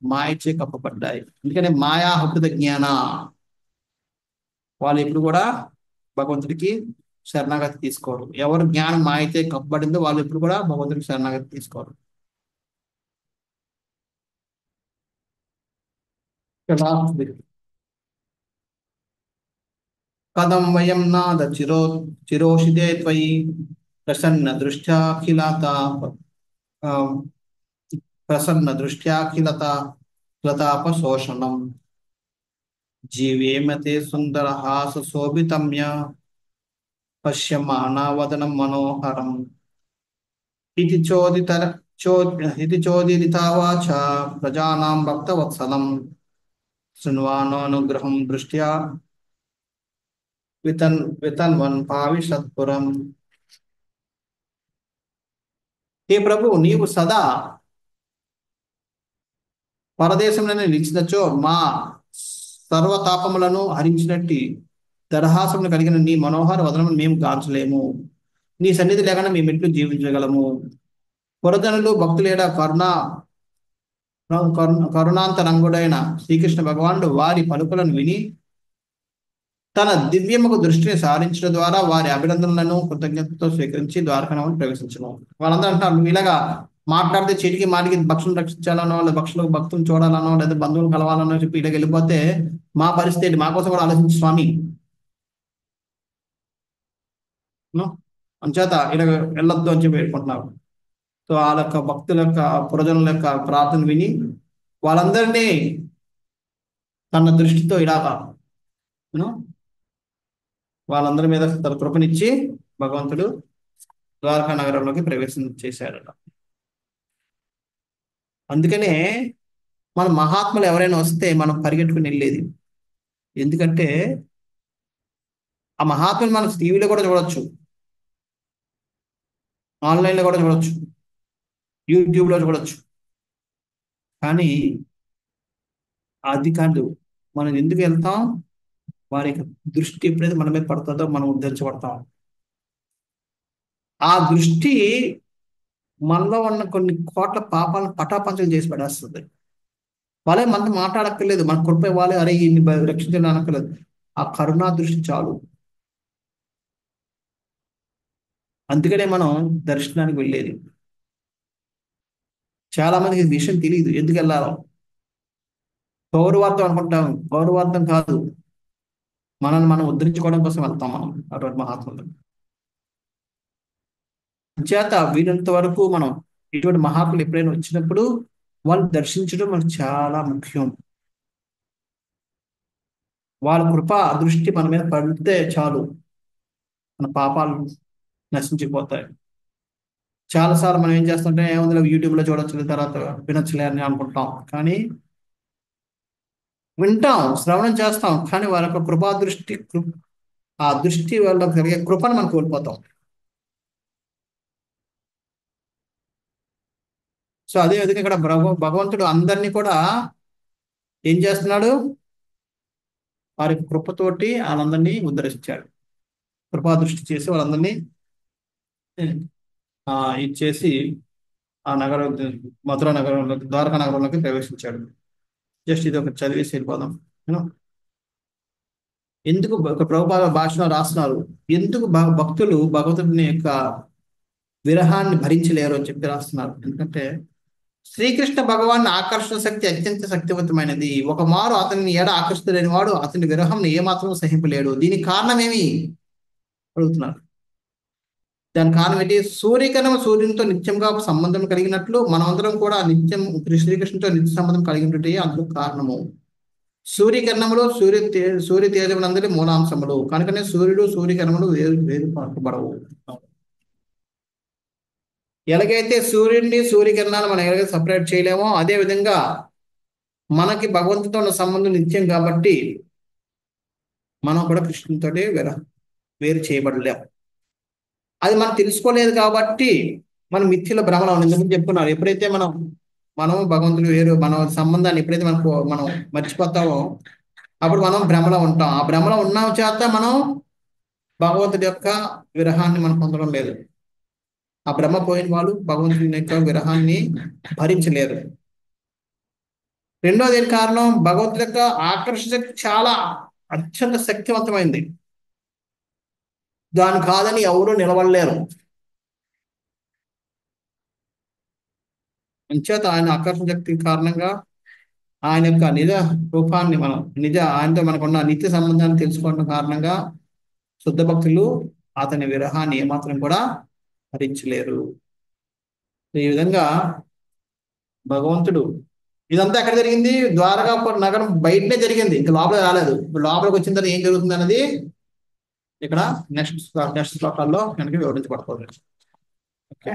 మాయచే కప్పబడ్డాయి. అందుకని మాయా హృద జ్ఞాన, వాళ్ళు ఎప్పుడు కూడా భగవంతుడికి శరణాగతి తీసుకోరు. ఎవరు జ్ఞానం మాయతే కప్పబడిందో వాళ్ళు ఎప్పుడు కూడా భగవంతుడికి శరణాగతి తీసుకోరు. కథం వయం నాద చిరోషితే త్వయి ప్రసన్న దృష్ట్యాఖిలత ప్రసన్న దృష్ట్యాఖిలత లతాపశోషణం జీవేమతే సుందర హాస శోభితమ్య పశ్యమానావదనం మనోహరం ఇది చోదితా వాచ ప్రజానాం భక్తవత్సలం శృణ్వానోనుగ్రహం దృష్ట్యా వితన్వన్ పావిషత్పురం. హే ప్రభు, నీవు సదా పరదేశంలోనే నిలిచినచో మా సర్వతాపములను హరించినట్టి దరహాసమును కలిగిన నీ మనోహర వదనమును మేము గాంచలేము. నీ సన్నిధి లేకుండా మేము ఎట్లు జీవించగలము. పురజనులు భక్తులేడా కరుణాంతరంగుడైన శ్రీకృష్ణ భగవానుడు వారి పలుకులను విని తన దివ్యముకు దృష్టిని సారించడం ద్వారా వారి అభినందనలను కృతజ్ఞతతో స్వీకరించి ద్వారకానమును ప్రవేశించను. వాళ్ళందరూ అంటారు, నువ్వు ఇలాగా మాట్లాడితే చీటికి మాటికి భక్షులను రక్షించాలనో, లేదా భక్తులను చూడాలనో, లేదా బంధువులు కలవాలనో చెప్పి ఇలా వెళ్ళిపోతే మా పరిస్థితి ఏంటి? మా కోసం కూడా ఆలోచించు స్వామి. అంచేత ఇలా వెళ్ళొద్దు అని చెప్పి వేడుకుంటున్నారు. సో వాళ్ళ యొక్క భక్తుల యొక్క పురజనుల యొక్క ప్రార్థన విని వాళ్ళందరినీ తన దృష్టితో ఇలాగా వాళ్ళందరి మీద తన కృపనిచ్చి భగవంతుడు ద్వారకా నగరంలోకి ప్రవేశం చేశాడట. అందుకనే మన మహాత్ములు ఎవరైనా వస్తే మనం పరిగెట్టుకుని వెళ్ళేది. ఎందుకంటే ఆ మహాత్ములు మనం టీవీలో కూడా చూడొచ్చు, ఆన్లైన్లో కూడా చూడొచ్చు, యూట్యూబ్లో చూడొచ్చు. కానీ అది కాదు, మనం ఎందుకు వెళ్తాం? వారి యొక్క దృష్టి ఎప్పుడైతే మన మీద పడుతుందో మనం ఉద్ధరించబడతాం. ఆ దృష్టి మనలో ఉన్న కొన్ని కోట్ల పాపాలను పటాపంచలు చేసి పడేస్తుంది. వాళ్ళే మనతో మాట్లాడక్కర్లేదు, మన కృప ఇవ్వాలి, అరే ఇన్ని రక్షించాలని అనక్కర్లేదు. ఆ కరుణా దృష్టి చాలు. అందుకనే మనం దర్శనానికి వెళ్ళేది. చాలా మందికి విషయం తెలియదు ఎందుకు వెళ్ళాలో. పౌరవార్థం అనుకుంటాం, పౌరవార్థం కాదు, మనల్ని మనం ఉద్ధరించుకోవడం కోసం వెళ్తాం మనం అటువంటి మహాత్ములు. చేత వీరంత వరకు మనం ఇటువంటి మహాత్ములు ఎప్పుడైనా వచ్చినప్పుడు వాళ్ళు దర్శించడం మనకు చాలా ముఖ్యం. వాళ్ళ కృప దృష్టి మన మీద పడితే చాలు, మన పాపాలు నశించిపోతాయి. చాలాసార్లు మనం ఏం చేస్తుంటే ఏముంది యూట్యూబ్లో చూడొచ్చు, తర్వాత వినొచ్చులే అని అనుకుంటాం. కానీ వింటాం, శ్రవణం చేస్తాం, కానీ వాళ్ళ యొక్క కృపా దృష్టి, ఆ దృష్టి వల్ల కలిగే కృపను మనం కోల్పోతాం. సో అదే విధంగా ఇక్కడ భగవంతుడు అందరినీ కూడా ఏం చేస్తున్నాడు? వారి కృపతోటి వాళ్ళందరినీ ఉద్ధరించాడు. కృపా దృష్టి చేసి వాళ్ళందరినీ ఇచ్చేసి ఆ నగరం, మధుర నగరంలోకి, ద్వారకా నగరంలోకి ప్రవేశించాడు. జస్ట్ ఇది ఒక చదివేసి వెళ్ళిపోదాం. ఎందుకు ప్రభుపాద భాషలో రాస్తున్నారు, ఎందుకు భక్తులు భగవంతుని యొక్క విరహాన్ని భరించలేరు అని చెప్పి రాస్తున్నారు. ఎందుకంటే శ్రీకృష్ణ భగవాన్ ఆకర్షణ శక్తి అత్యంత శక్తివంతమైనది. ఒక మారు అతన్ని ఆకర్షితులేని వాడు అతని విరహం ఏమాత్రం సహింపలేడు. దీనికి కారణం ఏమి అడుగుతున్నారు. దాని కారణం ఏంటి? సూర్యకిరణం సూర్యునితో నిత్యంగా సంబంధం కలిగినట్లు మనమందరం కూడా నిత్యం శ్రీకృష్ణుతో నిత్య సంబంధం కలిగి ఉంటే అందుకు కారణము. సూర్యకిరణములు సూర్య తేజమునందరి మూలాంశములు కనుకనే సూర్యుడు సూర్యకిరణములు వేరు పరపబడవు. ఎలాగైతే సూర్యుడిని సూర్యకిరణాలు మనం ఎలాగైతే సపరేట్ చేయలేమో, అదే విధంగా మనకి భగవంతుతో ఉన్న సంబంధం నిత్యం కాబట్టి మనం కూడా కృష్ణునితో వేరు చేయబడలేము. అది మనం తెలుసుకోలేదు కాబట్టి మనం మిథ్యలో భ్రమలో ఎందుకు చెప్పుకున్నారు. ఎప్పుడైతే మనం భగవంతుడు వేరు, మన సంబంధాన్ని ఎప్పుడైతే మనం మర్చిపోతామో అప్పుడు మనం భ్రమలో ఉంటాం. ఆ భ్రమలో ఉన్న చేత మనం భగవంతుడి యొక్క విరహాన్ని మనం పొందడం లేదు. ఆ బ్రహ్మ పోయిన వాళ్ళు భగవంతుని యొక్క విరహాన్ని భరించలేరు. రెండోది ఏం కారణం, భగవంతుడి యొక్క ఆకర్షణ శక్తి చాలా అత్యంత శక్తివంతమైంది. దాని కాదని ఎవరు నిలబడలేరు. అంచేత ఆయన ఆకర్షణ శక్తి కారణంగా ఆయన యొక్క నిజ రూపాన్ని మనం ఆయనతో మనకున్న నిత్య సంబంధాన్ని తెలుసుకోవడం కారణంగా శుద్ధ భక్తులు అతని విరహాన్ని ఏమాత్రం కూడా భరించలేరు. ఈ విధంగా భగవంతుడు, ఇదంతా ఎక్కడ జరిగింది? ద్వారకా నగరం బయటనే జరిగింది, ఇంకా లోపల రాలేదు. ఇప్పుడు లోపలికి వచ్చిన తర్వాత ఏం జరుగుతుంది అన్నది ఇక్కడ నెక్స్ట్ శ్లోకాల్లో మనకి వివరించబడుతుంది. ఓకే,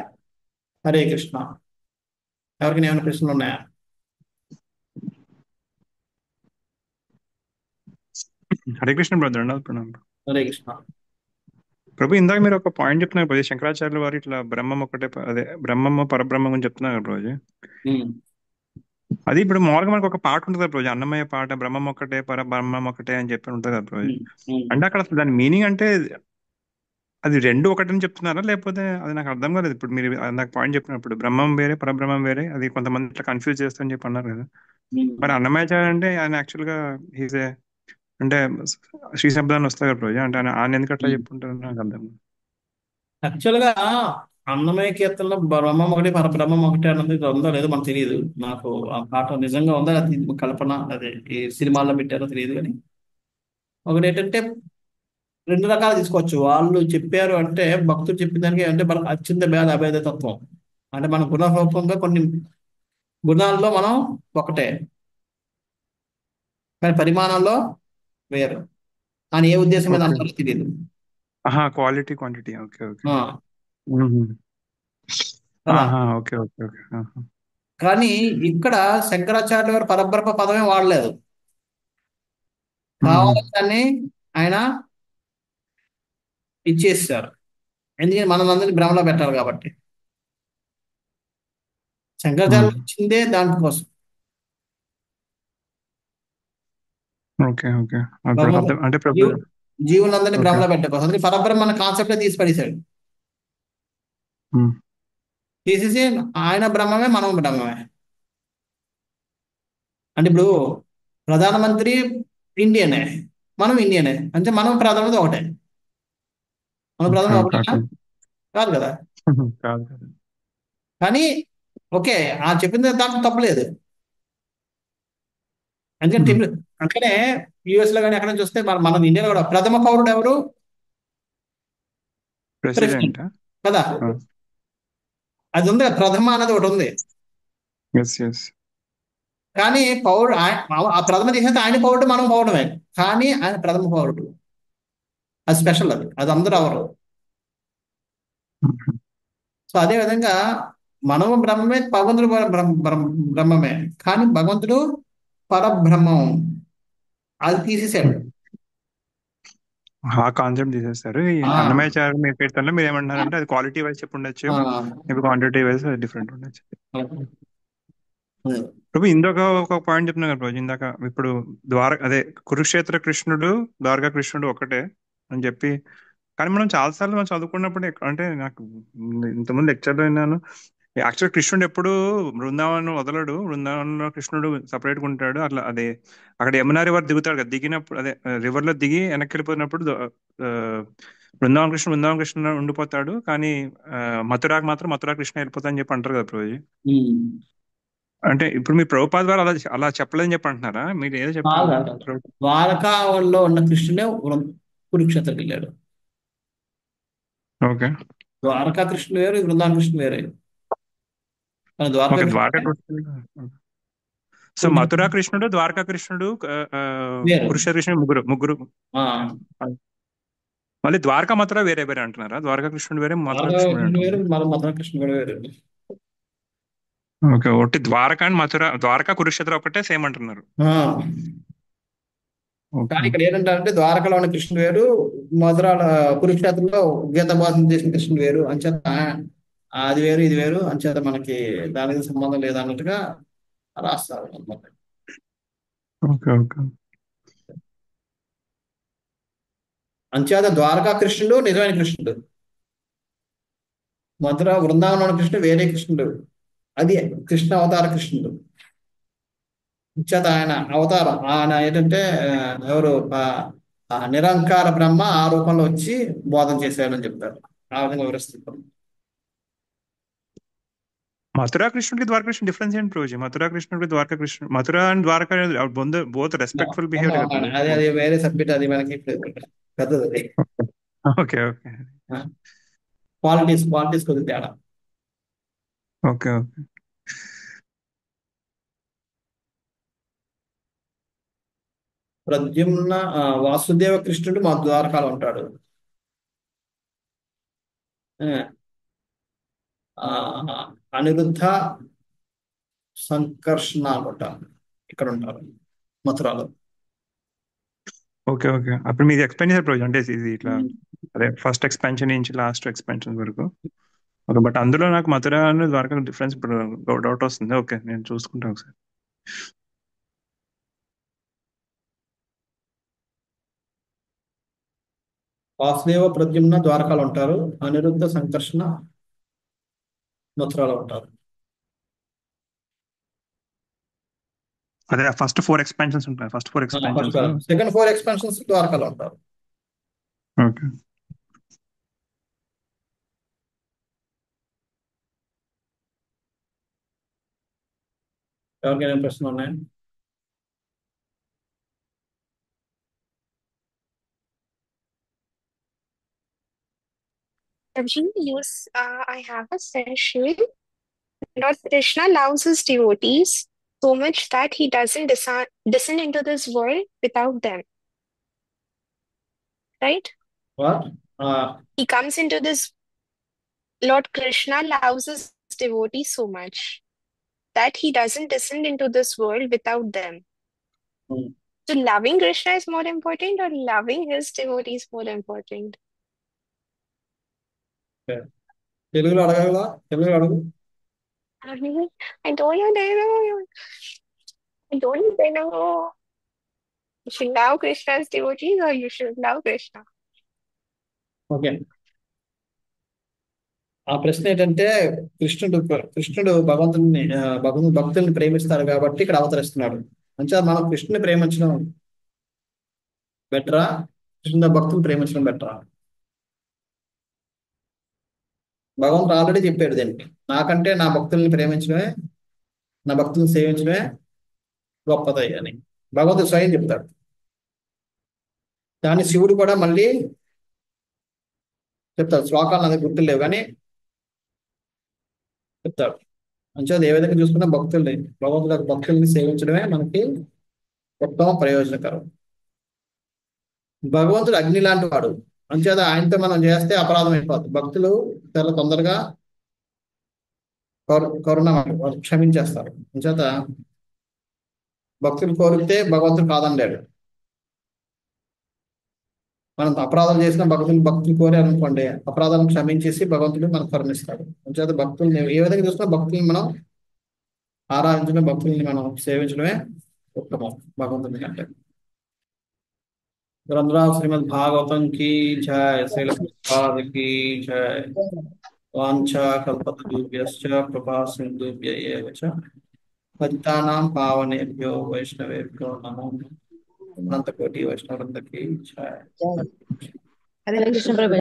హరే కృష్ణ. ఎవరికైనా ఏమైనా ప్రశ్నలు ఉన్నాయా? హరే కృష్ణ బ్రదర్, ప్రణామం. హరే కృష్ణ. ప్రభు, ఇందాక మీరు ఒక పాయింట్ చెప్తున్నారు ప్రభు, శంకరాచార్యుల వారు ఇట్లా బ్రహ్మం ఒకటే, అదే బ్రహ్మము పరబ్రహ్మం అని చెప్తున్నారు ప్రభు. ఉమ్, అది ఇప్పుడు మామూలుగా మనకు ఒక పాట ఉంటుంది కదా ప్రభు, అన్నమయ్య పాట, బ్రహ్మం ఒకటే పరబ్రహ్మం ఒకటే అని చెప్పి ఉంటుంది కదా ప్రభు. ఉమ్, ఉమ్. అంటే అక్కడ అసలు దాని మీనింగ్ అంటే అది రెండు ఒకటని చెప్తున్నారా, లేకపోతే అది నాకు అర్థం కాలేదు. ఇప్పుడు మీరు నాకు పాయింట్ చెప్పినప్పుడు బ్రహ్మం వేరే పరబ్రహ్మం వేరే, అది కొంతమంది ఇట్లా కన్ఫ్యూజ్ చేస్తారని చెప్పి అన్నారు కదా. మరి అన్నమయ్యాచార్య అంటే ఆయన యాక్చువల్ గా హీజ్ అంటే శ్రీ శబ్దాన్ని వస్తాయి కదా ప్రభు, అంటే ఆయన ఎందుకు అట్లా చెప్పుంటారు నాకు అర్థం కాదు. యాక్చువల్గా అన్నమయ్య కీర్తనలో బ్రహ్మం ఒకటి పరబ్రహ్మం ఒకటి అన్నది ఉందో లేదో మనకు తెలియదు. నాకు ఆ పాట నిజంగా ఉందా, అది కల్పన, అదే ఈ సినిమాల్లో పెట్టారో తెలియదు. కానీ ఒకటి ఏంటంటే, రెండు రకాలు తీసుకోవచ్చు. వాళ్ళు చెప్పారు అంటే, భక్తులు చెప్పిన దానికి అంటే మనకు అత్యంత భేద అభేద తత్వం. అంటే మన గుణ రూపంగా కొన్ని గుణాల్లో మనం ఒకటే, కానీ పరిమాణంలో వేరు. కానీ ఏ ఉద్దేశం మీద ఓకే, అంటారో తెలియదు. Quality quantity, okay okay. ఆ, కదా. Okay okay okay. కానీ ఇక్కడ శంకరాచార్య వారు పరబ్రహ్మ పదమే వాడలేదు. కావాలని దాన్ని ఆయన ఇచ్చేసారు. ఎందుకంటే మనం అందరినీ భ్రమలో పెట్టాలి కాబట్టి. శంకరాచార్య వచ్చిందే దానికోసం. Okay okay. ఇప్పుడు అర్థం అంటే ప్రభు. జీవులందరినీ ఓకే. భ్రమలో పెట్టే కోసం. అందుకే పరబ్రహ్మ అన్న కాన్సెప్ట్ తీసి పడేశాడు. తీసేసి ఆయన బ్రహ్మమే, మనం బ్రహ్మమే. అంటే ఇప్పుడు ప్రధానమంత్రి ఇండియనే, మనం ఇండియనే, అంటే మనం ప్రధానమంత్రి ఒకటే. మన ప్రధాని ఒకటేనా? కాదు కదా. కాదు కాదు. కానీ ఓకే, ఆ చెప్పింది దాంట్లో తప్పలేదు. ఎందుకంటే అక్కడే యుఎస్ లో కానీ ఎక్కడ చూస్తే మన ఇండియాలో కూడా ప్రథమ పౌరుడు ఎవరు? ప్రెసిడెంట్ ప్రెసిడెంట్ కదా. అది ఉంది కదా, ప్రథమ అన్నది ఒకటి ఉంది. కానీ పౌరుడు ఆ ప్రథమ చేసేది ఆయన పౌరుడు, మనం పౌరుడమే. కానీ ఆయన ప్రథమ పౌరుడు, అది స్పెషల్. అది అందరూ అవరు. సో అదే విధంగా మనము బ్రహ్మమే, భగవంతుడు బ్రహ్మమే. కానీ భగవంతుడు పరబ్రహ్మం, అది తీసేసాడు. ఆ కాన్సెప్ట్ తీసేస్తారు. ఈ అన్నమయ్యాచార్య మీ కీర్తనలో మీరు ఏమంటున్నారంటే అది క్వాలిటీ వైజ్ చెప్పి ఉండొచ్చు, ఇప్పుడు క్వాంటిటీ వైజ్ డిఫరెంట్ ఉండొచ్చు. ప్రభు, ఇందాక ఒక పాయింట్ చెప్తున్నా కదా ప్రభు, ఇందాక ఇప్పుడు అదే కురుక్షేత్ర కృష్ణుడు ద్వారకా కృష్ణుడు ఒకటే అని చెప్పి. కానీ మనం చాలాసార్లు మనం చదువుకున్నప్పుడు అంటే నాకు ఇంతకుముందు లెక్చర్లో విన్నాను, యాక్చువల్ కృష్ణుడు ఎప్పుడు బృందావనం వదలడు, బృందావనంలో కృష్ణుడు సపరేట్గా ఉంటాడు. అట్లా అదే అక్కడ యమునా రివర్ దిగుతాడు కదా, దిగినప్పుడు అదే రివర్ లో దిగి వెనక్కి వెళ్ళిపోయినప్పుడు బృందావన కృష్ణ ఉండిపోతాడు. కానీ మథురాకు మాత్రం మథురా కృష్ణ వెళ్ళిపోతా అని చెప్పి అంటారు కదా ప్రభు. అంటే ఇప్పుడు మీ ప్రభుపాద ద్వారా అలా చెప్పలేదని చెప్పి అంటున్నారా? మీరు ఏదో చెప్పారు. ద్వారకాలో ఉన్న కృష్ణుడే కురుక్షేత్రకి వెళ్ళాడు. ఓకే, ద్వారకా కృష్ణుడు వేరు, బృందావన కృష్ణుడు వేరే. సో మథురా కృష్ణుడు, ద్వారకా కృష్ణుడు, కురుక్షేత్ర కృష్ణుడు ముగ్గురు. మళ్ళీ ద్వారకా మథుర వేరే వేరే అంటున్నారా? ద్వారకా కృష్ణుడు వేరే, మథురా కృష్ణుడు వేరే. మథురా కృష్ణుడు వేరే. ఓకే, ఒకటి ద్వారకా అండ్ మథుర, ద్వారకా కురుక్షేత్ర ఒకటే సేమ్ అంటున్నారు. కానీ ఇక్కడ ఏంటంటే ద్వారకలో ఉన్న కృష్ణుడు వేరు, మధుర కురుక్షేత్రంలో గీత బోధన చేసిన కృష్ణుడు వేరు. అంచేత అది వేరు ఇది వేరు, అంచేత మనకి దానికి సంబంధం లేదన్నట్టుగా రాస్తారు అన్నమాట. అంచేత ద్వారకా కృష్ణుడు నిజమైన కృష్ణుడు, మధుర బృందావనం కృష్ణుడు వేరే కృష్ణుడు, అది కృష్ణ అవతార కృష్ణుడు. చేత ఆయన అవతారం ఆయన ఏంటంటే ఎవరు నిరంకార బ్రహ్మ ఆ రూపంలో వచ్చి బోధన చేశాడని చెప్తారు. ఆ విధంగా వివరిస్తారు. మథురా కృష్ణుడికి ద్వారకా కృష్ణుడు డిఫరెన్స్ ఏంటి ప్రభుజీ? మథురా కృష్ణుడికి ద్వారకా కృష్ణుడు, Mathura and Dwarka both respectful behaviour కదా అది ప్రభుజీ. అది వేరే సబ్జెక్ట్, అది మనకి పెద్దది. ఓకే ఓకే క్వాలిటీస్ కొద్దిగా తేడా. ఓకే ఓకే ప్రద్యుమ్న వాసుదేవ కృష్ణుడు మా ద్వారకాలో ఉంటాడు. ఆ, అనిరుద్ధ సంకర్షణ అనుకుంటా ఇక్కడ ఉంటారు మథురాలో. ఓకే ఓకే అప్పుడు మీది ఎక్స్ప్లెయిన్ చేశారు ప్రభుజీ, అంటే ఇది ఇట్లా అదే ఫస్ట్ ఎక్స్పాన్షన్ నుంచి లాస్ట్ ఎక్స్పాన్షన్ వరకు. ఓకే, బట్ అందులో నాకు మథురా అండ్ ద్వారకా డిఫరెన్స్ ఇప్పుడు డౌట్ వస్తుంది. ఓకే, నేను చూసుకుంటాను ఒకసారి. వాసుదేవ ప్రద్యుమ్న ద్వారకాలో ఉంటారు, అనిరుద్ధ సంకర్షణ మథురాలో ఉంటారు. అదే ఫస్ట్ 4 ఎక్స్పాన్షన్స్ ఉంటాయి, ఫస్ట్ 4 ఎక్స్పాన్షన్స్. సెకండ్ 4 ఎక్స్పాన్షన్స్ ద్వారకాలో ఉంటారు. ఓకే ఎవరికైనా ప్రశ్నలు ఉన్నాయా? I have a session. Lord Krishna loves his devotees so much that he doesn't descend into this world without them. Right? What? He comes into this. Lord Krishna loves his devotees so much that he doesn't descend into this world without them. So loving Krishna is more important, or loving his devotees more important? తెలుగులో అడగగలరా? తెలుగులో అడుగు. I don't know. You should love Krishna's devotees, or you should love Krishna. Okay, ఆ ప్రశ్న ఏంటంటే కృష్ణుడు భక్తుల్ని ప్రేమిస్తారు కాబట్టి ఇక్కడ అవతరిస్తున్నాడు. అంటే మనం కృష్ణుని ప్రేమించడం బెటరా, కృష్ణుడు భక్తులు ప్రేమించడం బెటరా? భగవంతుడు ఆల్రెడీ చెప్పాడు దీనికి, నాకంటే నా భక్తుల్ని ప్రేమించడమే, నా భక్తుల్ని సేవించడమే గొప్పది అని భగవంతుడు స్వయం చెప్తాడు. దాన్ని శివుడు కూడా మళ్ళీ చెప్తాడు. శ్లోకాలు నాకు గుర్తులేవు కానీ చెప్తాడు. అంచేది ఏ విధంగా చూసుకున్నా భక్తుల్ని సేవించడమే మనకి ఉత్తమ ప్రయోజనకరం. భగవంతుడు అగ్ని లాంటి వాడు, అంచేత ఆయనతో మనం చేస్తే అపరాధం అయిపోతుంది. భక్తులు చాలా తొందరగా కరుణ వాళ్ళు క్షమించేస్తారు. అంచేత భక్తులు కోరితే భగవంతుడు కాదనలేడు. మనం అపరాధం చేసిన భక్తులు కోరారనుకోండి, అపరాధాలను క్షమించేసి భగవంతుడు మనకు కరుణిస్తాడు. అంచేత భక్తుల్ని ఏ విధంగా చూసినా భక్తుల్ని మనం ఆరాధించడం, భక్తుల్ని మనం సేవించడమే ఉత్తమం భగవంతుని కంటే. గ్రంథరాజ్ శ్రీమద్ భాగవతం కీ జయ, శైల కీ జయ. వాంఛా కల్పతరుభ్యశ్చ కృపా సింధుభ్య ఏవ చ పతితానాం పావనేభ్యో వైష్ణవేభ్యో నమో నమః. అనంతకోటి వైష్ణవృందకి జయ. హరే కృష్ణ ప్రభు.